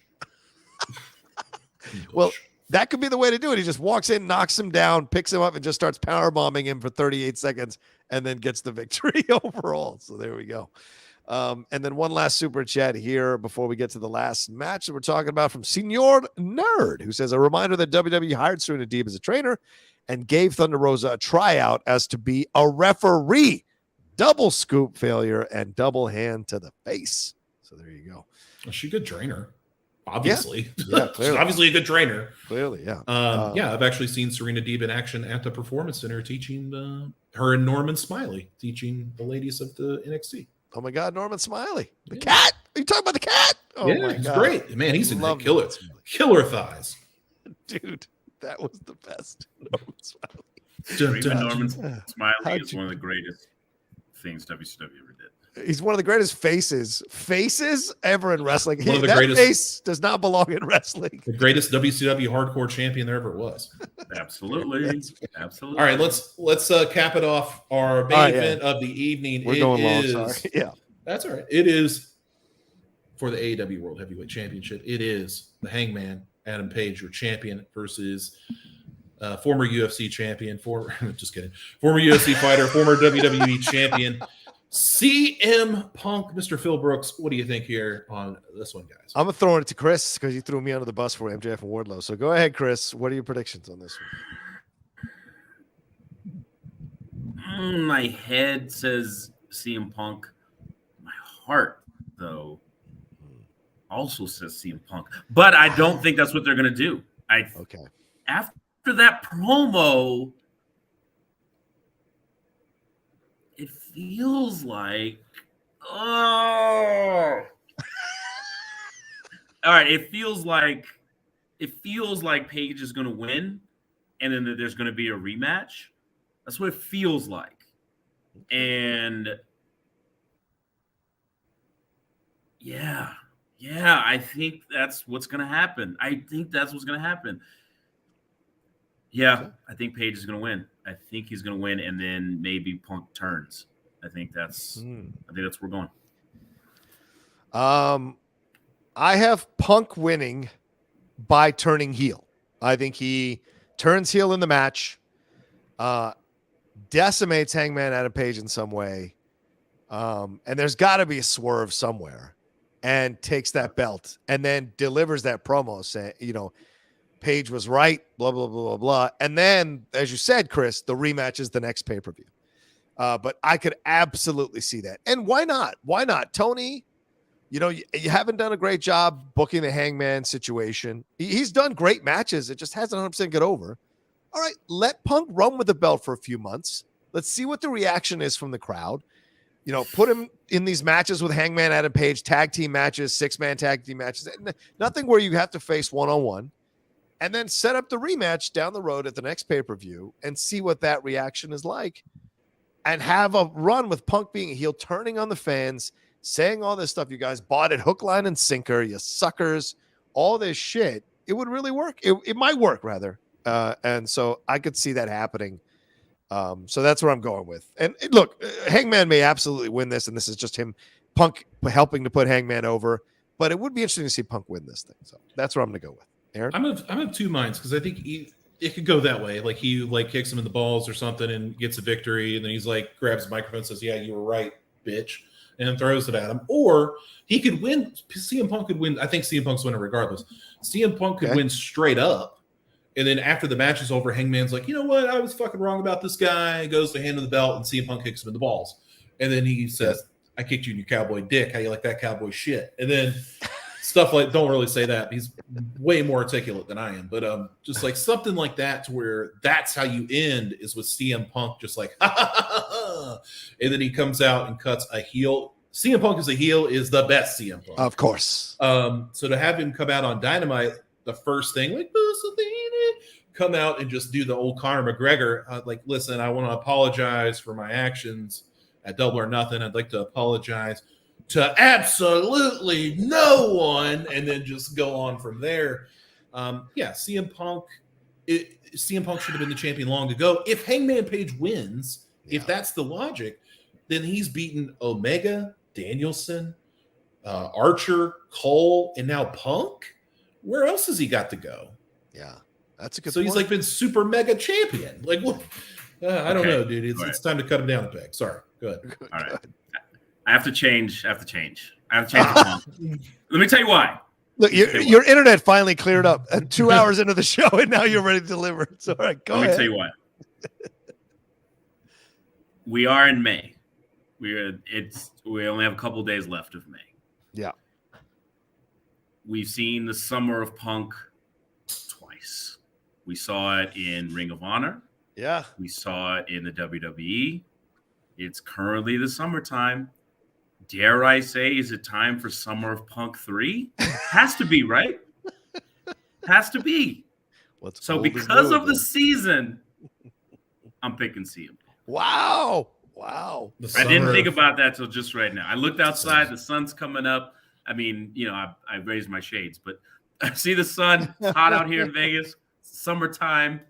S1: Well, that could be the way to do it. He just walks in, knocks him down, picks him up, and just starts power bombing him for 38 seconds and then gets the victory overall. So there we go. And then one last super chat here before we get to the last match that we're talking about from Senor Nerd, who says, a reminder that WWE hired Serena Deeb as a trainer and gave Thunder Rosa a tryout as to be a referee. Double scoop failure and double hand to the face. So there you go.
S2: She's a good trainer, obviously.
S1: Yeah,
S2: She's obviously a good trainer.
S1: Clearly, yeah.
S2: I've actually seen Serena Deeb in action at the Performance Center teaching her and Norman Smiley, teaching the ladies of the NXT.
S1: Oh my God, Norman Smiley. The cat? Are you talking about the cat? Oh
S2: yeah,
S1: my
S2: he's
S1: God.
S2: Great. Man, he's in the killer thighs.
S1: Dude, that was the best.
S3: Norman Smiley is one of the greatest things WCW ever did.
S1: He's one of the greatest faces ever in wrestling.
S2: One of the
S1: that
S2: greatest-
S1: face does not belong in wrestling.
S2: The greatest WCW hardcore champion there ever was.
S3: Absolutely. Absolutely.
S2: All right, let's cap it off. Our main event of the evening.
S1: We're going long. Sorry. Yeah,
S2: that's all right. It is for the AEW World Heavyweight Championship. It is the Hangman Adam Page, your champion, versus former UFC champion, former UFC fighter, former WWE champion, CM Punk. Mr. Phil Brooks, what do you think here on this one, guys?
S1: I'm throwing it to Chris because you threw me under the bus for MJF and Wardlow. So go ahead, Chris. What are your predictions on this one?
S3: My head says CM Punk. My heart, though, also says CM Punk. But I don't think that's what they're going to do.
S1: Okay.
S3: After that promo, it feels like, all right, it feels like Paige is going to win, and then there's going to be a rematch. That's what it feels like. And yeah, I think that's what's going to happen. Yeah, I think Paige is going to win. I think he's going to win, and then maybe Punk turns. I think that's where we're going.
S1: I have Punk winning by turning heel. I think he turns heel in the match, decimates Hangman Adam Page in some way, and there's got to be a swerve somewhere, and takes that belt, and then delivers that promo saying, Page was right, blah, blah, blah, blah, blah. And then, as you said, Chris, the rematch is the next pay-per-view. But I could absolutely see that. And why not? Why not? Tony, you haven't done a great job booking the Hangman situation. He's done great matches. It just hasn't 100% got over. All right, let Punk run with the belt for a few months. Let's see what the reaction is from the crowd. Put him in these matches with Hangman Adam Page, tag team matches, 6-man tag team matches. Nothing where you have to face one-on-one. And then set up the rematch down the road at the next pay-per-view and see what that reaction is like. And have a run with Punk being a heel, turning on the fans, saying all this stuff you guys bought it hook, line, and sinker, you suckers, all this shit. It would really work. It might work, rather. And so I could see that happening. So that's what I'm going with. And look, Hangman may absolutely win this, and this is just him, Punk helping to put Hangman over. But it would be interesting to see Punk win this thing. So that's what I'm going to go with. Aaron? I'm
S2: of two minds because I think it could go that way. Like he kicks him in the balls or something and gets a victory, and then he's grabs the microphone and says, "Yeah, you were right, bitch," and then throws it at him. Or he could win. CM Punk could win. I think CM Punk's winning regardless. CM Punk could win straight up, and then after the match is over, Hangman's like, "You know what? I was fucking wrong about this guy." Goes to hand him the belt, and CM Punk kicks him in the balls, and then he says, "I kicked you in your cowboy dick. How you like that cowboy shit?" And then. Stuff like, don't really say that. He's way more articulate than I am, but just like something like that to where that's how you end is with CM Punk, just like, ha, ha, ha, ha. And then he comes out and cuts a heel. CM Punk as a heel is the best CM Punk.
S1: Of course.
S2: So to have him come out on Dynamite, the first thing, come out and just do the old Conor McGregor, listen, I want to apologize for my actions at Double or Nothing. I'd like to apologize to absolutely no one, and then just go on from there. CM Punk should have been the champion long ago. If Hangman Page wins, if that's the logic, then he's beaten Omega, Danielson, Archer, Cole, and now Punk. Where else has he got to go?
S1: Yeah, that's a good.
S2: So
S1: point.
S2: He's been super mega champion. What? I don't know, dude. It's time to cut him down a peg. Sorry. Go ahead.
S3: All right. I have to change the Punk. Let me tell you why.
S1: Look, your internet finally cleared up 2 hours into the show, and now you're ready to deliver. It's all right. Go ahead.
S3: Let me tell you why. We are in May. We only have a couple of days left of May.
S1: Yeah.
S3: We've seen the Summer of Punk twice. We saw it in Ring of Honor.
S1: Yeah.
S3: We saw it in the WWE. It's currently the summertime. Dare I say, is it time for Summer of Punk 3? Has to be, right? Has to be. So because of the season, I'm picking CM Punk.
S1: Wow. Wow.
S3: I didn't think about that till just right now. I looked outside. The sun's coming up. I mean, I raised my shades, but I see the sun. It's hot out here in Vegas. Summertime.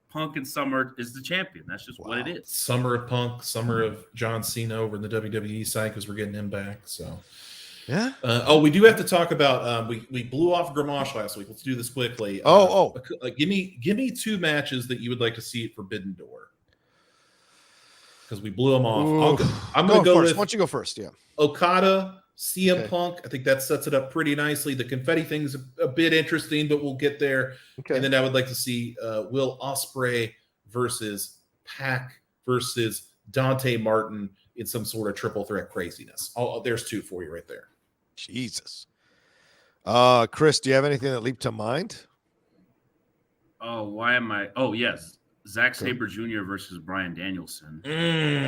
S3: Punk and Summer is the champion. That's just what it is.
S2: Summer of Punk, summer of John Cena over in the WWE side because we're getting him back. So,
S1: yeah.
S2: We do have to talk about. We blew off Gramash last week. Let's do this quickly. Give me 2 matches that you would like to see at Forbidden Door because we blew them off. I'm going to go
S1: first.
S2: with.
S1: Why don't you go first? Yeah.
S2: Okada, CM Punk. I think that sets it up pretty nicely. The confetti thing's a bit interesting, but we'll get there.
S1: Okay.
S2: And then I would like to see Will Ospreay versus Pac versus Dante Martin in some sort of triple threat craziness. There's 2 for you right there.
S1: Jesus. Chris, do you have anything that leaped to mind?
S3: Oh, why am I? Oh, yes. Zack Sabre Jr. versus Bryan Danielson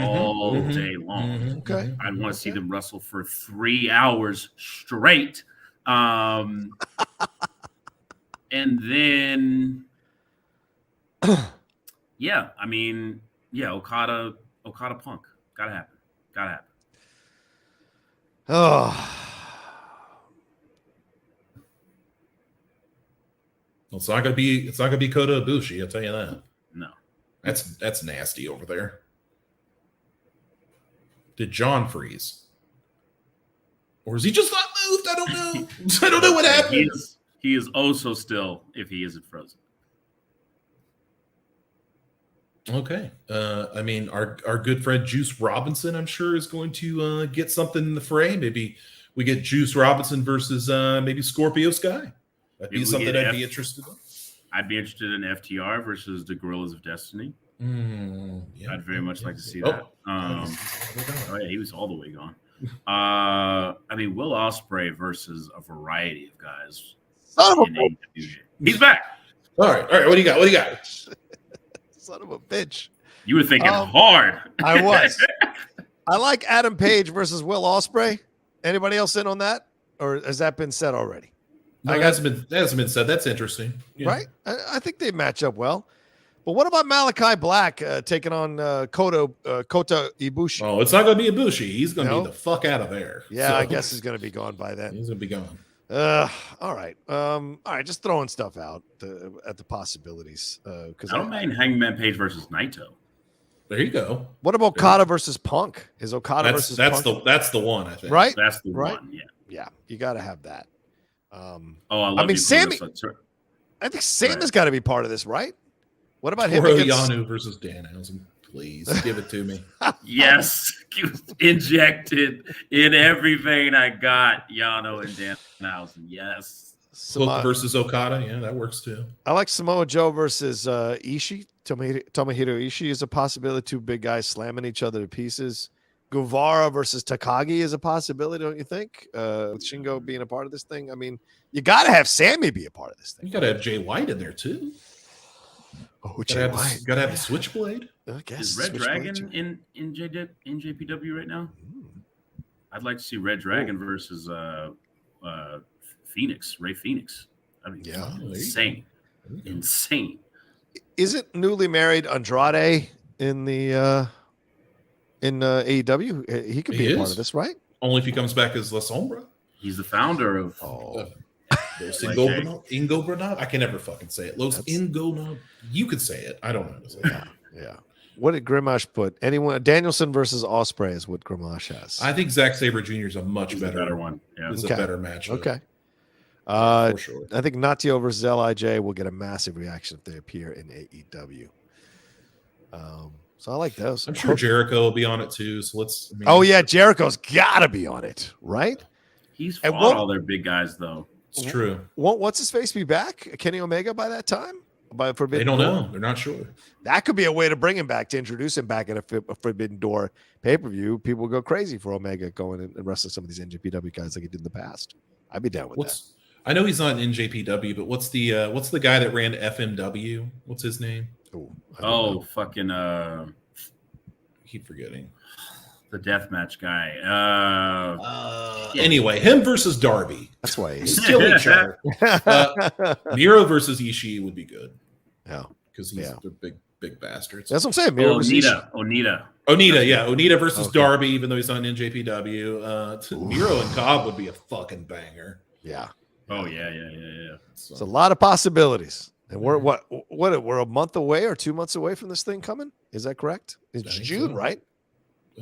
S3: all day long.
S1: Okay.
S3: I'd want to see them wrestle for 3 hours straight. And then, Okada Punk. Gotta happen.
S1: Oh.
S2: It's not gonna be Kota Ibushi, I'll tell you that.
S3: No.
S2: That's nasty over there. Did John freeze? Or is he just not moved? I don't know. I don't know what happened.
S3: He is also still if he isn't frozen.
S2: Okay. Our good friend Juice Robinson, I'm sure, is going to get something in the fray. Maybe we get Juice Robinson versus maybe Scorpio Sky. That'd be something I'd be interested in.
S3: I'd be interested in FTR versus the Gorillas of Destiny. I'd very much like to see that. He was all the way gone. Will Ospreay versus a variety of guys. He's back.
S2: All right. What do you got?
S1: Son of a bitch.
S3: You were thinking hard.
S1: I was. I like Adam Page versus Will Ospreay. Anybody else in on that? Or has that been said already?
S2: No, it hasn't been said. That's interesting. Yeah.
S1: Right? I think they match up well. But what about Malachi Black taking on Kota Ibushi?
S2: Oh, it's not going to be Ibushi. He's going to be the fuck out of there.
S1: Yeah, I guess he's going to be gone by then.
S2: He's going to be gone.
S1: All right. Just throwing stuff out at the possibilities. Because
S3: I don't mind Hangman Page versus Naito.
S2: There you go.
S1: What about Okada versus Punk? Is Okada versus Punk?
S2: That's the one, I think.
S1: Right?
S3: That's the one, yeah.
S1: Yeah, you got to have that.
S3: Sammy.
S1: I think Sam has got to be part of this, right? What about him
S2: against Yano versus Danhausen? Please give it to me.
S3: Yes, injected in every vein I got. Yano and Danhausen. Yes.
S2: Hook versus Okada. Yeah, that works too.
S1: I like Samoa Joe versus Ishii. Tomohiro Ishii is a possibility. 2 big guys slamming each other to pieces. Guevara versus Takagi is a possibility, don't you think? With Shingo being a part of this thing. I mean, you got to have Sammy be a part of this thing.
S2: You got to have Jay White in there too.
S1: Oh, Jay White.
S2: Got to have the Switchblade.
S1: I guess
S3: is Red Dragon in NJPW right now? I'd like to see Red Dragon versus Phoenix, Ray Phoenix. I mean, insane.
S1: Isn't newly married Andrade in the in AEW? He could be a part of this, right?
S2: Only if he comes back as La Sombra.
S3: He's the founder of
S2: Los Ingobernables. I can never fucking say it. Los Ingobernables. You could say it. I don't know.
S1: Yeah. What did Grimash put? Anyone? Danielson versus Ospreay is what Grimash has.
S2: I think Zack Sabre Jr. is a much better
S3: one. Yeah.
S2: It's a better match.
S1: Okay.
S2: For sure.
S1: I think Natio versus LIJ will get a massive reaction if they appear in AEW. So I like those.
S2: I'm sure Jericho will be on it too. So let's.
S1: Jericho's got to be on it, right?
S3: He's fought all their big guys though.
S2: It's true.
S1: What's his face be back? Kenny Omega by that time? By Forbidden
S2: They don't
S1: Door?
S2: know. They're not sure.
S1: That could be a way to bring him back, to introduce him back at a Forbidden Door pay-per-view. People will go crazy for Omega going and wrestling some of these NJPW guys like he did in the past. I'd be down with that.
S2: I know he's not in NJPW, but what's the guy that ran FMW? What's his name?
S3: Fucking
S2: I keep forgetting.
S3: The deathmatch guy.
S2: Anyway, him versus Darby.
S1: That's why
S2: he's still each other. Miro versus Ishii would be good.
S1: Yeah,
S2: because he's a big big bastards.
S1: That's what I'm saying. Miro Musashi.
S2: Onita versus
S1: Okay.
S2: Darby, even though he's on NJPW. Miro and Cobb would be a fucking banger.
S1: Yeah.
S3: Oh yeah.
S1: It's a lot of possibilities. And we're we're a month away or 2 months away from this thing coming? Is that correct? It's June,
S2: so.
S1: right?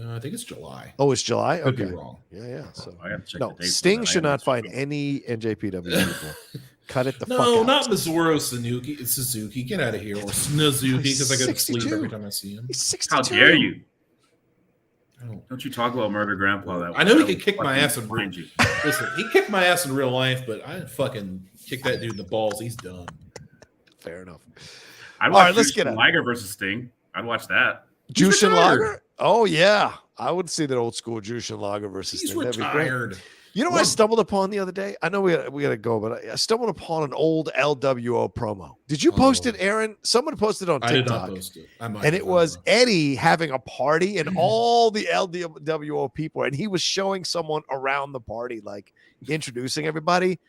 S2: I think it's July.
S1: Oh, it's July?
S2: Could
S1: Okay.
S2: be wrong.
S1: Yeah. So
S3: I have to check
S1: no,
S3: the dates
S1: Sting
S3: on that.
S1: should not find any NJPW people. Cut it the fuck out.
S2: No, not Mizuru Suzuki. Get out of here. Or Snuzuki, because I go to sleep
S1: 62.
S2: every time I see him.
S1: He's 62.
S3: How dare you?
S2: Oh.
S3: Don't you talk about Murder Grandpa that way.
S2: I know he could kick my ass in
S3: behind you.
S2: Listen, he kicked my ass in real life, but I didn't fucking kick that dude in the balls. He's done.
S1: Fair enough.
S3: I'd
S1: All
S3: watch
S1: right, let's get it.
S3: Liger versus Sting. I'd watch that.
S1: Jushin
S2: retired.
S1: Lager? Oh, yeah. I would see that old school Jushin Lager versus
S2: He's
S1: Sting. That'd be great.
S2: retired.
S1: You know what I stumbled upon the other day? I know we gotta go, but I stumbled upon an old LWO promo. Did you post it, Aaron? Someone posted it on TikTok.
S2: I did not post it.
S1: And it was Eddie having a party and all the LWO people, and he was showing someone around the party, like introducing everybody.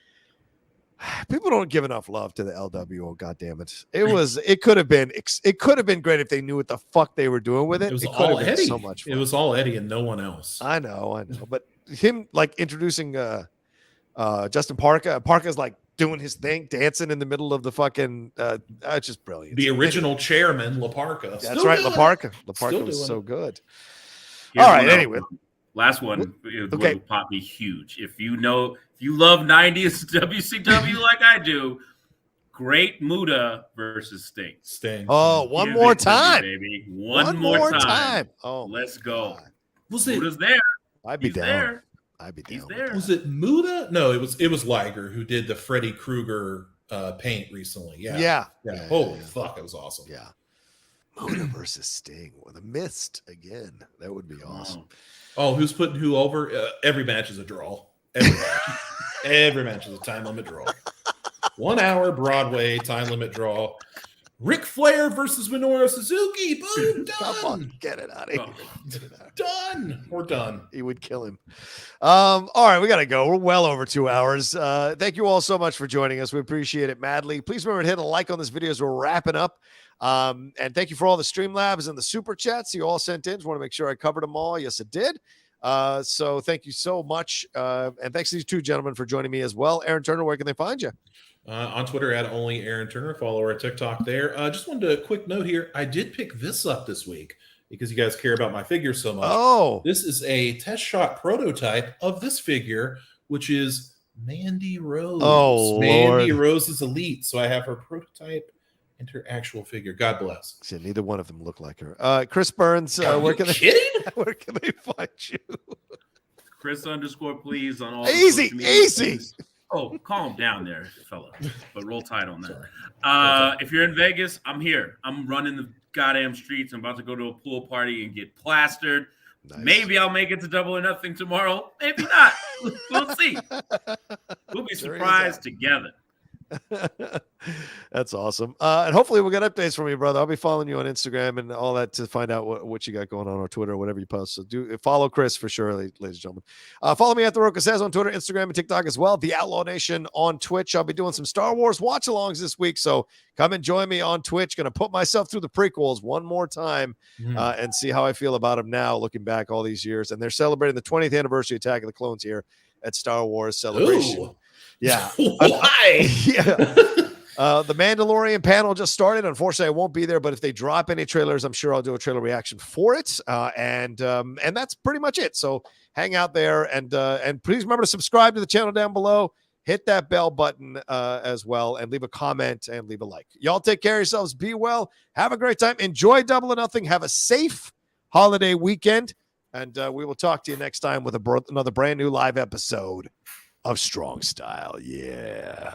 S1: People don't give enough love to the LWO. God damn it! It could have been great if they knew what the fuck they were doing with it.
S2: It was
S1: could
S2: all
S1: have been
S2: Eddie.
S1: so much fun.
S2: It was all Eddie and no one else.
S1: I know, but him like introducing Justin Parker. Parker's like doing his thing, dancing in the middle of the fucking. It's just brilliant.
S2: The original chairman, La Parca.
S1: That's
S2: Still
S1: right,
S2: doing
S1: La
S2: it.
S1: Parca. La
S2: Still
S1: Parca was
S2: doing
S1: so
S2: it.
S1: good.
S3: Here's
S1: All right.
S3: one else.
S1: Anyway,
S3: Last one
S1: Okay.
S3: will pop me huge. If you love 90s WCW like I do, Great Muda versus Sting.
S2: Sting.
S1: oh, one
S3: Give
S1: more
S3: it to me,
S1: time.
S3: baby. One more time.
S1: Oh,
S3: Let's go.
S1: God.
S2: Was it?
S3: Muda's there.
S1: I'd be
S3: He's
S1: down.
S3: there.
S1: I'd be down.
S3: He's
S1: with
S3: there.
S1: that.
S2: Was it Muda? No, it was Liger who did the Freddy Krueger paint recently. Yeah.
S1: Yeah.
S2: Holy fuck, it was awesome.
S1: Yeah. Muda versus Sting with a mist again. That would be awesome.
S2: Oh, who's putting who over? Every match is a draw. Every match. Every match is a time limit draw. 1 hour Broadway time limit draw. Ric Flair versus Minoru Suzuki. Boom,
S1: Come on,
S2: done.
S1: get it out of here.
S3: Oh.
S1: Get it out.
S2: Done. We're done.
S1: He would kill him. All right, we gotta go. We're well over 2 hours. Thank you all so much for joining us. We appreciate it madly. Please remember to hit a like on this video as we're wrapping up. And thank you for all the Streamlabs and the super chats you all sent in. Just want to make sure I covered them all. Yes, it did. So thank you so much. And thanks to these two gentlemen for joining me as well. Aaron Turner, where can they find you?
S2: On Twitter at only Aaron Turner. Follow our TikTok there. Just wanted a quick note here. I did pick this up this week because you guys care about my figure so much.
S1: Oh,
S2: This is a test shot prototype of this figure, which is Mandy Rose.
S1: Oh,
S2: Mandy
S1: Lord.
S2: Rose is elite. So I have her prototype and her actual figure. God bless.
S1: see, neither one of them look like her. Chris Burns,
S2: Are
S1: where
S2: you
S1: can they
S2: kidding?
S1: where can they find you?
S3: Chris_please on all
S1: Easy,
S3: social media.
S1: easy.
S3: Oh, calm down there, fella. But roll tide on that.
S2: Sorry.
S3: If you're in Vegas, I'm here. I'm running the goddamn streets. I'm about to go to a pool party and get plastered.
S1: Nice.
S3: Maybe I'll make it to Double or Nothing tomorrow. Maybe not. We'll see. We'll be
S1: There is
S3: surprised together.
S1: That's awesome. And hopefully we'll get updates from you, brother. I'll be following you on Instagram and all that to find out what you got going on, or Twitter, or whatever you post. So do follow Chris for sure, ladies and gentlemen. Follow me at The Rocha Says on Twitter, Instagram, and TikTok as well. The Outlaw Nation on Twitch. I'll be doing some Star Wars watch-alongs this week, so come and join me on Twitch. Going to put myself through the prequels one more time and see how I feel about them now, looking back all these years. And they're celebrating the 20th anniversary Attack of the Clones here at Star Wars Celebration.
S2: Ooh.
S1: Yeah.
S2: Why?
S1: Yeah. The Mandalorian panel just started. Unfortunately, I won't be there, but if they drop any trailers, I'm sure I'll do a trailer reaction for it. And that's pretty much it. So hang out there and please remember to subscribe to the channel down below. Hit that bell button as well, and leave a comment and leave a like. Y'all take care of yourselves. Be well. Have a great time. Enjoy Double or Nothing. Have a safe holiday weekend. And we will talk to you next time with another brand new live episode of Strong Style. Yeah.